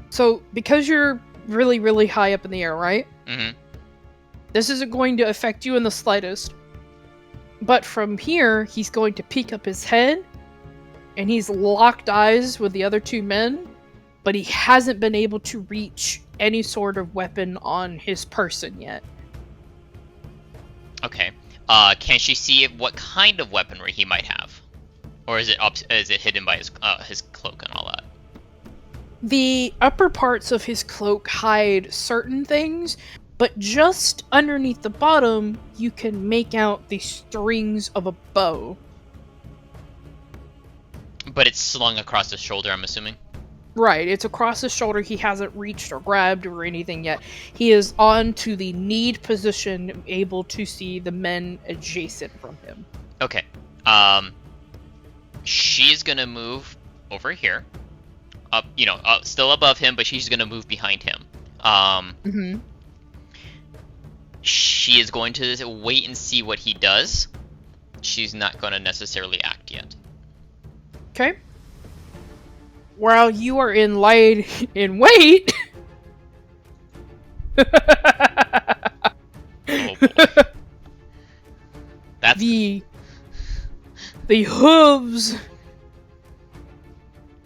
So, because you're really, really high up in the air, right? Mm-hmm. This isn't going to affect you in the slightest. But from here, he's going to peek up his head, and he's locked eyes with the other two men, but he hasn't been able to reach any sort of weapon on his person yet. Okay. Can she see what kind of weaponry he might have? Or is it hidden by his cloak and all that? The upper parts of his cloak hide certain things, but just underneath the bottom, you can make out the strings of a bow. But it's slung across his shoulder, I'm assuming? Right, it's across his shoulder. He hasn't reached or grabbed or anything yet. He is on to the kneed position, able to see the men adjacent from him. Okay. She's gonna move over here. Up, still above him, but she's gonna move behind him. She is going to wait and see what he does. She's not gonna necessarily act yet. Okay. While you are in wait. Oh boy. That's the hooves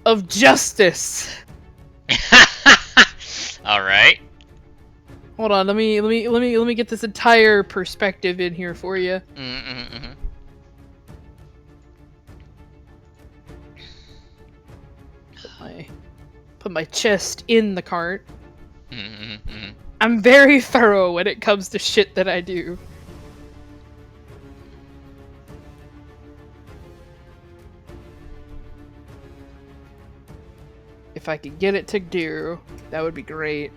of justice. All right. Hold on, let me get this entire perspective in here for you. Put my chest in the cart. I'm very thorough when it comes to shit that I do. If I could get it to do, that would be great.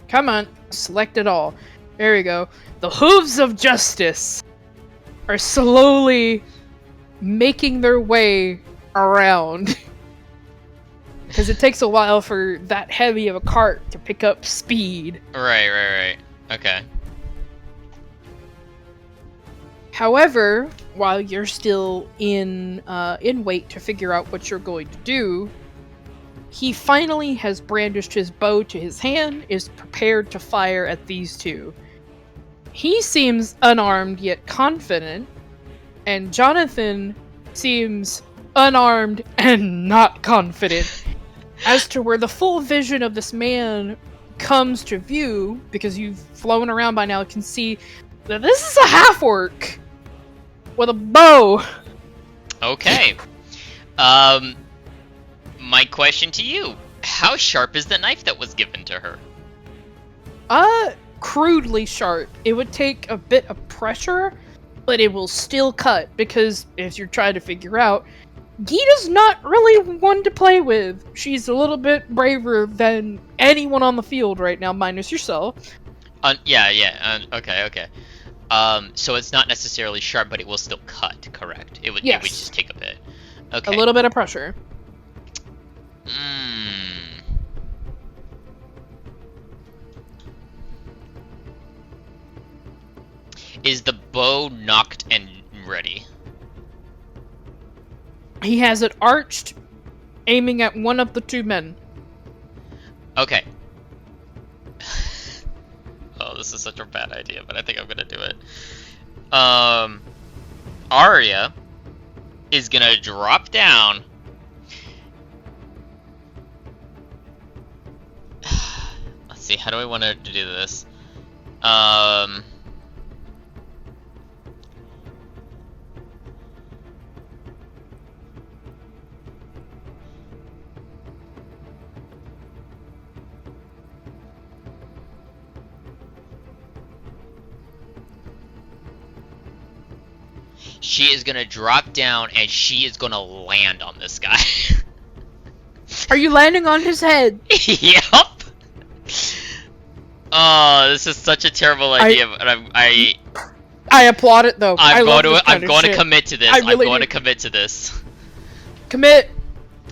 Come on, select it all. There we go. The hooves of justice are slowly making their way around. Because it takes a while for that heavy of a cart to pick up speed. Right. Okay. However, while you're still in wait to figure out what you're going to do, he finally has brandished his bow to his hand, is prepared to fire at these two. He seems unarmed yet confident, and Jonathan seems unarmed and not confident. As to where the full vision of this man comes to view, because you've flown around by now, you can see that this is a half-orc with a bow. Okay. My question to you: how sharp is the knife that was given to her? Crudely sharp. It would take a bit of pressure, but it will still cut, because if you're trying to figure out, Gita's not really one to play with. She's a little bit braver than anyone on the field right now, minus yourself. Okay. So it's not necessarily sharp, but it will still cut, correct? It would just take a bit. Okay. A little bit of pressure. Is the bow knocked and ready? He has it arched, aiming at one of the two men. Okay. Oh, this is such a bad idea, but I think I'm gonna do it. Aria is gonna drop down. Let's see, how do I want to do this? She is gonna drop down and she is gonna land on this guy. Are you landing on his head? Yup. Oh, this is such a terrible idea, but I applaud it though. I'm going to shit. commit to this. I'm going to commit to this. Commit.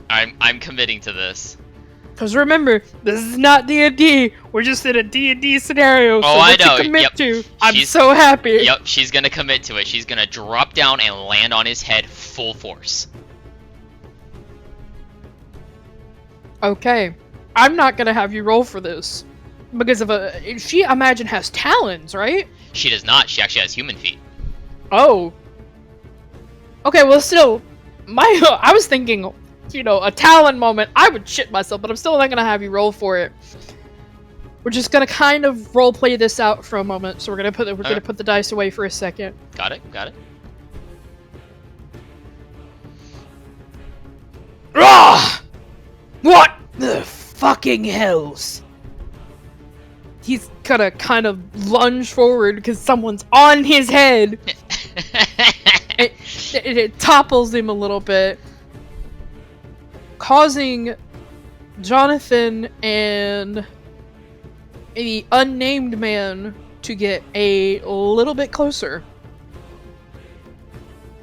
I'm committing to this. Because remember, this is not D&D. We're just in a D&D scenario. So I know. To commit Yep. to, I'm so happy. Yep, she's gonna commit to it. She's gonna drop down and land on his head full force. Okay. I'm not gonna have you roll for this. Because she, I imagine, has talons, right? She does not. She actually has human feet. Oh. Okay, well still, I was thinking, a talon moment, I would shit myself, but I'm still not gonna have you roll for it. We're just gonna kind of role play this out for a moment, so we're gonna put the dice away for a second. Got it. Ah! What the fucking hells? He's gonna kind of lunge forward because someone's on his head. It topples him a little bit, causing Jonathan and the unnamed man to get a little bit closer.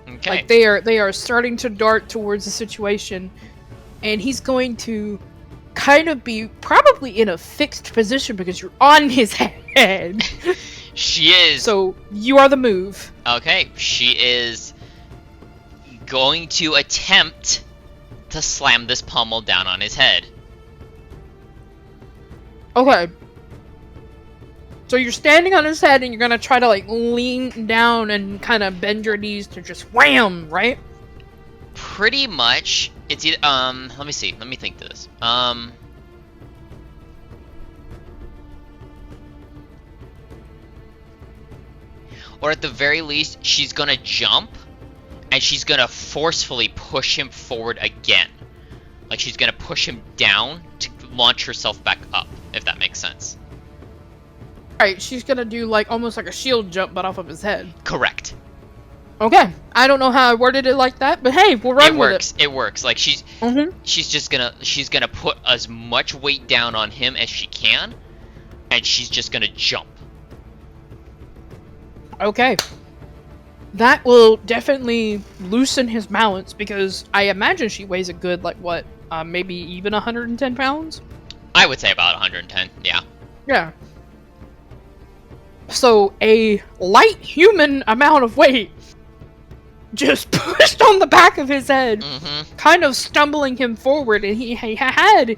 Okay. Like they are starting to dart towards the situation, and he's going to kind of be probably in a fixed position because you're on his head. She is. So you are the move. Okay, she is going to attempt to slam this pommel down on his head. Okay. So you're standing on his head and you're gonna try to lean down and kind of bend your knees to just wham, right? Pretty much. It's either, let me see. Let me think to this. Or at the very least, she's gonna jump and she's gonna forcefully push him forward again. Like she's gonna push him down to launch herself back up, if that makes sense. Alright, she's gonna do almost like a shield jump but off of his head. Correct. Okay. I don't know how I worded it like that, but hey, we'll run with it. It works. Like she's gonna put as much weight down on him as she can, and she's just gonna jump. Okay. That will definitely loosen his balance because I imagine she weighs a good maybe even 110 pounds? I would say about 110, yeah. Yeah. So a light human amount of weight just pushed on the back of his head, Mm-hmm. kind of stumbling him forward, and he had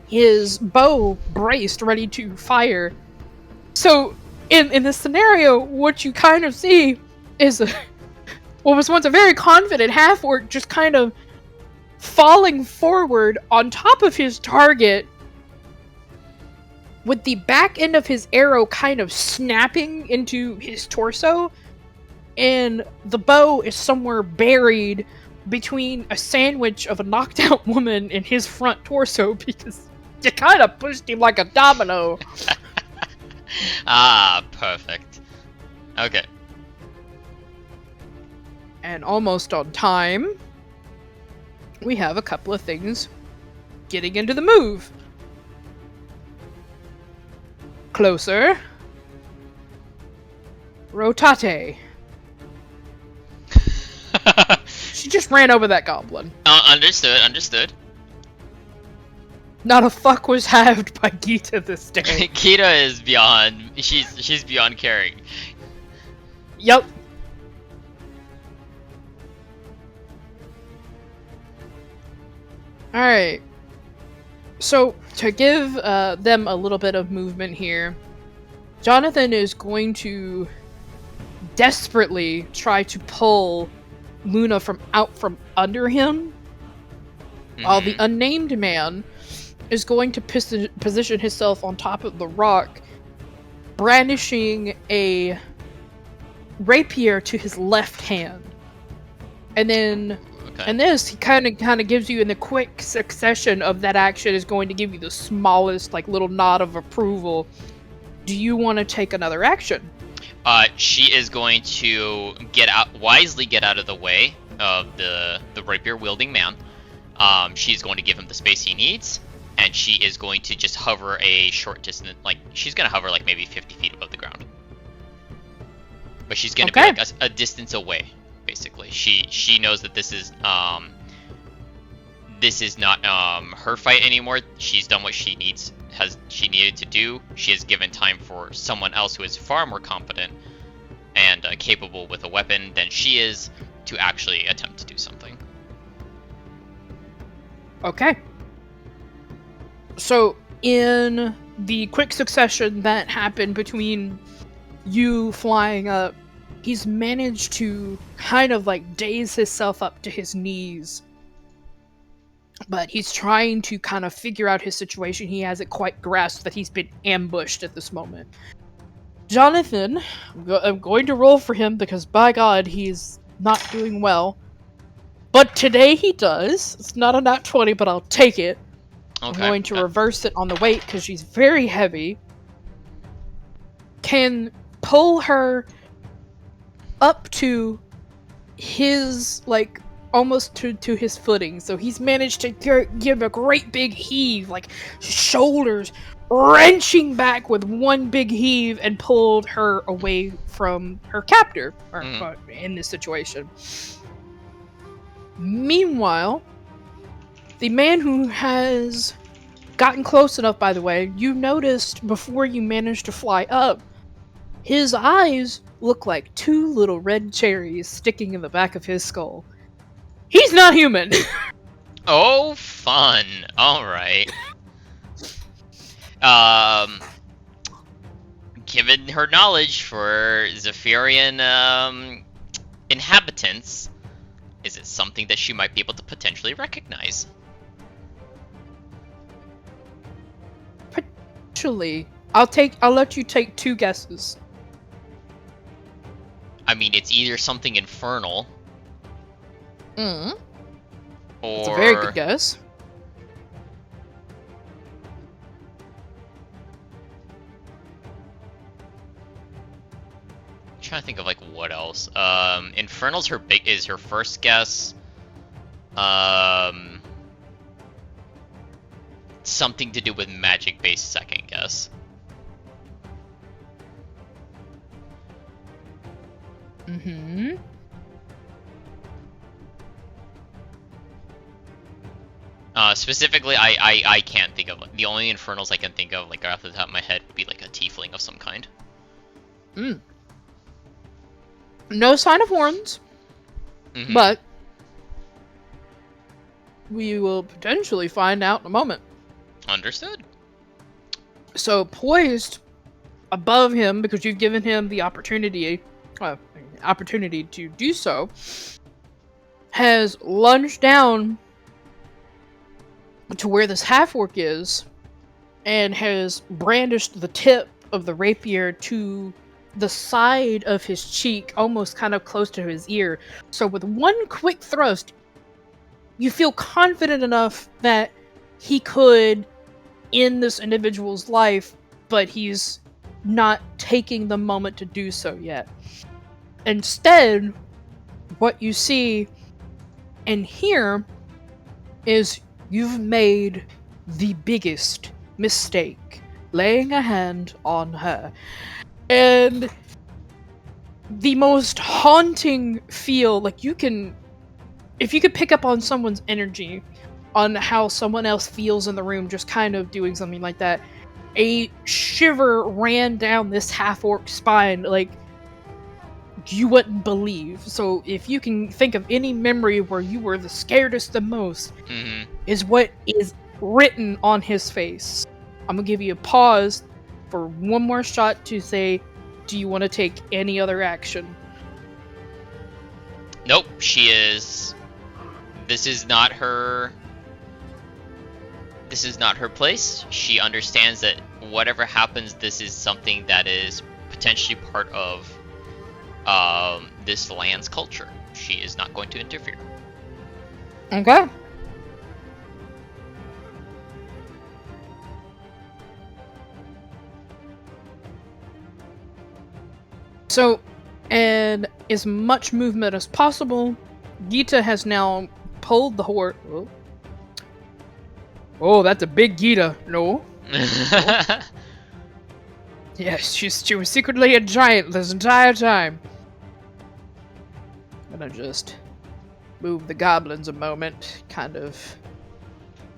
his bow braced, ready to fire. So, in this scenario, what you kind of see is what was once a very confident half-orc just kind of falling forward on top of his target, with the back end of his arrow kind of snapping into his torso, and the bow is somewhere buried between a sandwich of a knocked out woman and his front torso, because you kind of pushed him like a domino. Ah, perfect. Okay. And almost on time, we have a couple of things getting into the move. Closer. Rotate. She just ran over that goblin. Understood. Not a fuck was halved by Gita this day. Kita is beyond. She's beyond caring. Yep. Alright. So, to give them a little bit of movement here, Jonathan is going to desperately try to pull Luna from under him, while the unnamed man is going to position himself on top of the rock, brandishing a rapier to his left hand. And then, and this, he kind of gives you, in the quick succession of that action, is going to give you the smallest, like, little nod of approval. Do you want to take another action? She is going to wisely get out of the way of the rapier-wielding man. She's going to give him the space he needs, and she is going to just hover a short distance, like, she's going to hover, like, maybe 50 feet above the ground. But she's going to be, like, a distance away, basically. She knows that this is not, her fight anymore. She's done what she needed to do. She has given time for someone else who is far more competent and capable with a weapon than she is to actually attempt to do something. Okay. So, in the quick succession that happened between you flying up, he's managed to kind of, like, daze himself up to his knees. But he's trying to kind of figure out his situation. He hasn't quite grasped that he's been ambushed at this moment. Jonathan, I'm going to roll for him because, by God, he's not doing well. But today he does. It's not a nat 20, but I'll take it. Okay. I'm going to reverse it on the weight because she's very heavy. Can pull her up to his, like, almost to his footing. So he's managed to give a great big heave, like shoulders wrenching back with one big heave, and pulled her away from her captor in this situation. Meanwhile, the man who has gotten close enough, by the way, you noticed before you managed to fly up, his eyes look like two little red cherries sticking in the back of his skull. He's not human! Oh, fun. Alright. Given her knowledge for Zephyrian inhabitants, is it something that she might be able to potentially recognize? Potentially. I'll let you take two guesses. I mean, it's either something infernal. Or... That's a very good guess. I'm trying to think of, like, what else. Infernal's is her first guess. Something to do with magic-based second guess. Mm-hmm. Specifically, I can't think of, the only infernals I can think of, like, off the top of my head would be, like, a tiefling of some kind. No sign of horns. Mhm. But we will potentially find out in a moment. Understood. So poised above him, because you've given him the opportunity to do so, has lunged down to where this half-orc is, and has brandished the tip of the rapier to the side of his cheek, almost kind of close to his ear. So with one quick thrust, you feel confident enough that he could end this individual's life, but he's not taking the moment to do so yet. Instead, what you see and hear is you've made the biggest mistake, laying a hand on her. And the most haunting feel, like if you could pick up on someone's energy, on how someone else feels in the room, just kind of doing something like that, a shiver ran down this half-orc spine, like you wouldn't believe. So if you can think of any memory where you were the scaredest the most, is what is written on his face. I'm gonna give you a pause for one more shot to say, do you want to take any other action? Nope, she is... This is not her place. She understands that whatever happens, this is something that is potentially part of this land's culture. She is not going to interfere. Okay. So, and as much movement as possible, Gita has now pulled the horse. Oh, that's a big Gita. No. Yes, she was secretly a giant this entire time. I'm gonna just move the goblins a moment, kind of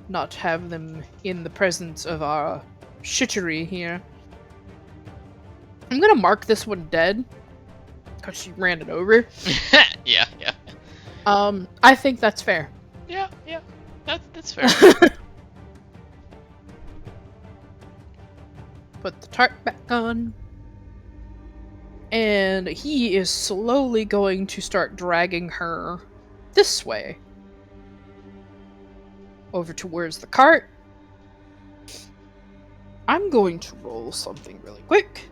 not have them in the presence of our shittery here. I'm gonna mark this one dead, because she ran it over. Yeah. I think that's fair. Yeah, that's fair. Put the tarp back on. And he is slowly going to start dragging her this way. Over towards the cart. I'm going to roll something really quick.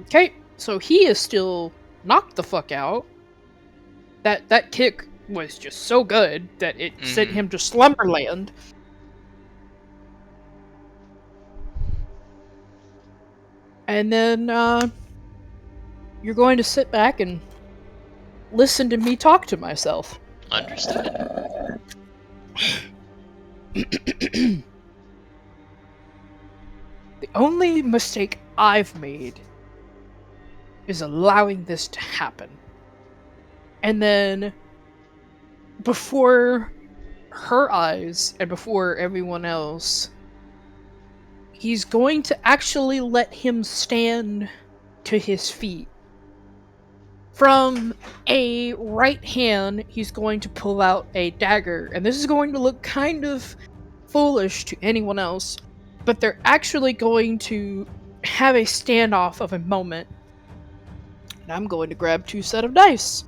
Okay, so he is still knocked the fuck out. That kick was just so good that it sent him to Slumberland. And then, you're going to sit back and listen to me talk to myself. Understood. The only mistake I've made is allowing this to happen. And then, before her eyes and before everyone else, he's going to actually let him stand to his feet. From a right hand, he's going to pull out a dagger, and this is going to look kind of foolish to anyone else, but they're actually going to have a standoff of a moment. And I'm going to grab 2 sets of dice.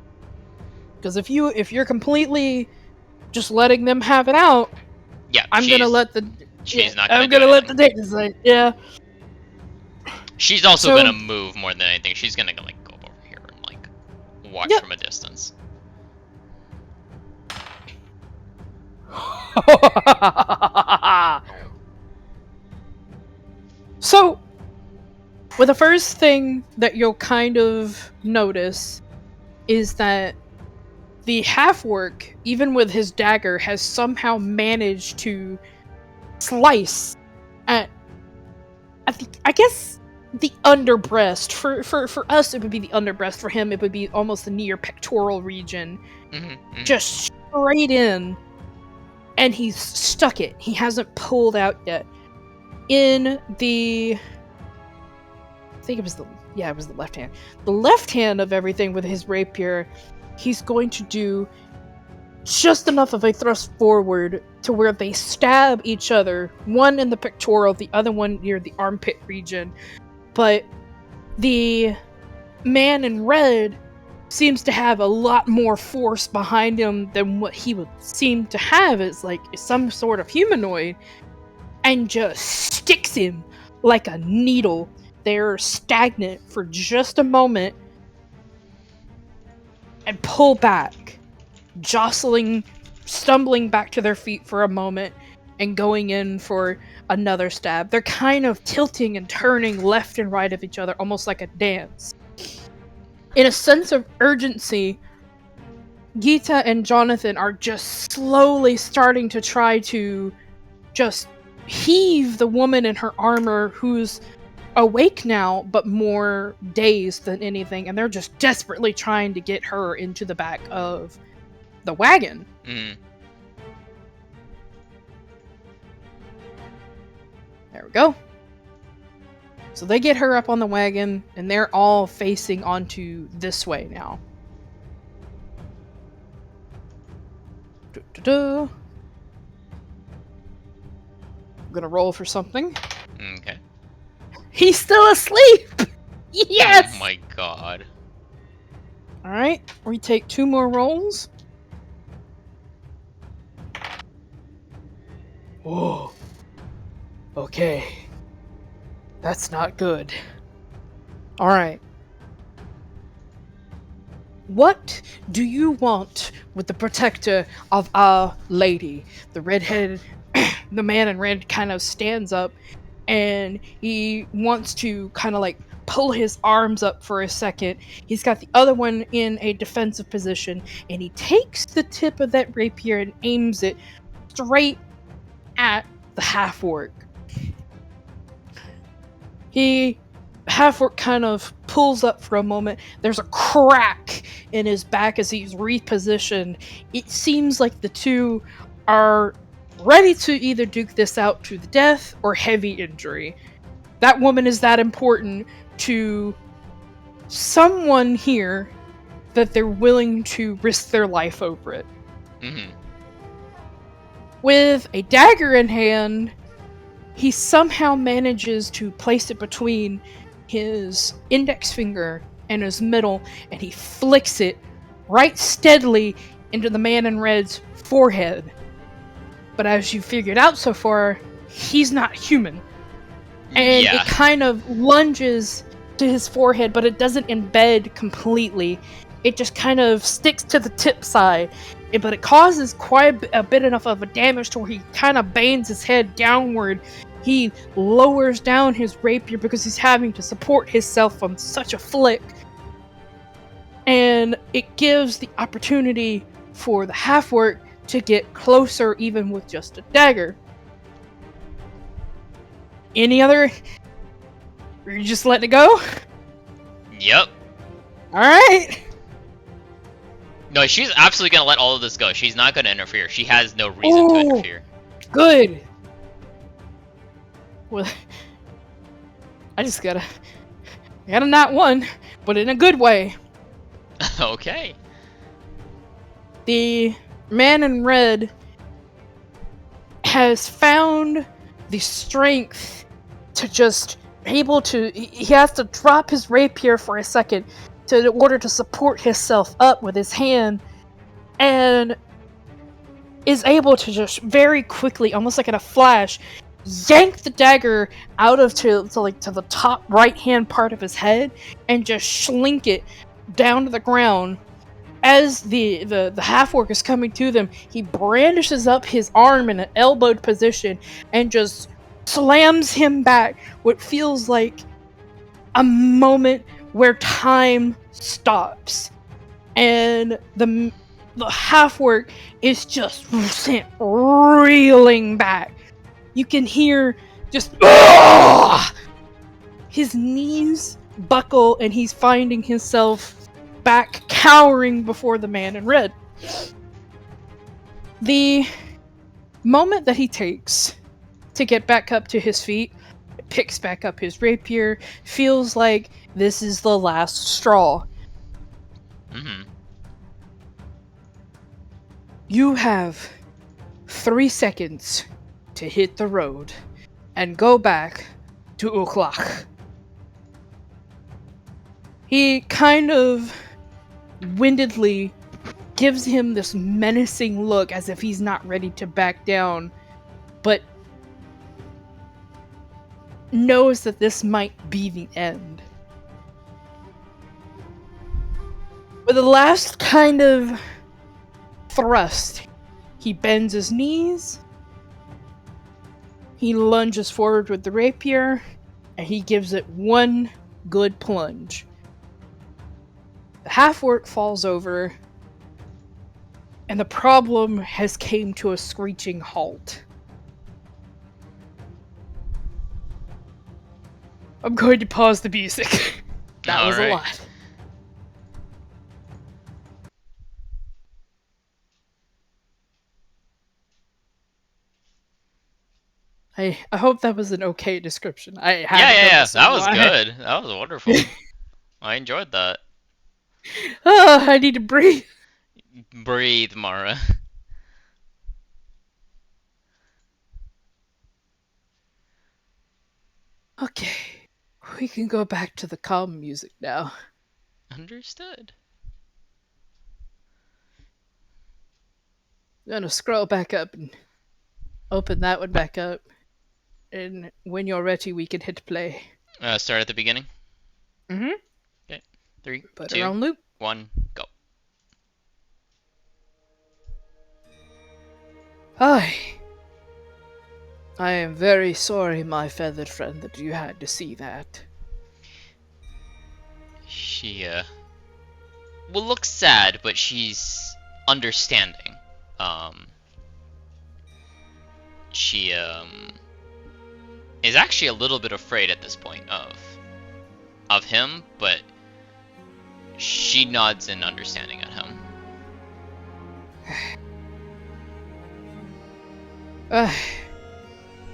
Because if you're completely just letting them have it out, yeah, I'm gonna let the she's not I'm gonna let the dice say, yeah. She's also gonna move more than anything. She's gonna like go over here and like watch from a distance. So, well, the first thing that you'll kind of notice is that the half-orc, even with his dagger, has somehow managed to slice at I guess the underbreast. For us, it would be the underbreast. For him, it would be almost the near pectoral region. Just straight in, and he's stuck it. He hasn't pulled out yet. In the... I think it was the left hand. The left hand of everything with his rapier he's going to do just enough of a thrust forward to where they stab each other, one in the pectoral, the other one near the armpit region. But the man in red seems to have a lot more force behind him than what he would seem to have as like some sort of humanoid, and just sticks him like a needle. They're stagnant for just a moment and pull back, jostling, stumbling back to their feet for a moment and going in for another stab. They're kind of tilting and turning left and right of each other, almost like a dance. In a sense of urgency, Gita and Jonathan are just slowly starting to try to just heave the woman in her armor who's awake now, but more dazed than anything, and they're just desperately trying to get her into the back of the wagon. There we go. So they get her up on the wagon, and they're all facing onto this way now. I'm gonna roll for something. Okay. He's still asleep! Yes! Oh my god. Alright, we take 2 more rolls. Whoa. Okay. That's not good. Alright. What do you want with the protector of our lady? The redhead, the man in red kind of stands up and he wants to kind of like pull his arms up for a second. He's got the other one in a defensive position and he takes the tip of that rapier and aims it straight at the half-orc. Half-orc kind of pulls up for a moment. There's a crack in his back as he's repositioned. It seems like the two are ready to either duke this out to the death or heavy injury. That woman is that important to someone here that they're willing to risk their life over it. With a dagger in hand, he somehow manages to place it between his index finger and his middle, and he flicks it right steadily into the man in red's forehead. But as you figured out so far, he's not human. And it kind of lunges to his forehead, but it doesn't embed completely. It just kind of sticks to the tip side. But it causes quite a bit enough of a damage to where he kind of bangs his head downward. He lowers down his rapier because he's having to support himself from such a flick. And it gives the opportunity for the half-orc to get closer even with just a dagger. Any other? Or you just letting it go? Yep. Alright. No, she's absolutely gonna let all of this go. She's not gonna interfere. She has no reason to interfere. Good. Well, I got a nat 1, but in a good way. Okay. The man in red has found the strength to just able to. He has to drop his rapier for a second in order to support himself up with his hand, and is able to just very quickly, almost like in a flash, yank the dagger out of to the top right hand part of his head and just slink it down to the ground. As the half-orc is coming to them, he brandishes up his arm in an elbowed position and just slams him back, what feels like a moment where time stops. And the half-orc is just sent reeling back. You can hear just his knees buckle and he's finding himself back cowering before the man in red. The moment that he takes to get back up to his feet, picks back up his rapier, feels like this is the last straw. You have 3 seconds to hit the road and go back to Uklak. He kind of windedly gives him this menacing look as if he's not ready to back down, but knows that this might be the end. With the last kind of thrust, he bends his knees, he lunges forward with the rapier, and he gives it one good plunge. The half-orc falls over, and the problem has came to a screeching halt. I'm going to pause the music. That was a lot. I hope that was an okay description. Yeah. That was good. That was wonderful. I enjoyed that. Oh, I need to breathe. Breathe, Mara. Okay, we can go back to the calm music now. Understood. I'm gonna scroll back up and open that one back up. And when you're ready, we can hit play. Start at the beginning. Mm-hmm. Okay. 3, Put 2, her on loop. 1, go. Hi. I am very sorry, my feathered friend, that you had to see that. She, will look sad, but she's understanding. She, is actually a little bit afraid at this point of him, but she nods in understanding at him.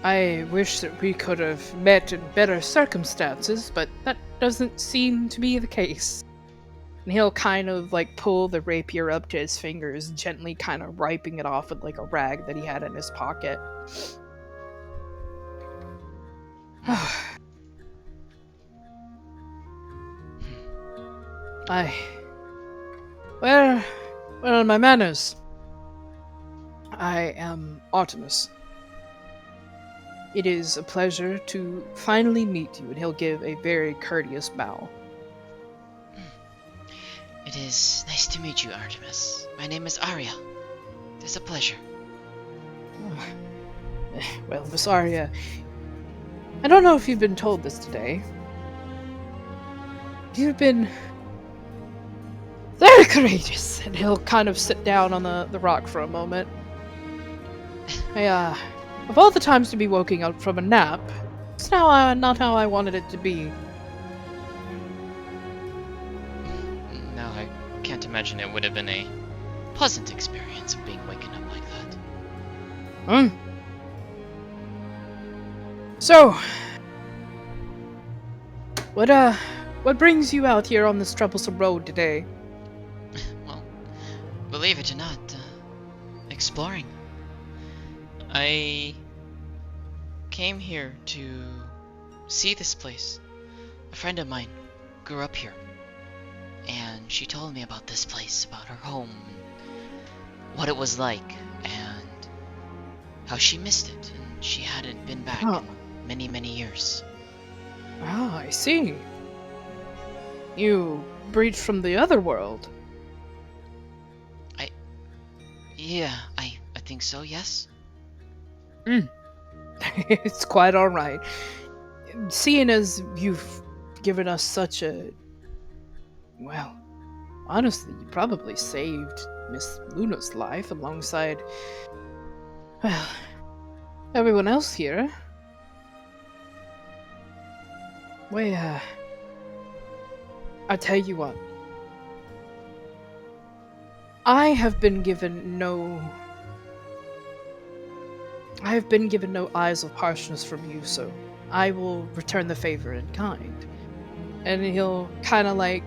I wish that we could have met in better circumstances, but that doesn't seem to be the case. And he'll kind of like pull the rapier up to his fingers, gently kind of wiping it off with like a rag that he had in his pocket. Where are my manners? I am Artemis. It is a pleasure to finally meet you, and he'll give a very courteous bow. It is nice to meet you, Artemis. My name is Aria. It is a pleasure. Well, Miss Aria, I don't know if you've been told this today. You've been very courageous, and he'll kind of sit down on the rock for a moment. Of all the times to be woken up from a nap, it's not how I wanted it to be. No, I can't imagine it would have been a pleasant experience of being waken up like that. So, what brings you out here on this troublesome road today? Well, believe it or not, exploring. I came here to see this place. A friend of mine grew up here, and she told me about this place, about her home, what it was like, and how she missed it, and she hadn't been back in many, many years. Ah, I see. You breached from the other world. I think so, yes. It's quite alright. Seeing as you've given us such a... Well, honestly, you probably saved Miss Luna's life alongside... Well, everyone else here. I tell you what. I have been given no eyes of harshness from you, so I will return the favor in kind. And he'll kind of like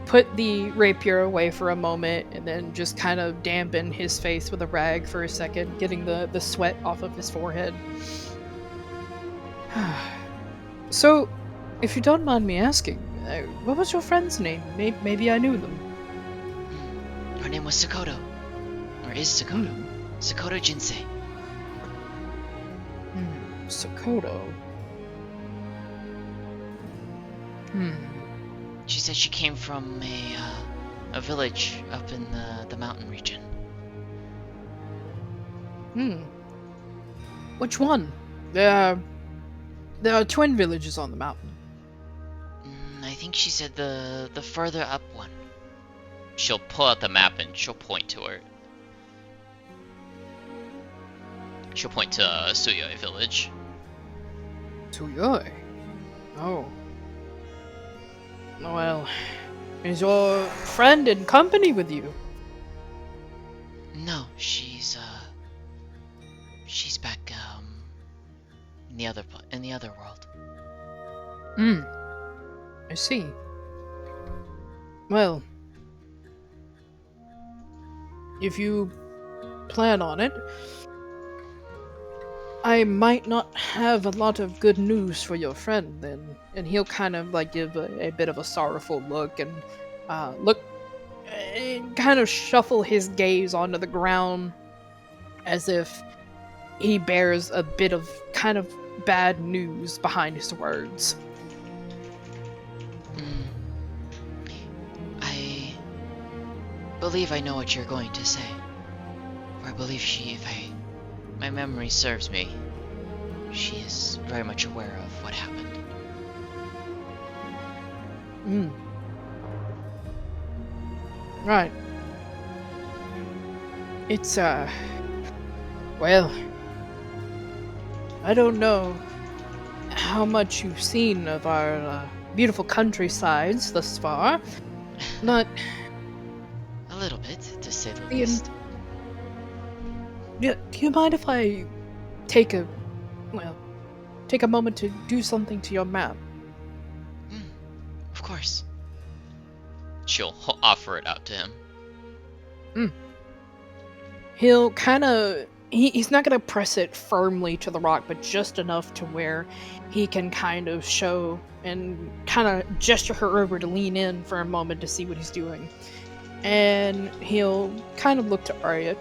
put the rapier away for a moment and then just kind of dampen his face with a rag for a second, getting the sweat off of his forehead. So, if you don't mind me asking, what was your friend's name? Maybe I knew them. Her name was Sakoto. Or is Sakoto. Sakoto Jinsei. Sakoto. She said she came from a village up in the mountain region. Which one? There are twin villages on the mountain. I think she said the further up one. She'll pull out the map and she'll point to her. She'll point to Suyoi village. Suyoi? Oh. Well, is your friend in company with you? No, she's back in the other world. I see. Well, if you plan on it, I might not have a lot of good news for your friend then. And he'll kind of like give a bit of a sorrowful look and kind of shuffle his gaze onto the ground as if he bears a bit of kind of bad news behind his words. I believe I know what you're going to say. Or I believe my memory serves me, she is very much aware of what happened. Right. It's, well, I don't know how much you've seen of our beautiful countrysides thus far, but... A little bit, to say the least. Do you mind if I take a moment to do something to your map? Of course. She'll offer it out to him. He'll kind of... He's not going to press it firmly to the rock, but just enough to where he can kind of show and kind of gesture her over to lean in for a moment to see what he's doing. And he'll kind of look to Aria.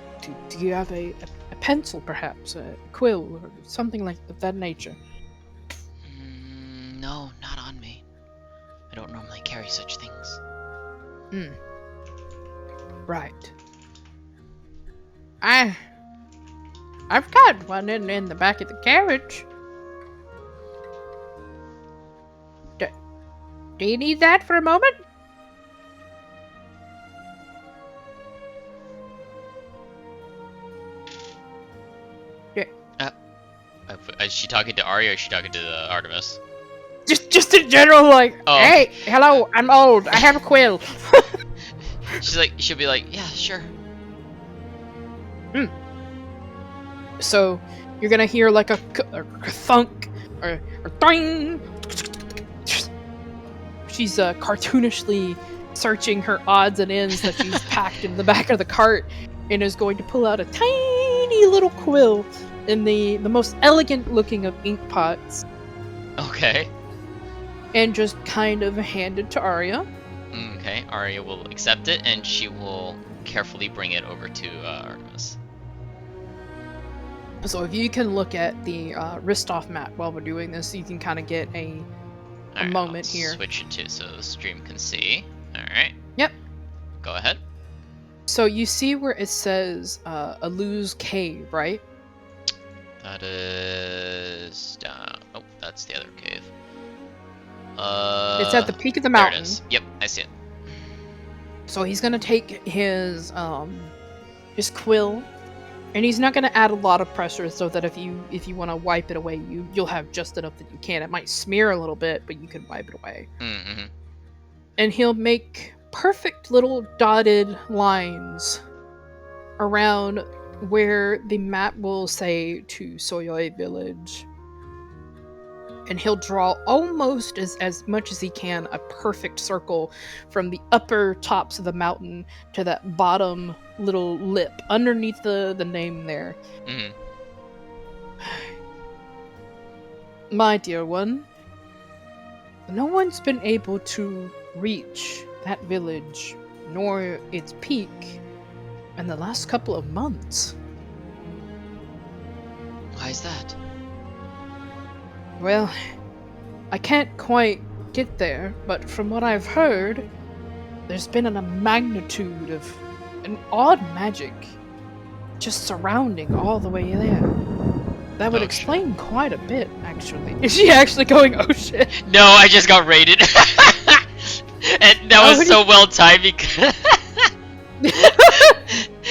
Do you have a pencil, perhaps? A quill, or something like that nature? No, not on me. I don't normally carry such things. Right. I've got one in the back of the carriage. Do you need that for a moment? Is she talking to Aria or is she talking to the Artemis? Just in general, like, Oh. Hey, hello, I'm old. I have a quill. She'll be like, yeah, sure. So you're gonna hear like a thunk or doing. She's cartoonishly searching her odds and ends that she's packed in the back of the cart and is going to pull out a tiny little quill in the most elegant looking of ink pots. Okay. And just kind of hand it to Aria. Okay, Aria will accept it and she will carefully bring it over to Artemis. So if you can look at the Ristov map while we're doing this, you can kind of get a Alright, moment I'll here. Switch it to so the stream can see. Alright. Yep. Go ahead. So you see where it says Alu's Cave, right? That is down. Oh, that's the other cave. It's at the peak of the There mountain. it is. Yep, I see it. So he's gonna take his quill, and he's not gonna add a lot of pressure so that if you want to wipe it away, you'll have just enough that you can. It might smear a little bit, but you can wipe it away. Mm-hmm. And he'll make perfect little dotted lines around where the map will say to Soyoi village. and he'll draw almost as much as he can a perfect circle from the upper tops of the mountain to that bottom little lip underneath the name there. Mhm. My dear one, no one's been able to reach that village nor its peak in the last couple of months. Why is that? Well, I can't quite get there, but from what I've heard, there's been a magnitude of an odd magic just surrounding all the way there. That would Oh, explain quite a bit, actually. Is she actually going, oh shit? No, I just got raided. And that was so well timed because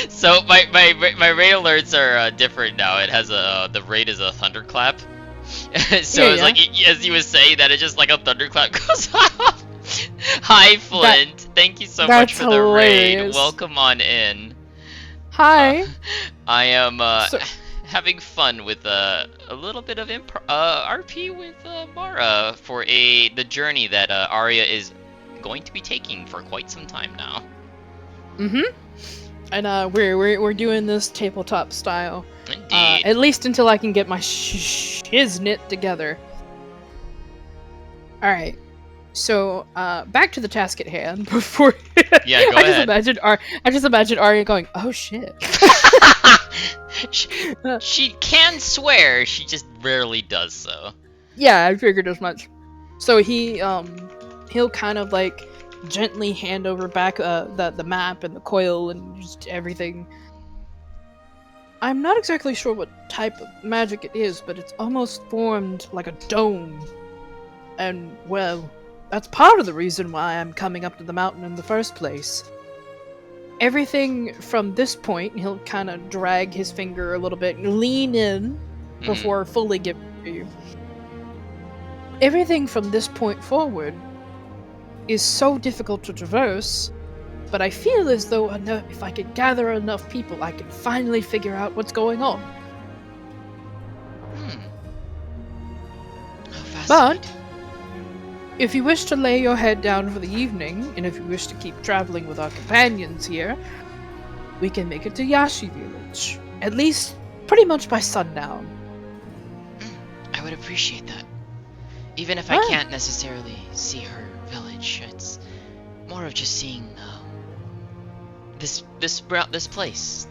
so my raid alerts are different now. It has the raid is a thunderclap. So it's like as you was saying that, it just like a thunderclap goes off. Hi Flint, thank you so much for the raid. hilarious. Welcome on in. Hi. I am So- having fun with a little bit of RP with Mara for the journey that Aria is going to be taking for quite some time now. And we're doing this tabletop style. Indeed. At least until I can get my shiznit together. Alright. So, back to the task at hand before Yeah, go ahead. I just imagine Aria going, oh shit. she can swear, she just rarely does so. Yeah, I figured as much. So he'll kind of like gently hand over back the map and the coil and just everything. I'm not exactly sure what type of magic it is, but it's almost formed like a dome. And, well, that's part of the reason why I'm coming up to the mountain in the first place. Everything from this point, he'll kind of drag his finger a little bit and lean in before fully giving it to you. Everything from this point forward is so difficult to traverse, but I feel as though if I could gather enough people, I could finally figure out what's going on. How fascinating. But if you wish to lay your head down for the evening, and if you wish to keep traveling with our companions here, we can make it to Yashi Village. At least pretty much by sundown. I would appreciate that. Even if I can't necessarily see her village, it's more of just seeing this place,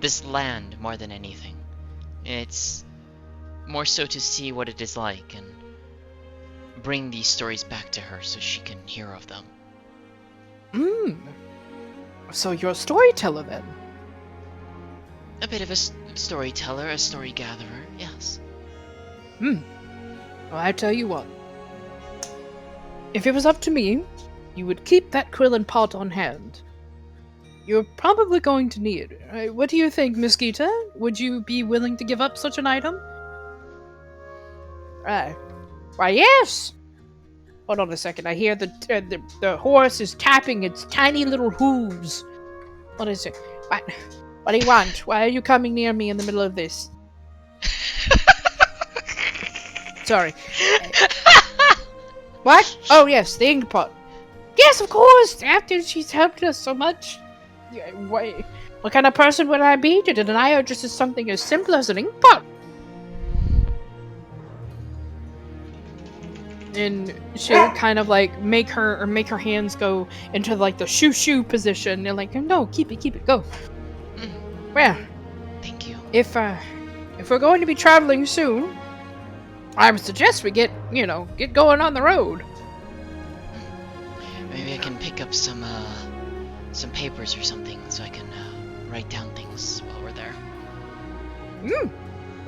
this land more than anything. It's more so to see what it is like and bring these stories back to her so she can hear of them. So you're a storyteller then? A bit of a storyteller, a story gatherer, yes. Well, I tell you what. If it was up to me, you would keep that Krillin pot on hand. You're probably going to need it. What do you think, Miss Gita? Would you be willing to give up such an item? Why, yes. Hold on a second. I hear the horse is tapping its tiny little hooves. What is it? What do you want? Why are you coming near me in the middle of this? Sorry. What? Oh, yes, the ink pot. Yes, of course. After she's helped us so much. Yeah, what kind of person would I be to deny her just as something as simple as an ink pot? And she'll kind of like make her hands go into like the shoo position. And like, no, keep it, go. Well, Thank you. if we're going to be traveling soon, I would suggest we get going on the road. Maybe I can pick up some papers or something so I can write down things while we're there.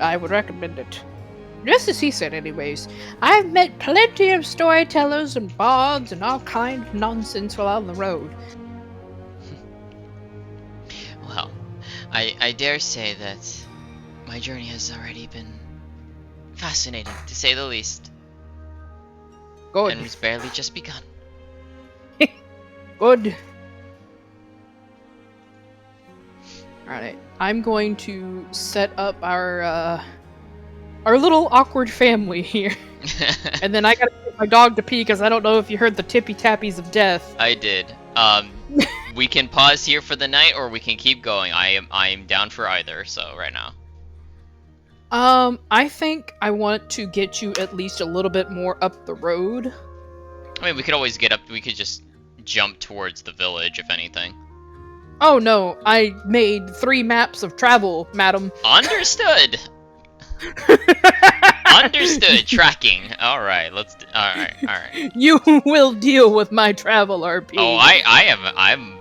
I would recommend it. Just as he said, anyways. I've met plenty of storytellers and bards and all kinds of nonsense while on the road. Well, I dare say that my journey has already been fascinating, to say the least. Good. And it's barely just begun. Good. Alright, I'm going to set up our little awkward family here. And then I gotta take my dog to pee because I don't know if you heard the tippy tappies of death. I did. We can pause here for the night, or we can keep going. I am down for either. So right now. I think I want to get you at least a little bit more up the road. I mean, we could always get up. We could just jump towards the village, if anything. Oh no, I made 3 maps of travel, madam. Understood. Understood. Tracking. All right. Let's. All right. You will deal with my travel RP. Oh, I am.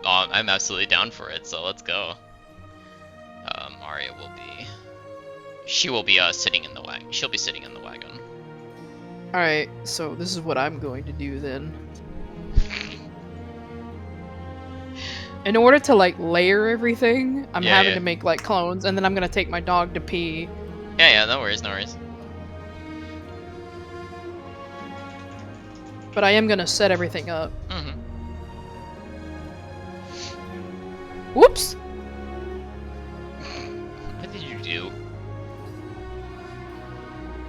I'm absolutely down for it. So let's go. Aria will be. She will be sitting in the wagon. She'll be sitting in the wagon. All right. So this is what I'm going to do then. In order to like layer everything, I'm having to make like clones, and then I'm gonna take my dog to pee. Yeah. No worries. No worries. But I am gonna set everything up. Mm-hmm. Whoops! What did you do?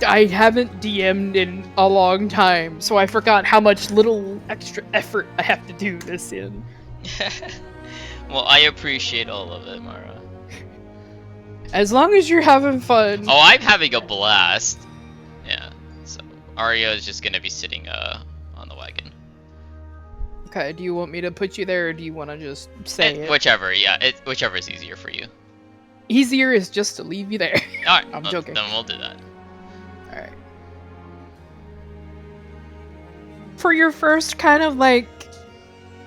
I haven't DM'd in a long time, so I forgot how much little extra effort I have to do this in. Well, I appreciate all of it, Mara. As long as you're having fun. Oh, I'm having a blast. Yeah. So Aria is just gonna be sitting on the wagon. Okay, do you want me to put you there, or do you want to just say it? Whichever, yeah. Whichever is easier for you. Easier is just to leave you there. Alright, I'm joking. Then we'll do that. Alright. For your first kind of like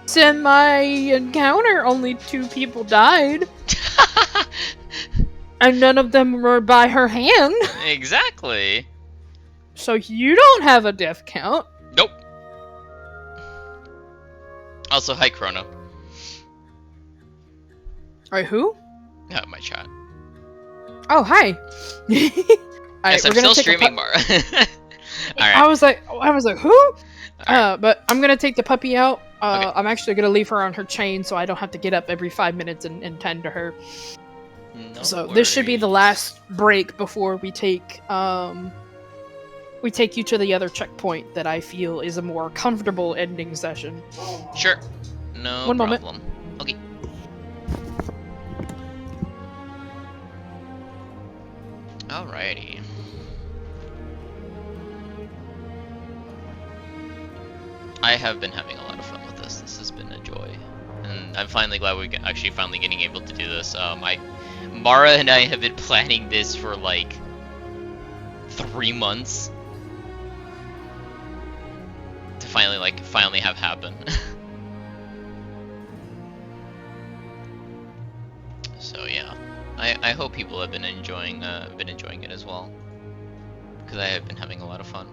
semi-encounter, only 2 people died. And none of them were by her hand. Exactly. So you don't have a death count. Nope. Also, hi, Chrono. Alright, who? My chat. Oh, hi. Yes, I'm still streaming, Mara. Alright. I was like, who? Alright. But I'm gonna take the puppy out. Okay. I'm actually gonna leave her on her chain so I don't have to get up every 5 minutes and tend to her. No So this should be the last break before we take you to the other checkpoint that I feel is a more comfortable ending session. Sure. No One problem. moment. Okay. Alrighty. I have been having a lot of fun with this. This has been a joy. And I'm finally glad we're actually finally getting able to do this. Mara and I have been planning this for like 3 months to finally have happen. So yeah, I hope people have been enjoying it as well, because I have been having a lot of fun.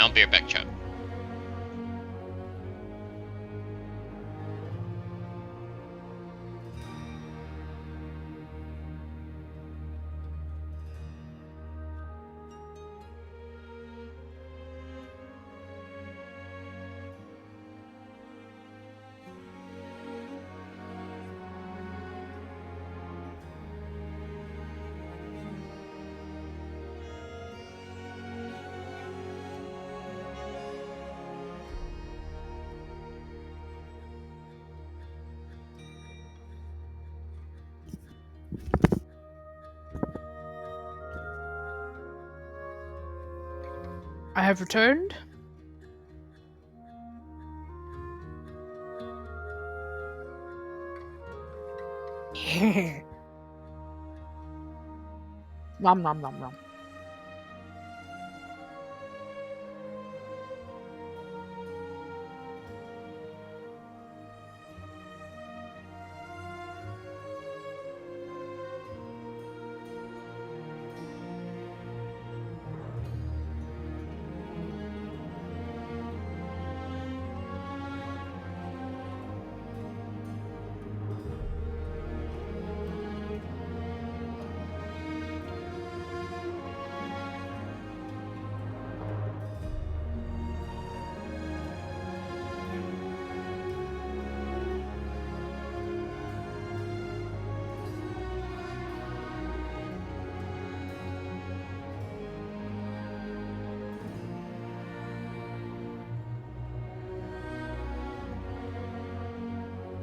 I'll be right back, chat. I have returned. Nom nom nom nom.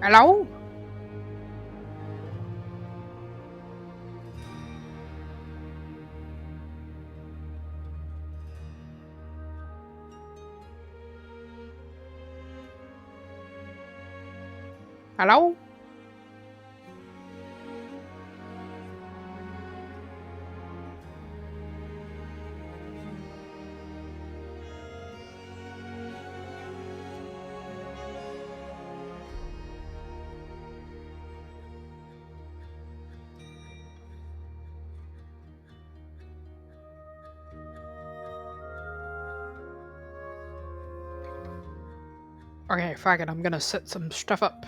Hello? Hello? Okay, fuck it, I'm gonna set some stuff up.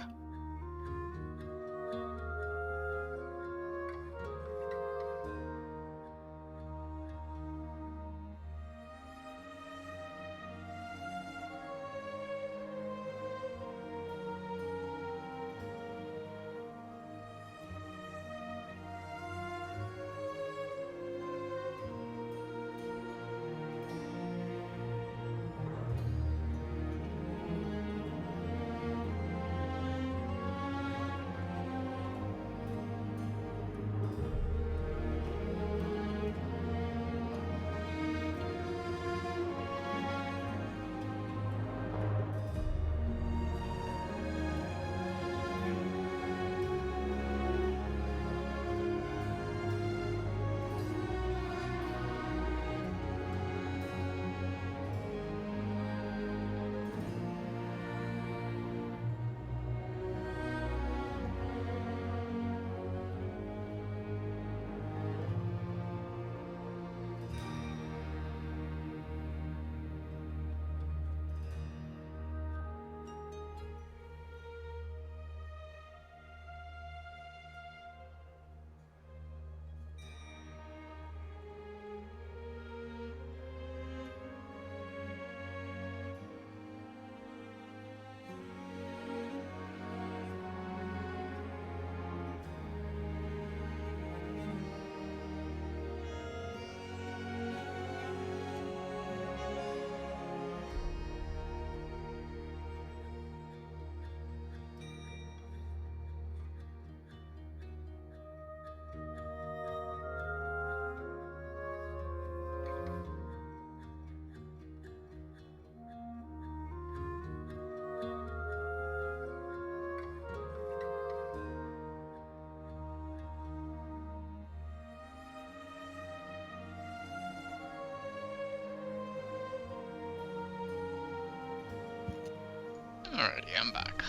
Alrighty, I'm back.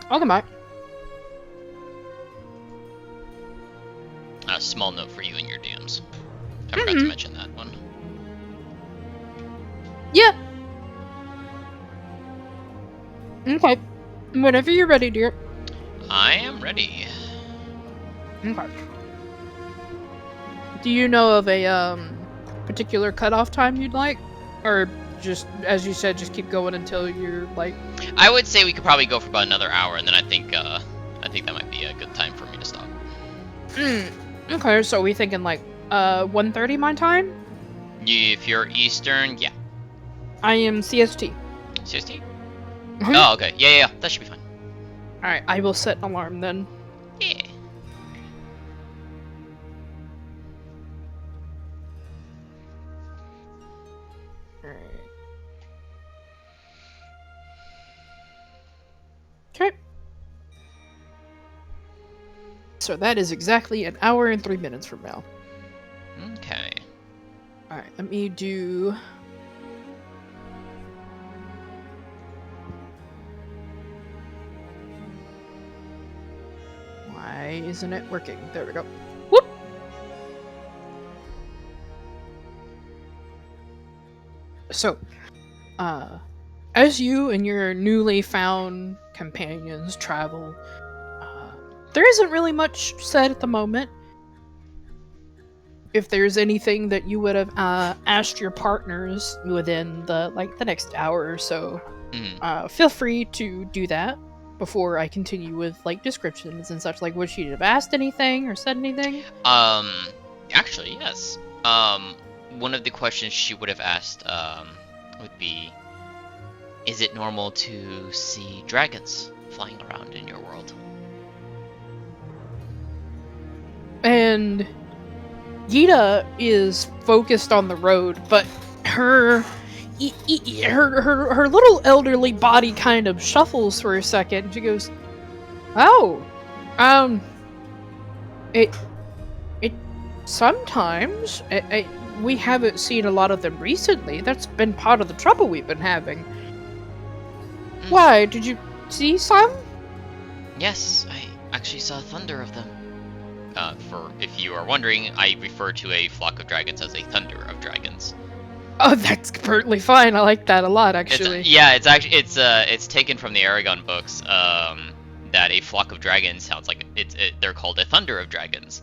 Welcome back. A small note for you and your DMs. I forgot to mention that one. Yeah. Okay. Whenever you're ready, dear. I am ready. Okay. Do you know of a particular cutoff time you'd like, or just as you said, just keep going until you're like? I would say we could probably go for about another hour, and then I think that might be a good time for me to stop. Okay, so we thinking like 1:30 my time? If you're Eastern, yeah. I am CST. CST? Mhm. Oh, okay. Yeah, that should be fine. All right, I will set an alarm then. Yeah. All right. Okay. So that is exactly an hour and 3 minutes from now. Okay. All right, let me do. Why isn't it working? There we go. Whoop! So, as you and your newly found companions travel, there isn't really much said at the moment. If there's anything that you would have asked your partners within the next hour or so, feel free to do that before I continue with descriptions and such. Like, would she have asked anything or said anything? Actually, yes. One of the questions she would have asked, would be, is it normal to see dragons flying around in your world? And Gita is focused on the road, but her little elderly body kind of shuffles for a second. And she goes, "Oh, it sometimes we haven't seen a lot of them recently. That's been part of the trouble we've been having. Why? Did you see some?" Yes, I actually saw thunder of them. For if you are wondering, I refer to a flock of dragons as a thunder of dragons. Oh, that's perfectly fine. I like that a lot, actually. It's taken from the Aragon books. That a flock of dragons sounds like they're called a thunder of dragons,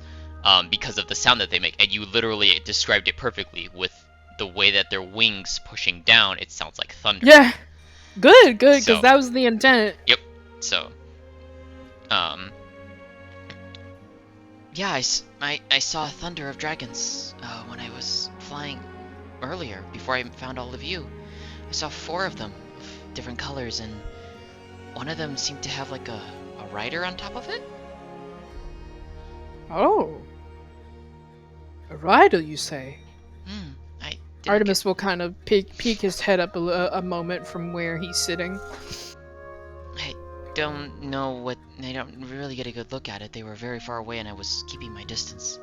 because of the sound that they make. And you literally described it perfectly with the way that their wings pushing down. It sounds like thunder. Yeah, good, because So- that was the intent. Yep. So, yeah, I saw a thunder of dragons when I was flying earlier, before I found all of you. I saw 4 of them, of different colors, and one of them seemed to have like a rider on top of it. Oh. A rider, you say? I didn't Artemis will kind of peek his head up a moment from where he's sitting. I don't know what. I don't really get a good look at it. They were very far away, and I was keeping my distance.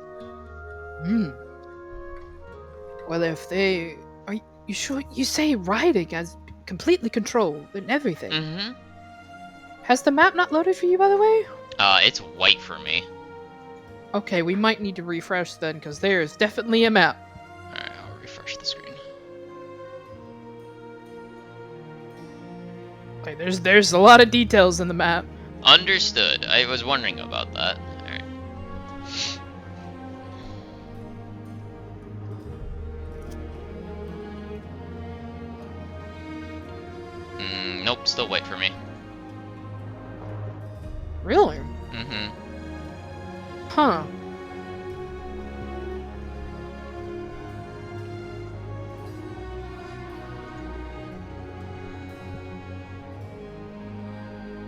Well, if they... Are you sure? You say riding as completely controlled and everything. Mm-hmm. Has the map not loaded for you, by the way? It's white for me. Okay, we might need to refresh then, because there is definitely a map. Alright, I'll refresh the screen. Like, there's a lot of details in the map. Understood. I was wondering about that. Alright. Nope, still white for me. Really? Mm-hmm. Huh.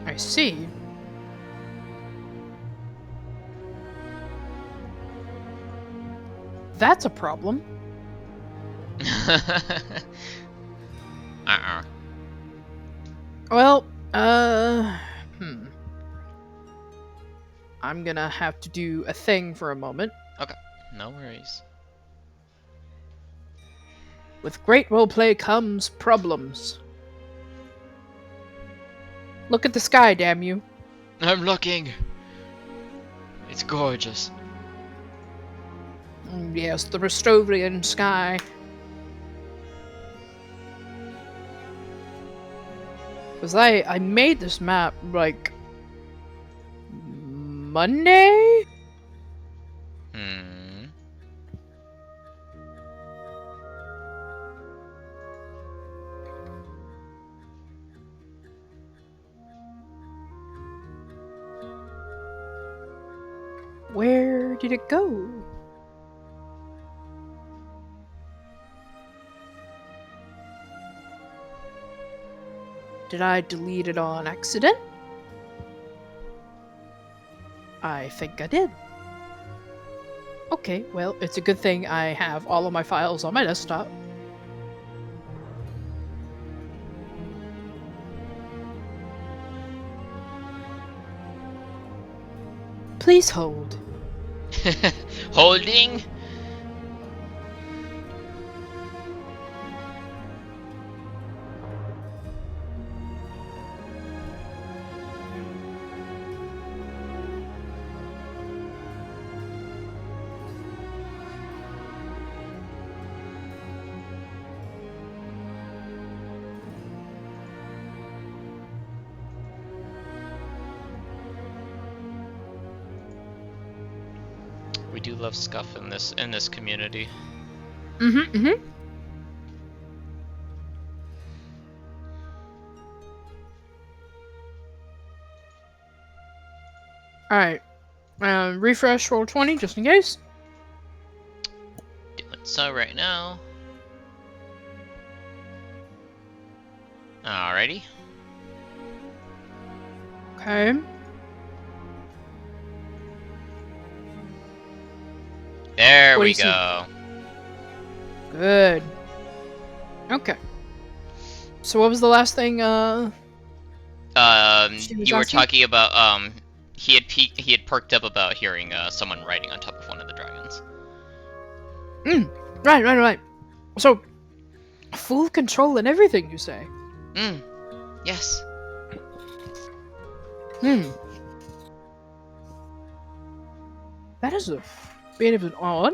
I see. That's a problem. Well, I'm gonna have to do a thing for a moment. Okay, no worries. With great roleplay comes problems. Look at the sky, damn you. I'm looking. It's gorgeous. Yes, the Ristovian sky. Because I made this map, like, Monday? Hmm. Where did it go? Did I delete it on accident? I think I did. Okay, well, it's a good thing I have all of my files on my desktop. Please hold. Holding. We do love scuff in this community. Mm-hmm. Alright. Refresh Roll20 just in case. Doing so right now. Alrighty. Okay. There What do we you see? go. Good. Okay. So what was the last thing, she was You were asking? talking about he had perked up about hearing someone riding on top of one of the dragons. Right. So, full control and everything, you say? Yes. That is a bit of an odd.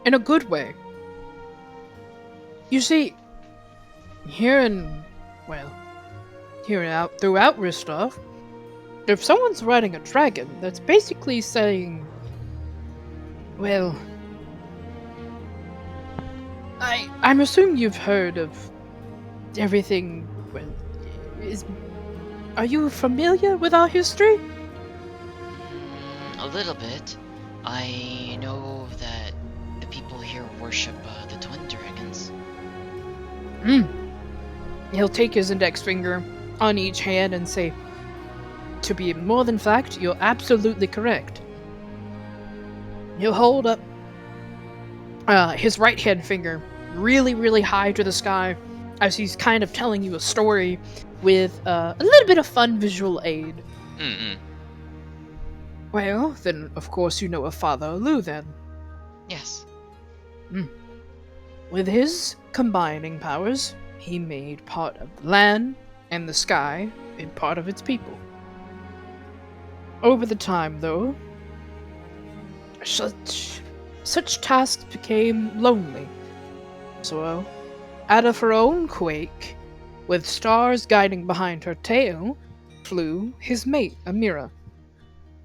In a good way. You see, throughout Ristov, if someone's riding a dragon, that's basically saying, well, I'm assuming you've heard of everything. Well, are you familiar with our history? A little bit. I know that the people here worship the twin dragons. He'll take his index finger on each hand and say, to be more than fact, you're absolutely correct. He'll hold up his right hand finger really, really high to the sky as he's kind of telling you a story with a little bit of fun visual aid. Well, then of course you know of Father Lu then. Yes. With his combining powers, he made part of the land and the sky and part of its people. Over the time, though, such tasks became lonely. So, out of her own quake, with stars guiding behind her tail, flew his mate, Amira.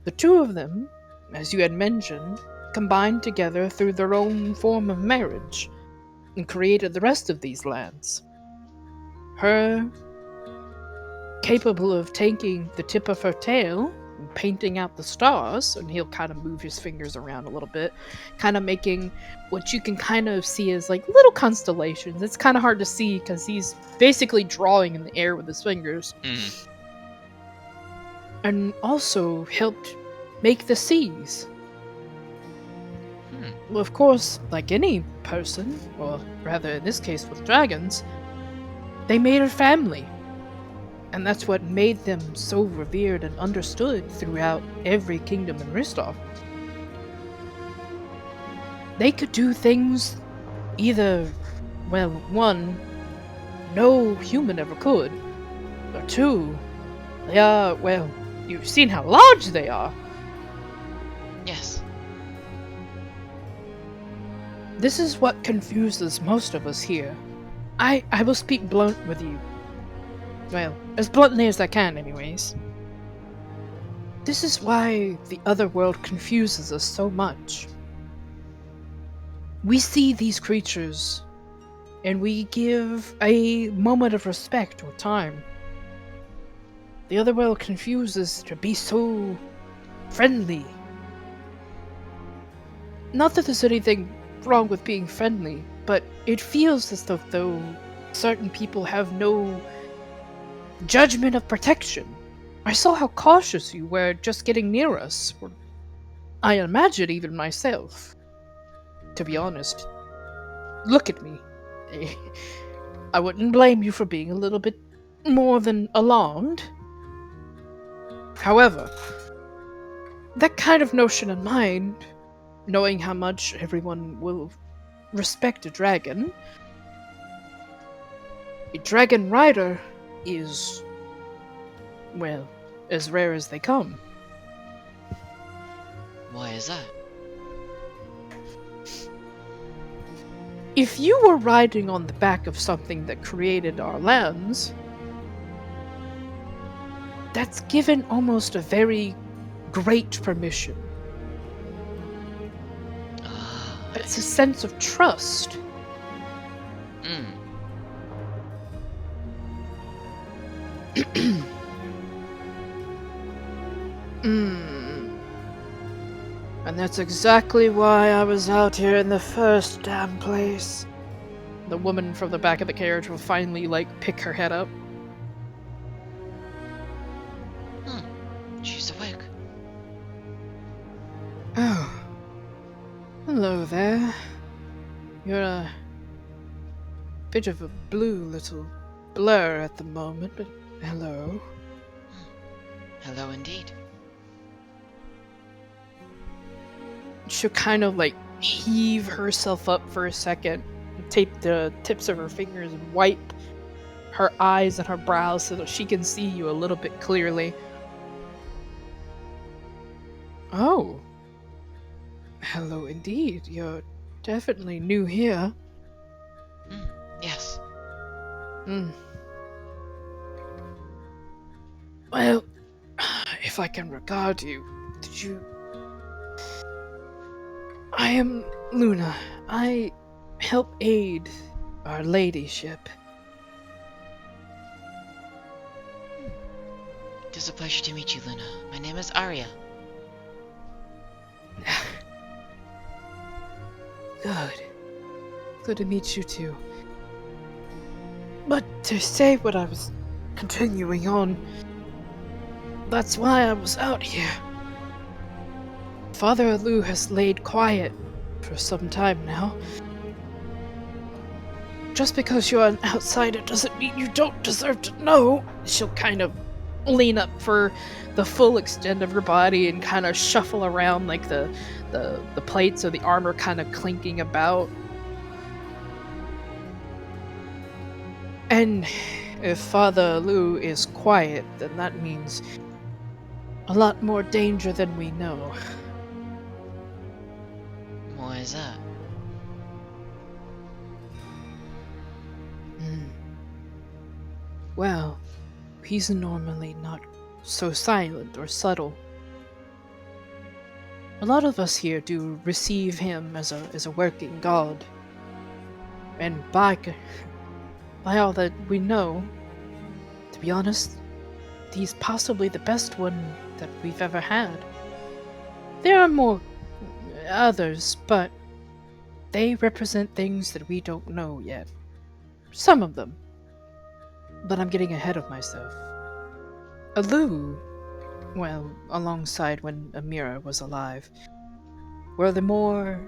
The two of them, as you had mentioned, combined together through their own form of marriage, and created the rest of these lands. Her, capable of taking the tip of her tail and painting out the stars, and he'll kind of move his fingers around a little bit, kind of making what you can kind of see as like little constellations. It's kind of hard to see because he's basically drawing in the air with his fingers. And also helped make the seas. Well, of course, like any person, or rather in this case with dragons, they made a family. And that's what made them so revered and understood throughout every kingdom in Ristov. They could do things either, well, one, no human ever could, or two, they are, well, you've seen how large they are. Yes. This is what confuses most of us here. I will speak blunt with you. Well, as bluntly as I can, anyways. This is why the other world confuses us so much. We see these creatures, and we give a moment of respect or time. The other world confuses to be so friendly. Not that there's anything wrong with being friendly, but it feels as though certain people have no judgment of protection. I saw how cautious you were just getting near us. I imagine even myself. To be honest. Look at me. I wouldn't blame you for being a little bit more than alarmed. However, that kind of notion in mind, knowing how much everyone will respect a dragon rider is, well, as rare as they come. Why is that? If you were riding on the back of something that created our lands, that's given almost a very great permission. It's a sense of trust. And that's exactly why I was out here in the first damn place. The woman from the back of the carriage will finally, pick her head up. She's awake. Oh. Hello there. You're a bit of a blue little blur at the moment, but hello. Hello indeed. She'll kind of heave herself up for a second, tape the tips of her fingers and wipe her eyes and her brows so that she can see you a little bit clearly. Oh. Hello indeed. You're definitely new here. Yes. Well, if I can regard you, did you... I am Luna. I help aid our ladyship. It is a pleasure to meet you, Luna. My name is Aria. Good to meet you too. But to say what I was continuing on, that's why I was out here. Father Alu has laid quiet for some time now. Just because you're an outsider doesn't mean you don't deserve to know. She'll kind of lean up for the full extent of her body and kind of shuffle around the plates of the armor kind of clinking about. And if Father Alu is quiet, then that means a lot more danger than we know. Why is that? Well, he's normally not so silent or subtle. A lot of us here do receive him as a working god. And by all that we know, to be honest, he's possibly the best one that we've ever had. There are more others, but they represent things that we don't know yet. Some of them. But I'm getting ahead of myself. Alu, well, alongside when Amira was alive, were the more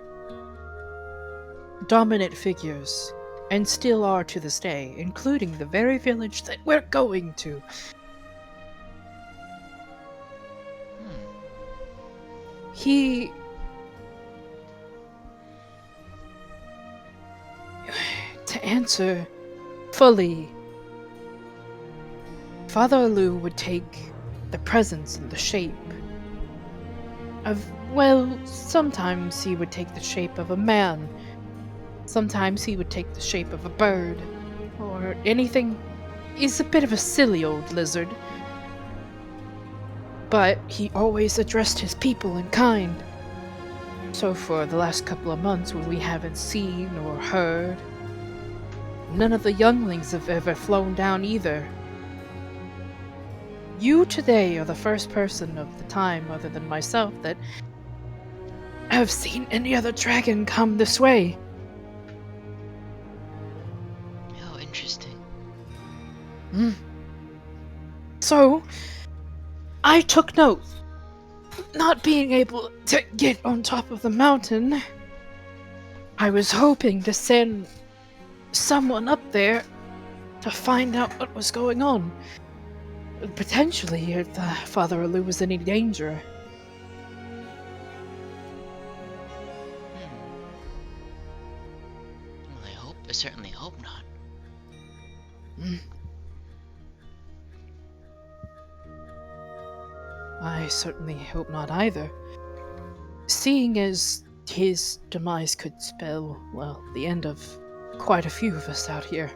dominant figures, and still are to this day, including the very village that we're going to. He... To answer fully, Father Alu would take the presence and the shape of, well, sometimes he would take the shape of a man. Sometimes he would take the shape of a bird. or anything. He's a bit of a silly old lizard. But he always addressed his people in kind. So for the last couple of months when we haven't seen or heard, none of the younglings have ever flown down either. You today are the first person of the time other than myself that have seen any other dragon come this way. How interesting. So, I took note. Not being able to get on top of the mountain, I was hoping to send someone up there to find out what was going on. Potentially, if Father Alu was in any danger. Well, I certainly hope not. I certainly hope not either. Seeing as his demise could spell, well, the end of quite a few of us out here.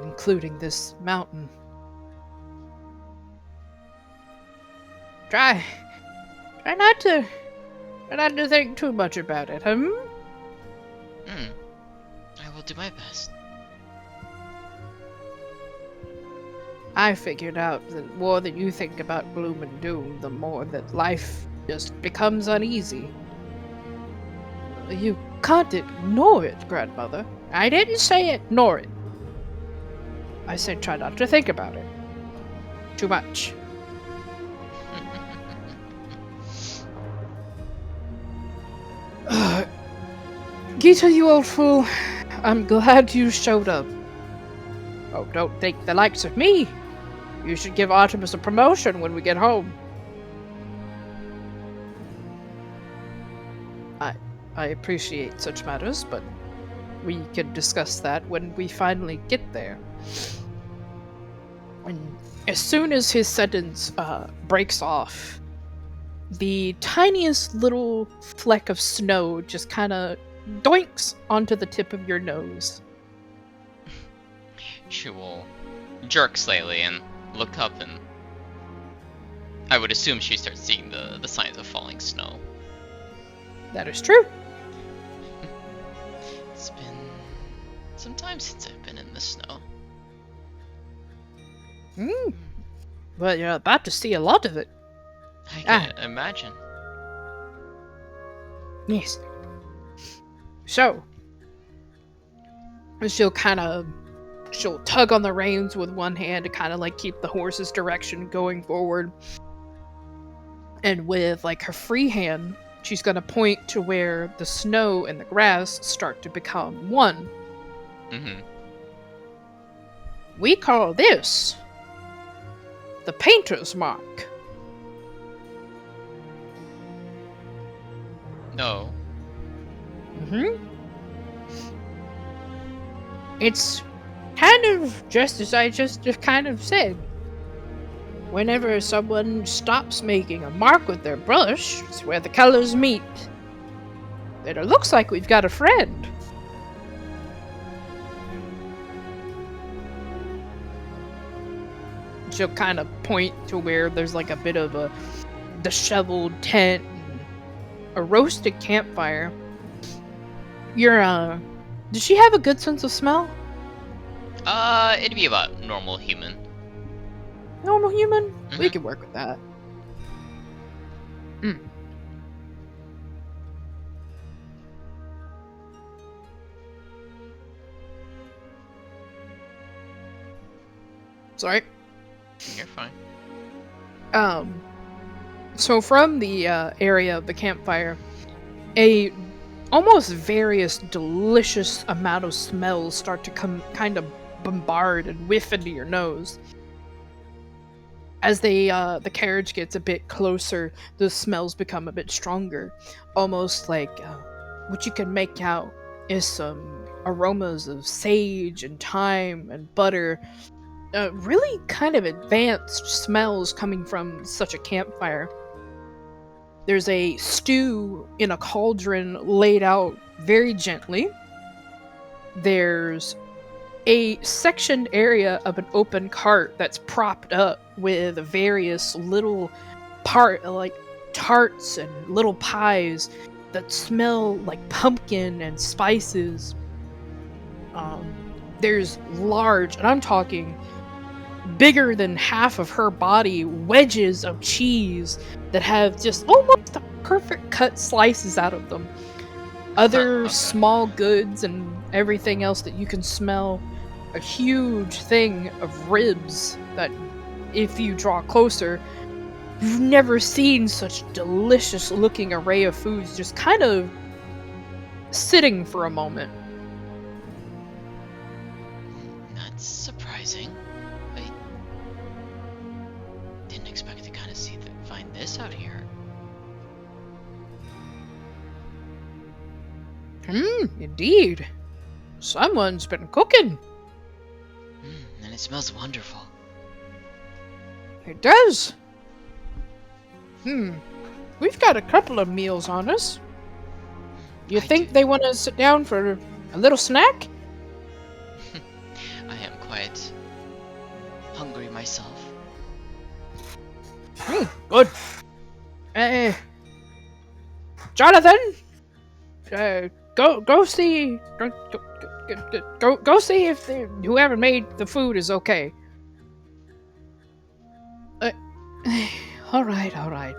Including this mountain. Try not to think too much about it, I will do my best. I figured out that the more that you think about gloom and doom, the more that life just becomes uneasy. You can't ignore it, grandmother. I didn't say ignore it. I said try not to think about it. Too much. Gita, you old fool. I'm glad you showed up. Oh, don't think the likes of me. You should give Artemis a promotion when we get home. I appreciate such matters, but we can discuss that when we finally get there. And as soon as his sentence breaks off, the tiniest little fleck of snow just kind of doinks onto the tip of your nose. She will jerk slightly and look up, and I would assume she starts seeing the signs of falling snow. That is true. It's been some time since I've been in the snow. Well, you're about to see a lot of it. I can imagine. Yes. So, she'll tug on the reins with one hand to kind of like keep the horse's direction going forward. And with like her free hand, she's going to point to where the snow and the grass start to become one. We call this the painter's mark. No. It's kind of just as I just kind of said. Whenever someone stops making a mark with their brush, it's where the colors meet. And it looks like we've got a friend. She'll kind of point to where there's like a bit of a disheveled tent and a roasted campfire. Does she have a good sense of smell? It'd be about normal human. Normal human? We can work with that. Sorry. You're fine. So from the area of the campfire, a almost various delicious amount of smells start to come kind of bombard and whiff into your nose. As the carriage gets a bit closer, the smells become a bit stronger. Almost like what you can make out is some aromas of sage and thyme and butter. Really kind of advanced smells coming from such a campfire. There's a stew in a cauldron laid out very gently. There's a sectioned area of an open cart that's propped up with various little like tarts and little pies that smell like pumpkin and spices. There's large, and I'm talking bigger than half of her body, wedges of cheese that have just almost the perfect cut slices out of them. Other Okay. small goods and everything else that you can smell. A huge thing of ribs that, if you draw closer, you've never seen such delicious looking array of foods just kind of sitting for a moment. That's surprising. I didn't expect to kind of find this out here. Indeed. Someone's been cooking. And it smells wonderful. It does. We've got a couple of meals on us. You think they want to sit down for a little snack? I am quite hungry myself. Good. Jonathan, go see. Go see if whoever made the food is okay. All right.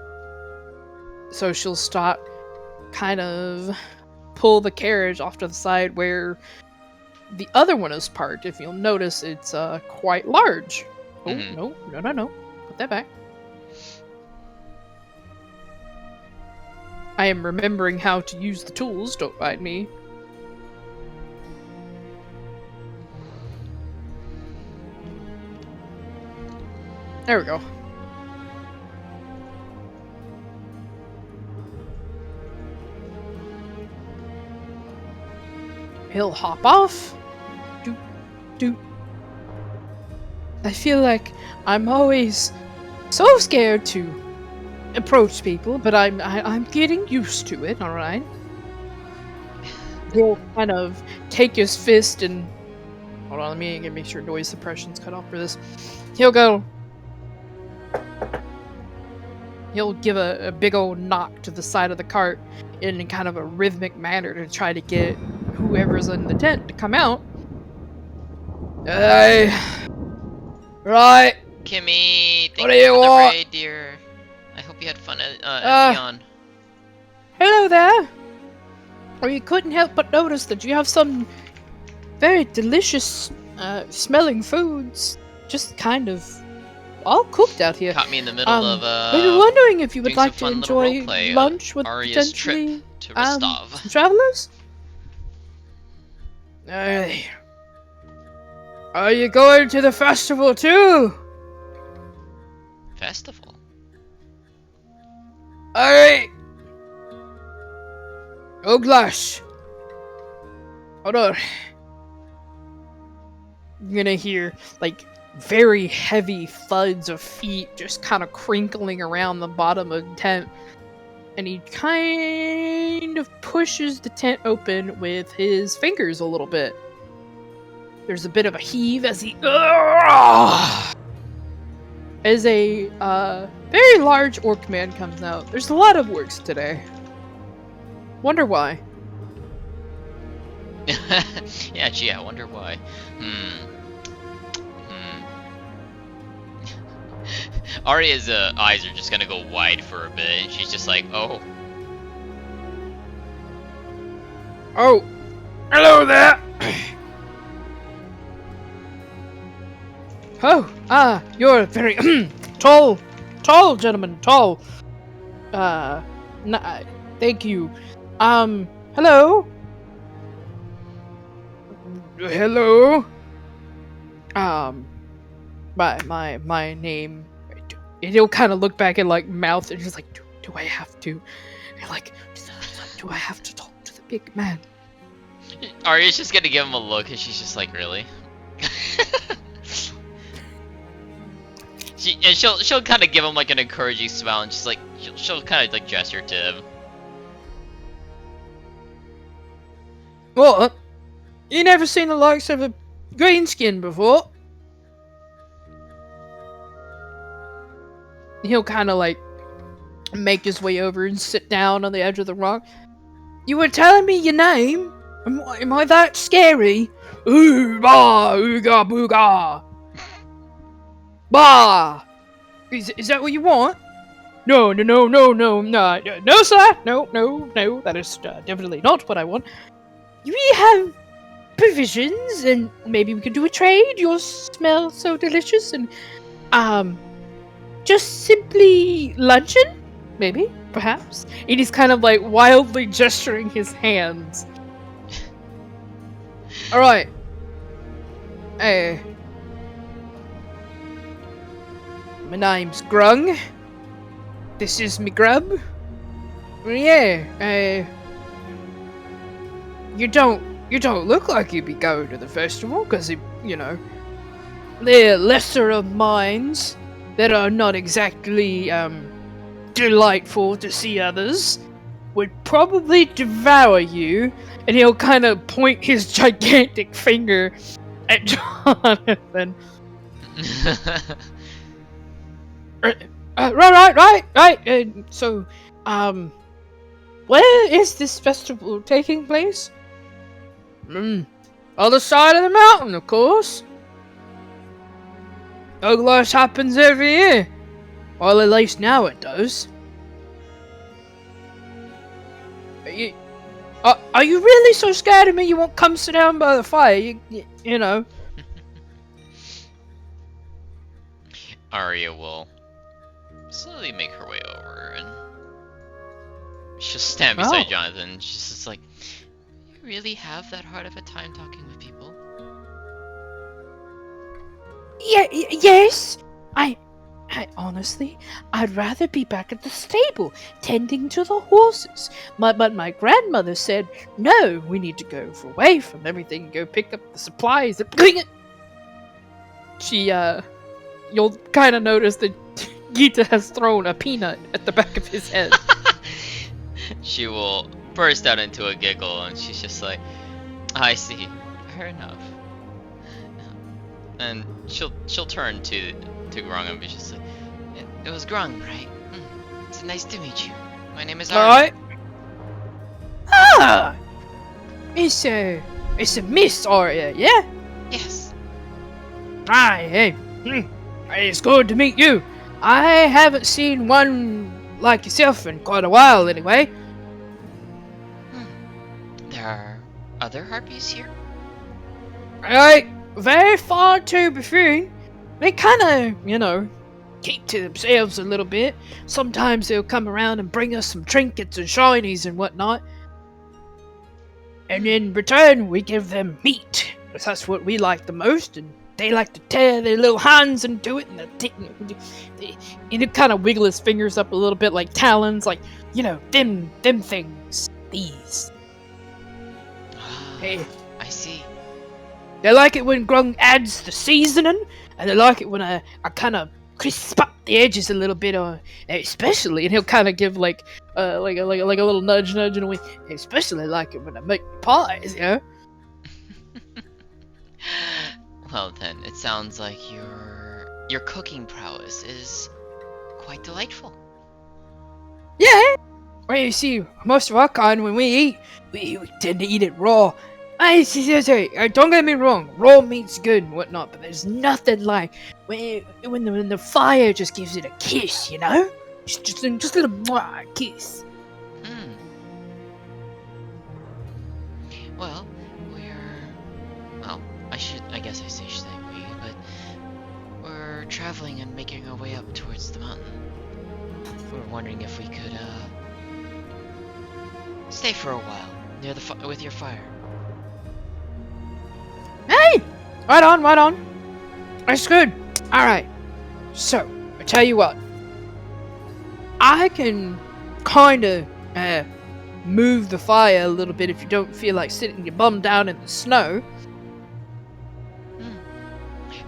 So she'll stop, kind of pull the carriage off to the side where the other one is parked. If you'll notice, it's quite large. Oh, no. Put that back. I am remembering how to use the tools, don't mind me. There we go. He'll hop off. Doot. I feel like I'm always so scared to approach people, but I'm getting used to it, alright? He'll kind of take his fist and... Hold on, let me make sure noise suppression's cut off for this. He'll go... He'll give a big old knock to the side of the cart in kind of a rhythmic manner to try to get whoever's in the tent to come out. Hey! Right! Kimmy, What thank do you you for the want? raid, dear. I hope you had fun at Neon. Hello there! Or you couldn't help but notice that you have some very delicious smelling foods just kind of all cooked out here. Caught me in the middle of we were wondering if you would doing some like to fun little enjoy roleplay, lunch with Aria's potentially trip to Ristov. some travelers? Hey. Are you going to the festival too? Festival? Alright. Oh gosh. Hold on. You're gonna hear, like, very heavy thuds of feet just kind of crinkling around the bottom of the tent. And he kind of pushes the tent open with his fingers a little bit. There's a bit of a heave as he... As a very large orc man comes out. There's a lot of orcs today. Wonder why. Yeah, gee, I wonder why. Aria's eyes are just gonna go wide for a bit, and she's just like, oh. Oh, hello there! Oh, you're a very tall gentleman, tall. Thank you. Hello? Hello? My name... He'll kind of look back and, like, mouth and just like, do I have to? And, like, do I have to talk to the big man? Aria's just gonna give him a look, and she's just like, really? She'll kind of give him like an encouraging smile, and she's like, she'll kind of like gesture to him. What? You never seen the likes of a greenskin before. He'll kind of like make his way over and sit down on the edge of the rock. You were telling me your name? Am I that scary? Ooh-bah, ooga booga. Bah! Is that what you want? No, sir. No, that is definitely not what I want. We have provisions, and maybe we could do a trade. Yours smell so delicious, and, just simply luncheon? Maybe, perhaps? And he's kind of like wildly gesturing his hands. Alright. Hey. My name's Grung. This is me grub. Yeah, you don't look like you'd be going to the festival, cause they're lesser of minds that are not exactly, delightful to see others, would probably devour you, and he'll kind of point his gigantic finger at Jonathan. Right. So, where is this festival taking place? Other side of the mountain, of course. Oglash happens every year. Well, at least now it does. Are you really so scared of me you won't come sit down by the fire? You know. Aria will slowly make her way over, and she'll stand beside Jonathan. She's just like, you really have that hard of a time talking with people? Yes. I honestly, I'd rather be back at the stable, tending to the horses. But my grandmother said, no, we need to go away from everything and go pick up the supplies. You'll kind of notice that Gita has thrown a peanut at the back of his head. She will burst out into a giggle, and she's just like, I see, fair enough. And she'll turn to Grung and be just like, it was Grung, right? It's nice to meet you. My name is Aria. Alright. Ah! It's a Miss Aria, yeah? Yes. Hi, hey. It's good to meet you. I haven't seen one like yourself in quite a while, anyway. There are other harpies here? Right, very far to between. They kind of, keep to themselves a little bit. Sometimes they'll come around and bring us some trinkets and shinies and whatnot. And in return, we give them meat, because that's what we like the most, and they like to tear their little hands and do it, and he kind of wiggle his fingers up a little bit like talons, like, them things. These. Hey. I see. They like it when Grung adds the seasoning, and they like it when I kind of crisp up the edges a little bit, especially, and he'll kind of give like a little nudge in a way. Especially like it when I make pies, Well then, it sounds like your cooking prowess is quite delightful. Yeah. Well, you see, most of our kind, when we eat, we tend to eat it raw. Don't get me wrong, raw meat's good and whatnot, but there's nothing like when the fire just gives it a kiss, Just a little mwah, kiss. Well, I guess I should say we, but we're traveling and making our way up towards the mountain. We're wondering if we could, stay for a while near with your fire. Hey! Right on. That's good. Alright. So, I tell you what. I can kinda, move the fire a little bit if you don't feel like sitting your bum down in the snow.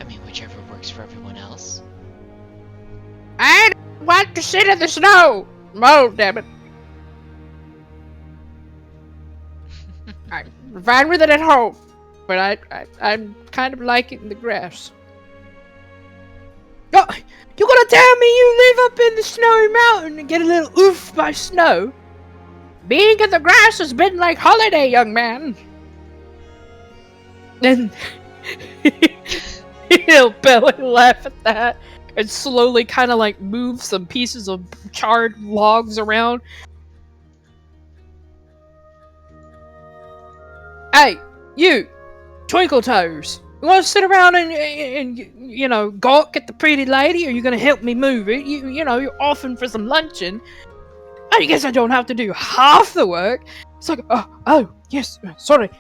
I mean, whichever works for everyone else. I don't want to sit in the snow! Oh, damn it. I'm fine with it at home. but I'm kind of liking the grass. Oh, you gonna tell me you live up in the snowy mountain and get a little oof by snow? Being in the grass has been like holiday, young man. Then he'll belly laugh at that and slowly kind of like move some pieces of charred logs around. Hey, you, Twinkle Toes, you want to sit around and you know, gawk at the pretty lady, or you gonna help me move it? You know, you're offering for some luncheon. I guess I don't have to do half the work. It's like, oh, yes, sorry.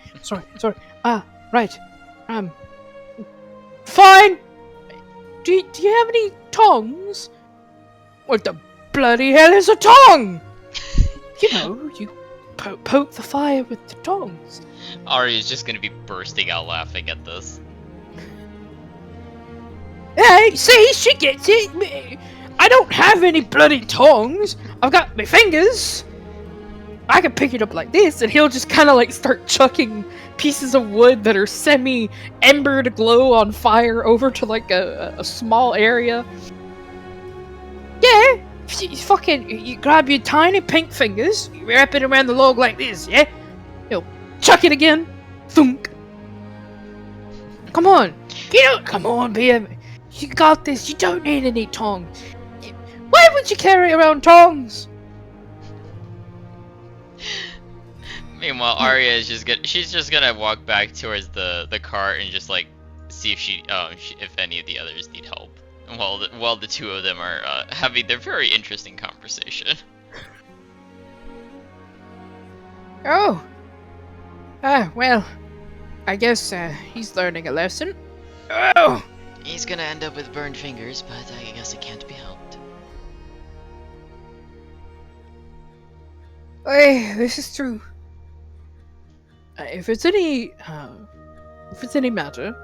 Right, fine. Do you have any tongs? What the bloody hell is a tong? You know, you poke the fire with the tongs. Aria's just gonna be bursting out laughing at this. Hey, see, she gets it. I don't have any bloody tongs. I've got my fingers. I can pick it up like this, and he'll just kind of like start chucking pieces of wood that are semi-embered glow on fire over to like a small area. Yeah, you grab your tiny pink fingers, you wrap it around the log like this, yeah? He'll chuck it again. Thunk. Come on, come on, BM. You got this. You don't need any tongs. Why would you carry around tongs? Meanwhile, Aria is she's just gonna walk back towards the cart and just like see if any of the others need help. While the two of them are having their very interesting conversation. Oh. Well, I guess he's learning a lesson. Oh. He's gonna end up with burned fingers, but I guess it can't be helped. Hey, this is true. If it's any matter,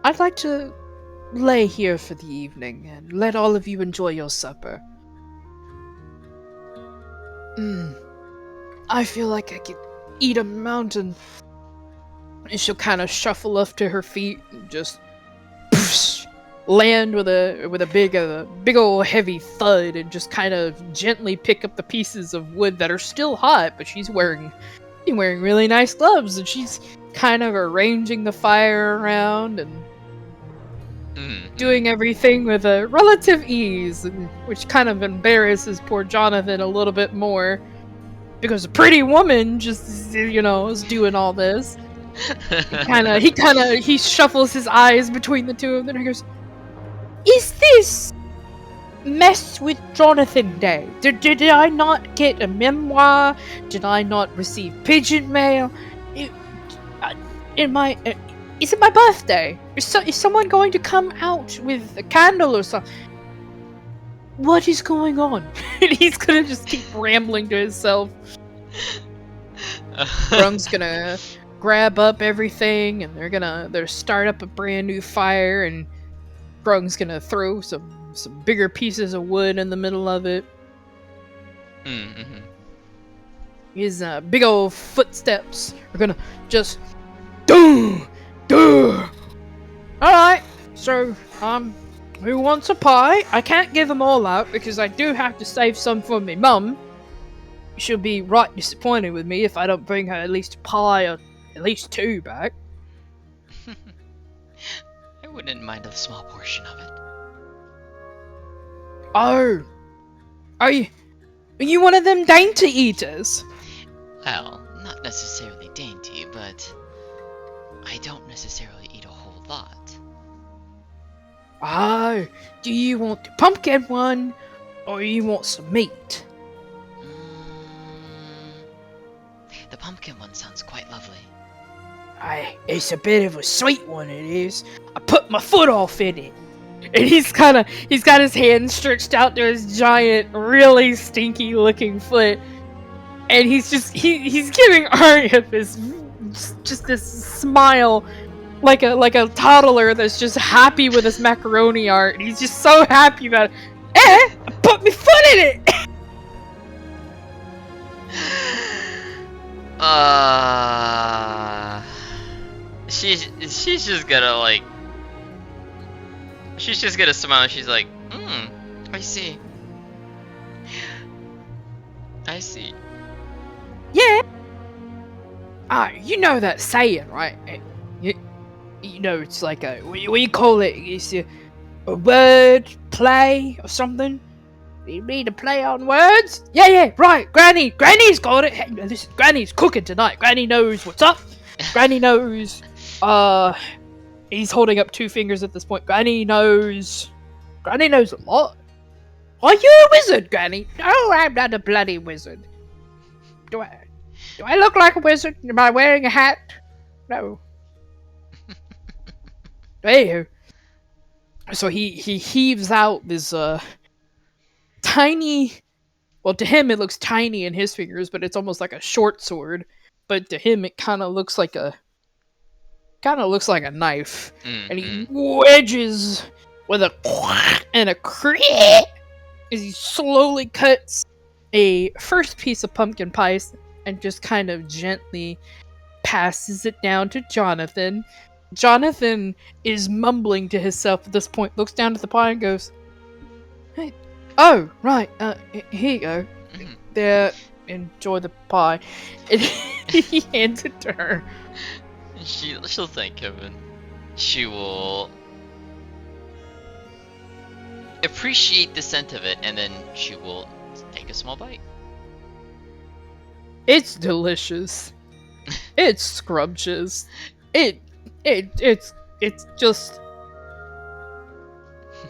I'd like to lay here for the evening and let all of you enjoy your supper. I feel like I could eat a mountain. And she'll kind of shuffle up to her feet and just land with a big old heavy thud and just kind of gently pick up the pieces of wood that are still hot, but she's wearing really nice gloves, and she's kind of arranging the fire around and doing everything with a relative ease, which kind of embarrasses poor Jonathan a little bit more because a pretty woman just, you know, is doing all this. He shuffles his eyes between the two of them and he goes, "Is this mess with Jonathan Day? Did I not get a memoir? Did I not receive pigeon mail? Is it my birthday? Is someone going to come out with a candle or something? What is going on?" And he's gonna just keep rambling to himself. Grung's gonna grab up everything, and they're start up a brand new fire, and Grung's gonna throw some bigger pieces of wood in the middle of it. His big old footsteps are gonna just do. Alright, so who wants a pie? I can't give them all out because I do have to save some for me mum. She'll be right disappointed with me if I don't bring her at least a pie or at least 2 back. I wouldn't mind a small portion of it. Oh, are you one of them dainty eaters? Well, not necessarily dainty, but I don't necessarily eat a whole lot. Oh, do you want the pumpkin one, or you want some meat? The pumpkin one sounds quite lovely. It's a bit of a sweet one, it is. I put my foot off in it. And he's got his hand stretched out to his giant, really stinky looking foot. And he's giving Aria this smile, like a toddler that's just happy with his macaroni art. And he's just so happy about it. I put my foot in it! she's just gonna like. She's just gonna smile. And she's like, I see. I see. Yeah. You know that saying, right? You know, it's like a what do you call it? It's a word play or something. You mean to play on words? Yeah, right. Granny's got it. Hey, listen, Granny's cooking tonight. Granny knows what's up. Granny knows. He's holding up 2 fingers at this point. Granny knows a lot. Are you a wizard, Granny? No, I'm not a bloody wizard. Do I look like a wizard? Am I wearing a hat? No. Anywho. So he heaves out this tiny, well, to him it looks tiny in his fingers, but it's almost like a short sword. But to him it kind of looks like a knife. And he wedges with a and a crit as he slowly cuts a first piece of pumpkin pie and just kind of gently passes it down to Jonathan. Jonathan is mumbling to himself at this point, looks down at the pie and goes, "Hey, oh, right, here you go. There, enjoy the pie." And he hands it to her. She'll thank him, and she will appreciate the scent of it, and then she will take a small bite. It's delicious. It's scrumptious. It's just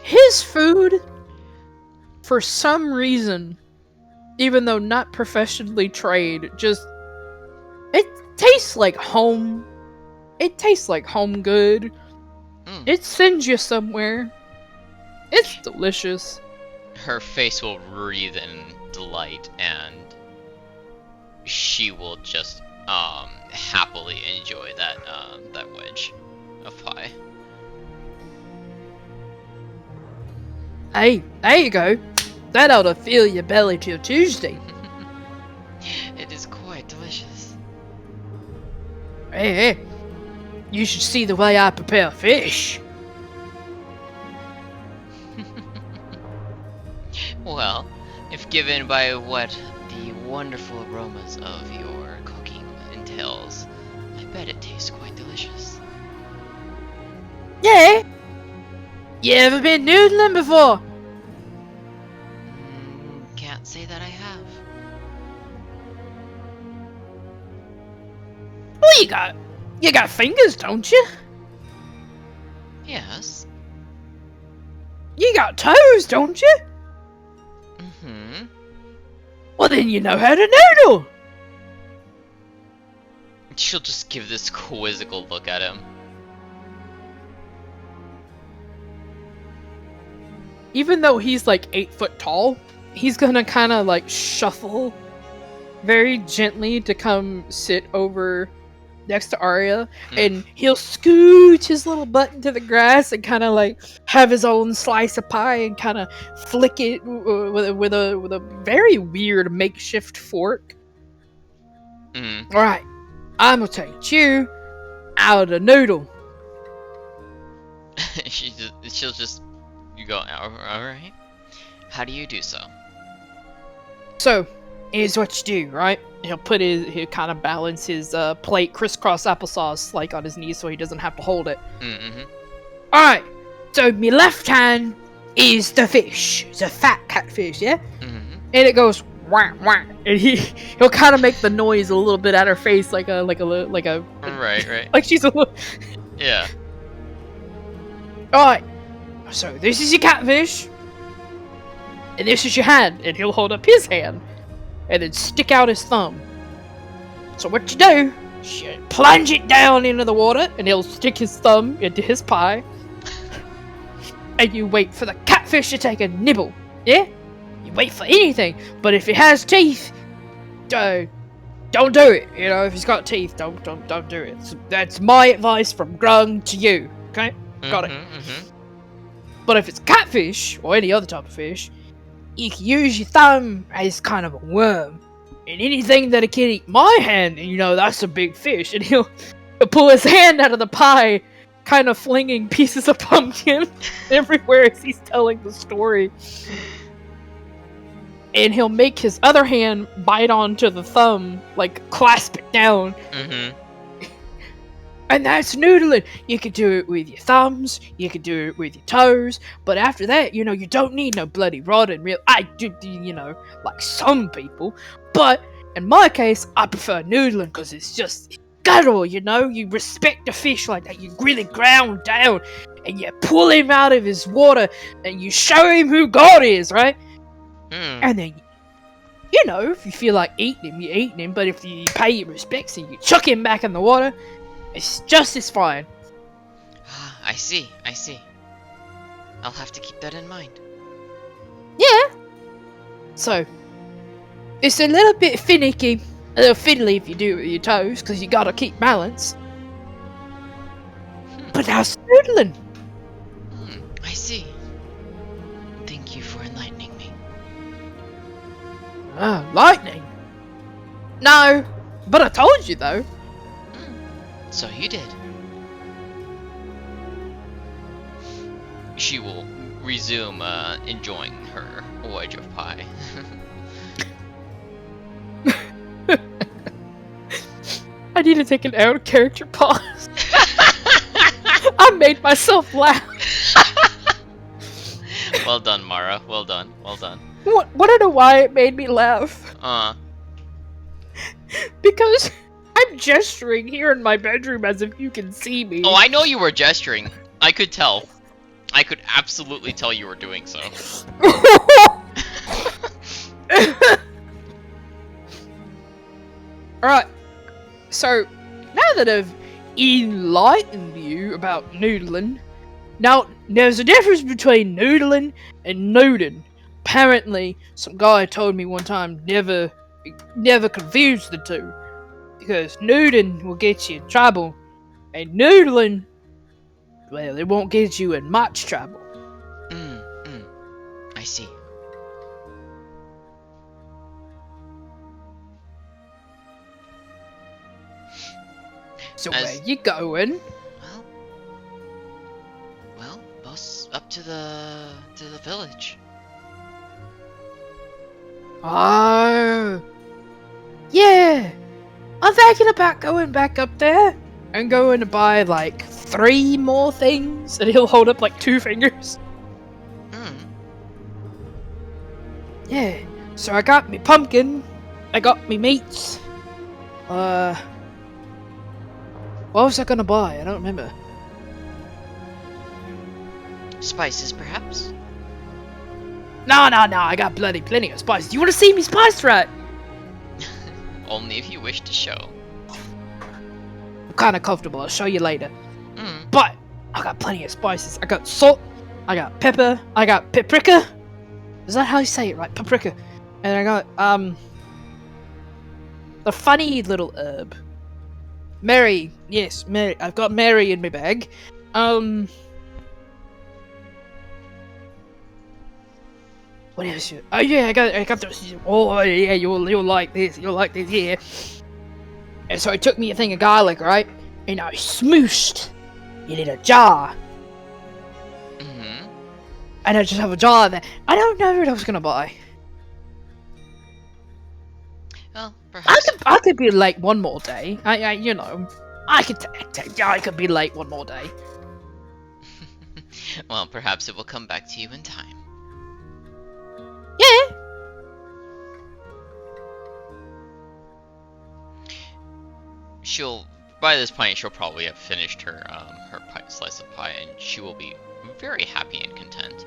his food. For some reason, even though not professionally trained, just it tastes like home. It tastes like home good. It sends you somewhere. It's delicious. Her face will wreathe in delight, and she will just happily enjoy that wedge of pie. Hey, there you go. That ought to fill your belly till Tuesday. It is quite delicious. Hey, you should see the way I prepare fish. Well, if given by what the wonderful aromas of your cooking entails, I bet it tastes quite delicious. Yeah. You ever been noodling before? Can't say that I have. Well, you got fingers, don't you? Yes. You got toes, don't you? Mm-hmm. Well, then you know how to noodle. She'll just give this quizzical look at him. Even though he's like 8 foot tall, he's gonna kind of like shuffle very gently to come sit over next to Aria, and he'll scoot his little butt into the grass and kind of like have his own slice of pie and kind of flick it with a very weird makeshift fork. All right, I'm gonna take you out of the noodle. She'll just you go. All right. How do you do so? So, here's what you do, right? He'll kind of balance his plate crisscross applesauce like on his knees so he doesn't have to hold it. Alright, so my left hand is the fish. It's a fat catfish, yeah? And it goes wah wah, and he'll kind of make the noise a little bit at her face like a Right. like she's a little Yeah. Alright, so this is your catfish, and this is your hand, and he'll hold up his hand and then stick out his thumb. So what you do, you plunge it down into the water, and he'll stick his thumb into his pie, and you wait for the catfish to take a nibble, yeah? You wait for anything, but if it has teeth, don't do it, you know, if it's got teeth, don't do it. So that's my advice from Grung to you, okay? Got it. But if it's catfish, or any other type of fish, you can use your thumb as kind of a worm. And anything that can eat my hand, you know, that's a big fish. And He'll pull his hand out of the pie, kind of flinging pieces of pumpkin everywhere as he's telling the story. And he'll make his other hand bite onto the thumb, like clasp it down. Mm-hmm. And that's noodling. You can do it with your thumbs, you can do it with your toes, but after that, you don't need no bloody rod and reel. I do, like some people. But in my case, I prefer noodling because it's just guttural, You respect the fish like that. You really ground down and you pull him out of his water and you show him who God is, right? And then, if you feel like eating him, you're eating him. But if you pay your respects and you chuck him back in the water, it's just as fine. I see. I'll have to keep that in mind. Yeah. So, it's a little bit finicky, a little fiddly if you do it with your toes, because you gotta keep balance. But that's noodling. I see. Thank you for enlightening me. Lightning? No, but I told you though. So you did. She will resume enjoying her wedge of pie. I need to take an out of character pause. I made myself laugh. Well done, Mara. Well done. Wanna know why it made me laugh? Because I'm gesturing here in my bedroom as if you can see me. Oh, I know you were gesturing. I could tell. I could absolutely tell you were doing so. Alright, so now that I've enlightened you about noodling, now there's a difference between noodling and nuding. Apparently, some guy told me one time never confuse the two. Because nuding will get you in trouble, and noodling, well, it won't get you in much trouble. I see. So where you going? Well, boss, up to the village. Oh, yeah. I'm thinking about going back up there and going to buy like 3 more things, and he'll hold up like 2 fingers. Yeah. So I got me pumpkin. I got me meats. What was I gonna buy? I don't remember. Spices, perhaps? No. I got bloody plenty of spices. You want to see me spice right? Only if you wish to show. I'm kind of comfortable. I'll show you later. But I got plenty of spices. I got salt. I got pepper. I got paprika. Is that how you say it, right? Paprika. And I got the funny little herb. Mary. Yes, Mary. I've got Mary in my bag. What else? Oh yeah, I got those. Oh yeah, you'll like this. You'll like this, yeah. And so it took me a thing of garlic, right? And I smooshed it in a jar. And I just have a jar there. I don't know what I was gonna buy. Well, perhaps I could be late one more day. I could be late one more day. Well, perhaps it will come back to you in time. Yeah. By this point, she'll probably have finished her slice of pie, and she will be very happy and content.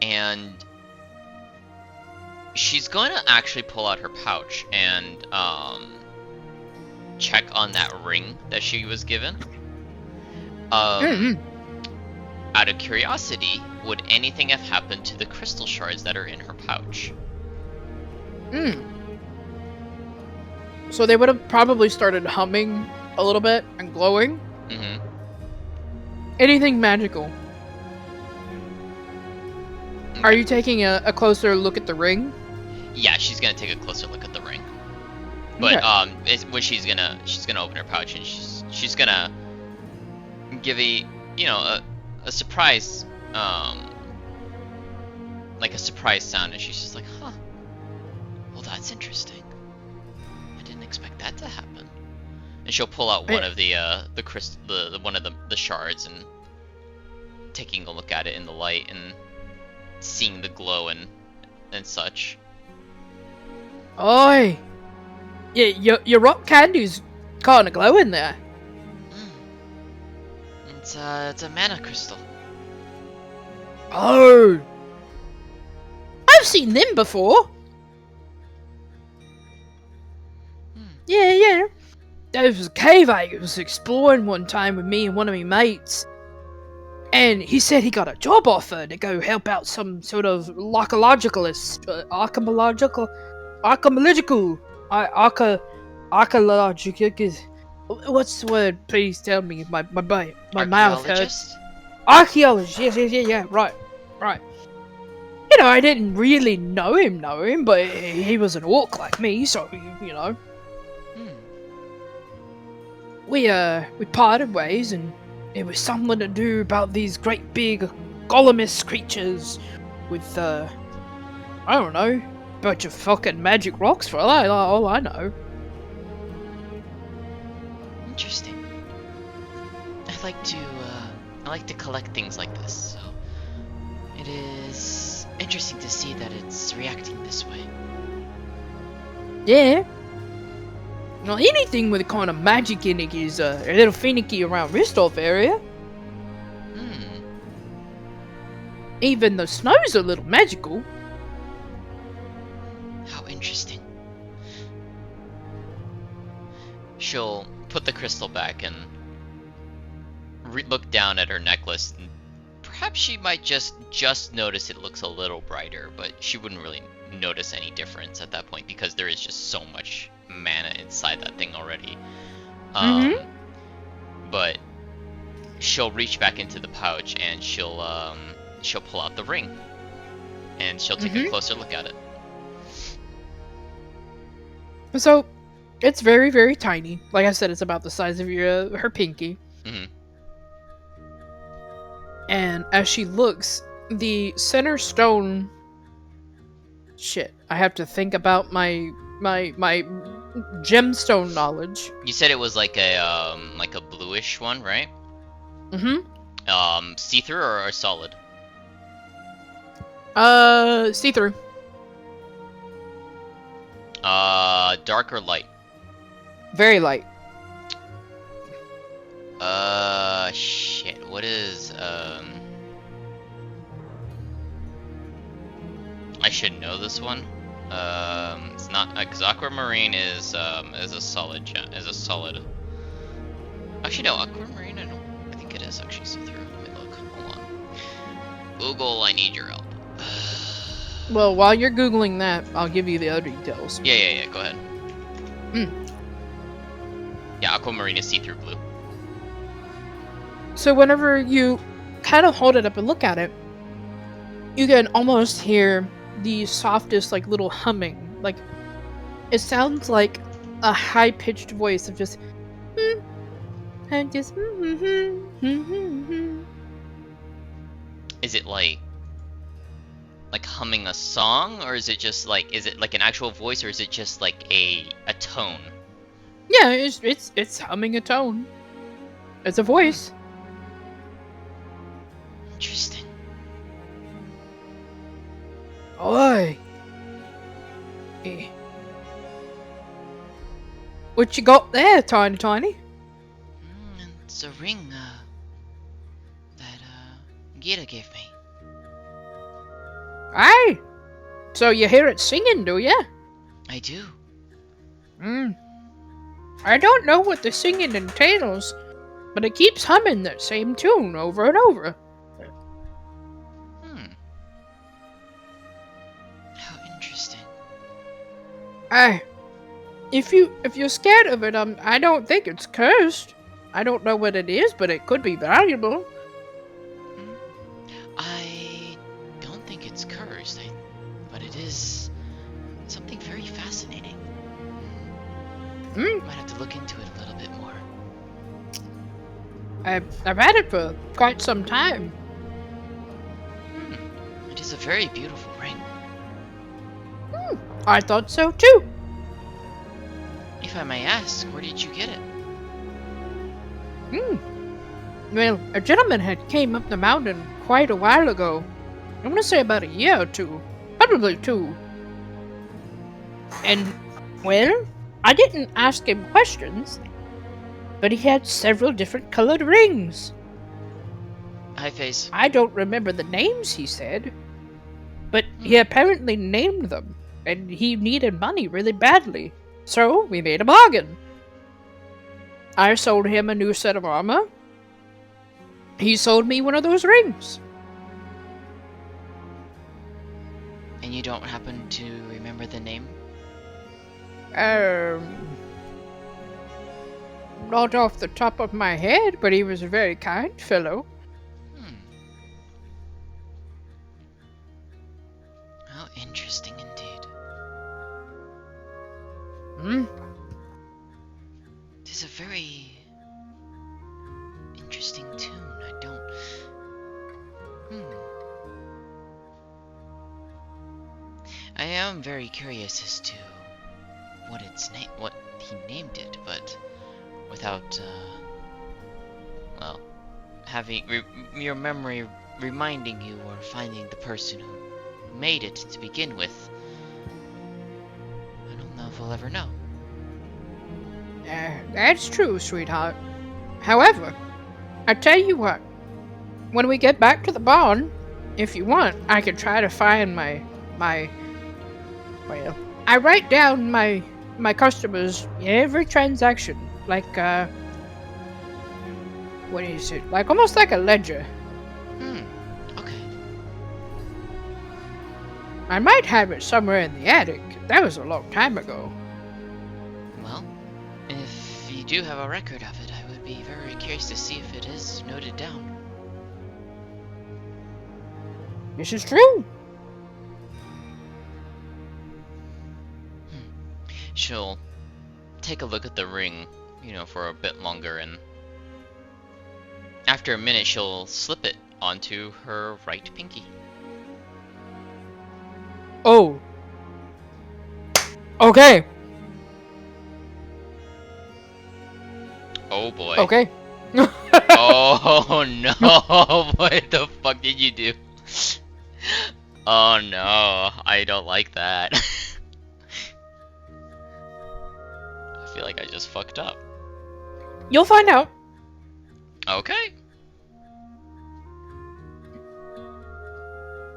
And she's going to actually pull out her pouch and check on that ring that she was given. Out of curiosity, would anything have happened to the crystal shards that are in her pouch? So they would have probably started humming a little bit and glowing. Anything magical? Are you taking a closer look at the ring? Yeah, she's gonna take a closer look at the ring. But Okay. when she's gonna open her pouch and she's gonna give a a surprise like a surprise sound, and she's just like, huh, well, that's interesting. I didn't expect that to happen. And she'll pull out one of the one of the shards and taking a look at it in the light and seeing the glow and such. Oi! Yeah, your rock candy's kind of glowing there. It's a mana crystal. Oh! I've seen them before. Yeah. There was a cave I was exploring one time with me and one of my mates. And he said he got a job offer to go help out some sort of archaeological, what's the word? Please tell me. My mouth hurts. Archaeologist? Archaeologist. Yeah. Right. You know, I didn't really know him, but he was an orc like me, so you know. We parted ways, and it was something to do about these great big golemous creatures with I don't know, bunch of fucking magic rocks for all I know. Interesting. I like to collect things like this, so it is interesting to see that it's reacting this way. Yeah. Well, anything with a kind of magic in it is a little finicky around Ristov area. Even the snow's a little magical. How interesting. She'll put the crystal back and look down at her necklace, and perhaps she might just notice it looks a little brighter, but she wouldn't really notice any difference at that point because there is just so much mana inside that thing already. But she'll reach back into the pouch and she'll pull out the ring, and she'll take a closer look at it. So, it's very, very tiny. Like I said, it's about the size of her pinky. And as she looks, the center stone. Shit, I have to think about my gemstone knowledge. You said it was like a bluish one, right? See-through or solid? See-through. Dark or light? Very light. Shit. What is I should know this one. It's not because aquamarine is a solid Actually, no, aquamarine. I think it is actually see-through. Let me look. Hold on. Google, I need your help. Well, while you're googling that, I'll give you the other details. Yeah. Go ahead. Yeah, aquamarine is see-through blue. So whenever you kind of hold it up and look at it, you can almost hear the softest, like, little humming. Like, it sounds like a high-pitched voice of just... and just... Is it like humming a song, or is it just like, is it like an actual voice, or is it just like a tone? Yeah, it's humming a tone. It's a voice. Interesting. Oi. What you got there, Tiny? It's a ring that Gira gave me. Aye. So you hear it singing, do ya? I do. I don't know what the singing entails, but it keeps humming that same tune over and over. How interesting. Aye. If you're scared of it, I don't think it's cursed. I don't know what it is, but it could be valuable. I don't think it's cursed, but it is something very fascinating. Hmm? Might have to look into it a little bit more. I've had it for quite some time. It is a very beautiful ring. I thought so too. If I may ask, where did you get it? Well, a gentleman had came up the mountain quite a while ago. I want to say about a year or two. Probably 2. And, well, I didn't ask him questions, but he had several different colored rings. Hi, Face. I don't remember the names he said, but he apparently named them, and he needed money really badly. So we made a bargain. I sold him a new set of armor. He sold me one of those rings. And you don't happen to remember the name? Not off the top of my head, but he was a very kind fellow. How interesting indeed. It is a very interesting tune. I don't. I am very curious as to what its name, what he named it, but without, well, having your memory reminding you or finding the person who made it to begin with, I don't know if we'll ever know. That's true, sweetheart. However, I tell you what, when we get back to the barn, if you want, I can try to find well, I write down my customers in every transaction, like, what is it? Like, almost like a ledger. Okay. I might have it somewhere in the attic. That was a long time ago. Well, if you do have a record of it, I would be very curious to see if it is noted down. This is true. She'll take a look at the ring, for a bit longer, and after a minute she'll slip it onto her right pinky. Oh. Okay. Oh boy. Okay. Oh no, what the fuck did you do? Oh no, I don't like that. I feel like I just fucked up. You'll find out. Okay.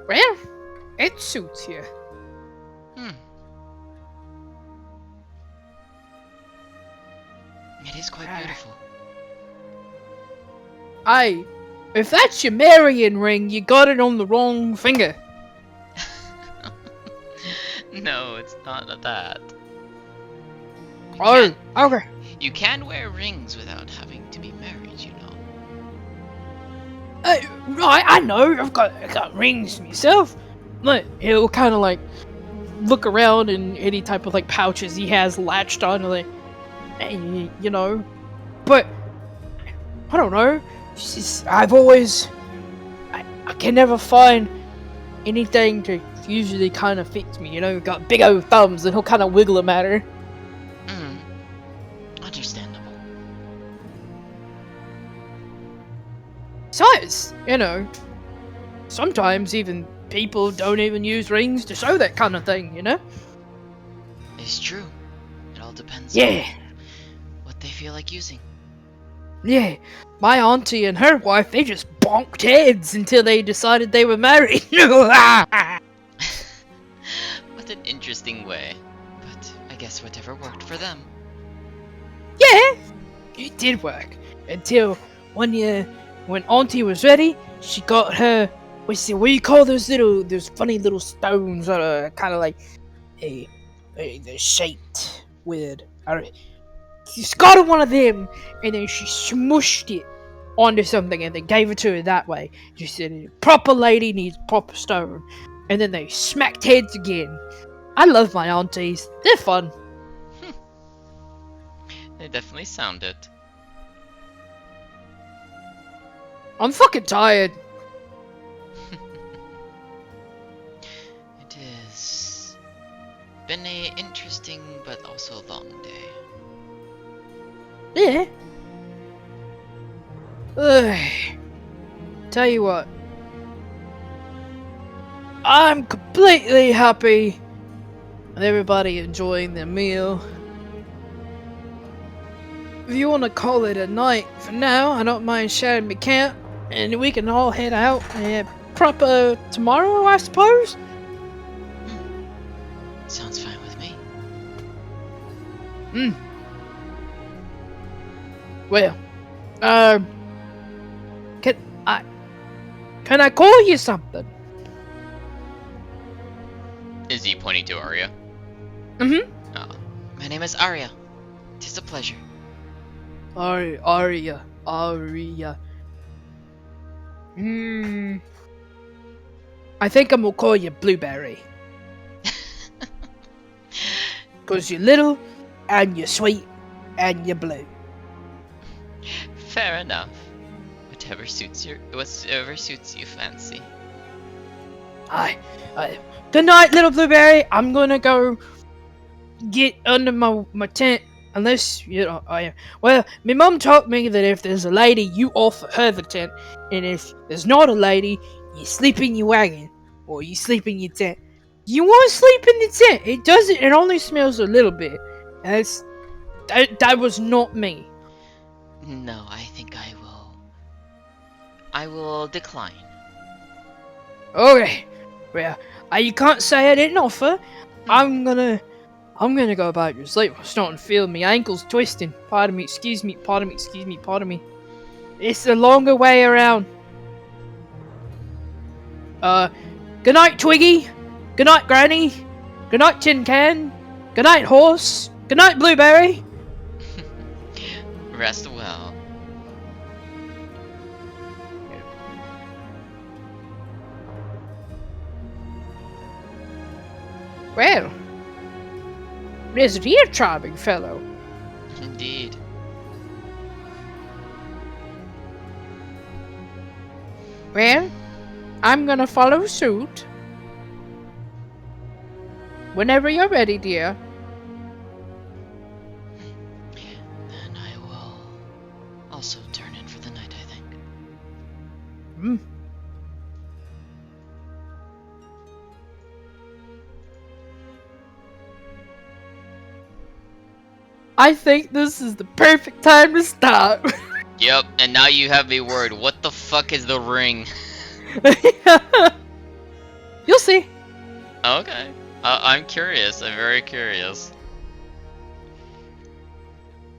Well, it suits you. It is quite beautiful. If that's your marrying ring, you got it on the wrong finger. No, it's not that. Oh, okay. You can wear rings without having to be married, you know. Right, I know. I've got rings myself. But he'll kind of like look around in any type of like pouches he has latched on, like, you know. But I don't know. I've always I can never find anything to usually kind of fits me. You know, got big old thumbs, and he'll kind of wiggle them at her. Understandable. Besides, you know, sometimes even people don't even use rings to show that kind of thing, you know? It's true. It all depends Yeah. on what they feel like using. Yeah. My auntie and her wife, they just bonked heads until they decided they were married. What an interesting way. But I guess whatever worked for them. Yeah, it did work. Until one year, when auntie was ready, she got her, what do you call those funny little stones that are kind of like, they're shaped weird. She's got one of them, and then she smushed it onto something, and they gave it to her that way. She said, proper lady needs proper stone. And then they smacked heads again. I love my aunties. They're fun. They definitely sound it. I'm fucking tired. It is been a interesting but also long day. Yeah. Ugh. Tell you what. I'm completely happy with everybody enjoying their meal. If you want to call it a night for now, I don't mind sharing my camp, and we can all head out proper tomorrow, I suppose. Sounds fine with me. Well, can I call you something? Is he pointing to Aria? Mm-hmm. My name is Aria. Tis a pleasure. Aria. I think I'm gonna call you Blueberry. Cause you're little, and you're sweet, and you're blue. Fair enough. Whatever suits you fancy. Aye. Good night, little Blueberry. I'm gonna go get under my tent. Unless, well, my mum taught me that if there's a lady, you offer her the tent. And if there's not a lady, you sleep in your wagon. Or you sleep in your tent. You want to sleep in the tent. It only smells a little bit. And that was not me. No, I think I will decline. Okay. Well, you can't say I didn't offer. I'm gonna go back to sleep. I'm starting to feel my ankles twisting. Pardon me, excuse me. It's the longer way around. Good night, Twiggy. Good night, Granny. Good night, Tin Can. Good night, Horse. Good night, Blueberry. Rest well. Well, isn't he a charming fellow? Indeed. Well, I'm gonna follow suit. Whenever you're ready, dear. Then I will also turn in for the night, I think. I think this is the perfect time to stop. Yep, and now you have a word. What the fuck is the ring? You'll see. Okay. I'm curious. I'm very curious.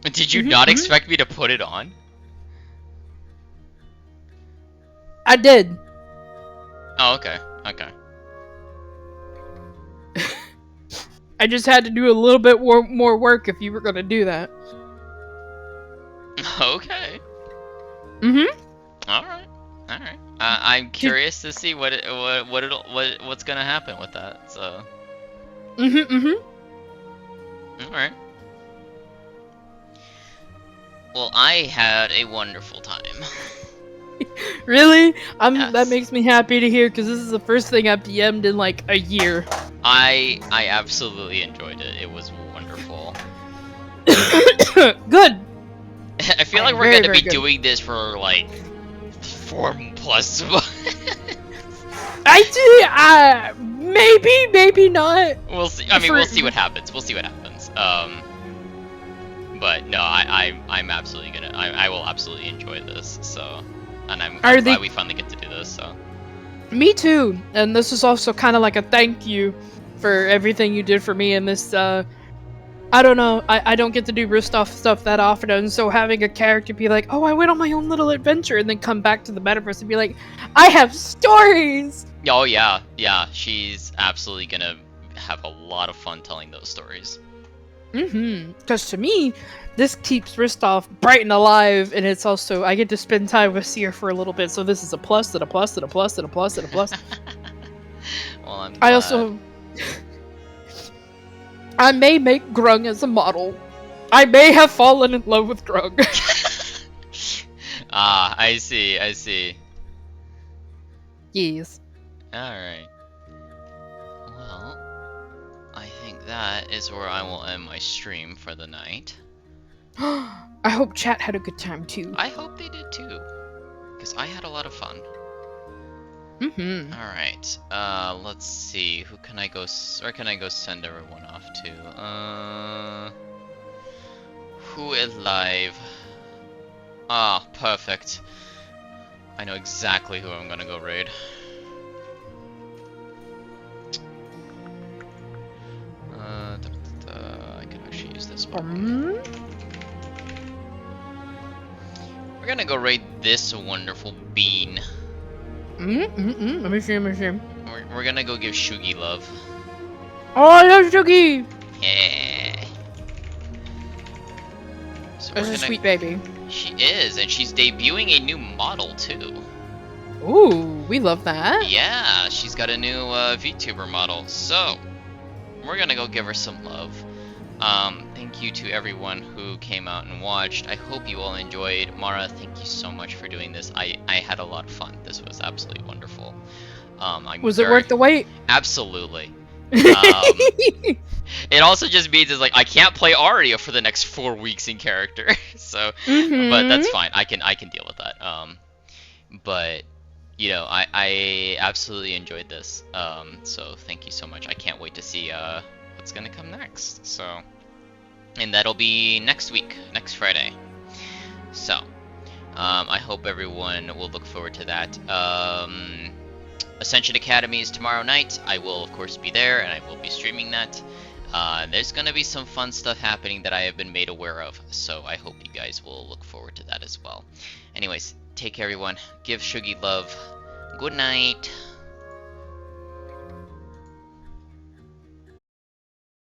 Did you not expect me to put it on? I did. Oh, okay. Okay. I just had to do a little bit more work if you were gonna do that. Okay. All right. I'm curious to see what's gonna happen with that. So. All right. Well, I had a wonderful time. Really? Yes. That makes me happy to hear because this is the first thing I've DM'd in like a year. I absolutely enjoyed it. It was wonderful. Good. I feel like we're gonna be doing this for like 4+ months. Maybe not. We'll see. I mean, we'll see what happens. But no, I'm absolutely gonna. I will absolutely enjoy this. So, and I'm glad we finally get to do this. So. Me too. And this is also kind of like a thank you for everything you did for me in this. I don't know. I don't get to do Ristov stuff that often, and so having a character be like, "Oh, I went on my own little adventure," and then come back to the metaverse and be like, "I have stories." Oh yeah. She's absolutely gonna have a lot of fun telling those stories. Because to me, this keeps Ristov bright and alive, and it's also I get to spend time with Seer for a little bit. So this is a plus and a plus and a plus and a plus and a plus. Well, I'm glad. I may make Grung as a model. I may have fallen in love with Grug. Ah, I see, I see. Yes. Alright. Well, I think that is where I will end my stream for the night. I hope chat had a good time too. I hope they did too, because I had a lot of fun. Mm-hmm. Alright, let's see, who can I go, where can I go send everyone off to? Who is live? Ah, perfect. I know exactly who I'm gonna go raid. I can actually use this one. We're gonna go raid this wonderful bean. Let me see, We're gonna go give Shugi love. Oh, I love Shugi! Yeah. So That's a sweet baby. She is, and she's debuting a new model too. Ooh, we love that. Yeah, she's got a new VTuber model. So we're gonna go give her some love. Thank you to everyone who came out and watched. I hope you all enjoyed. Mara, thank you so much for doing this. I had a lot of fun. This was absolutely wonderful. Was it worth the wait? Absolutely. It also just means it's like I can't play Aria for the next 4 weeks in character. So, but that's fine. I can deal with that. But you know, I absolutely enjoyed this. So thank you so much. I can't wait to see what's gonna come next. So, and that'll be next week, next Friday. So, I hope everyone will look forward to that. Ascension Academy is tomorrow night. I will, of course, be there, and I will be streaming that. There's going to be some fun stuff happening that I have been made aware of, so I hope you guys will look forward to that as well. Anyways, take care, everyone. Give Shugi love. Good night.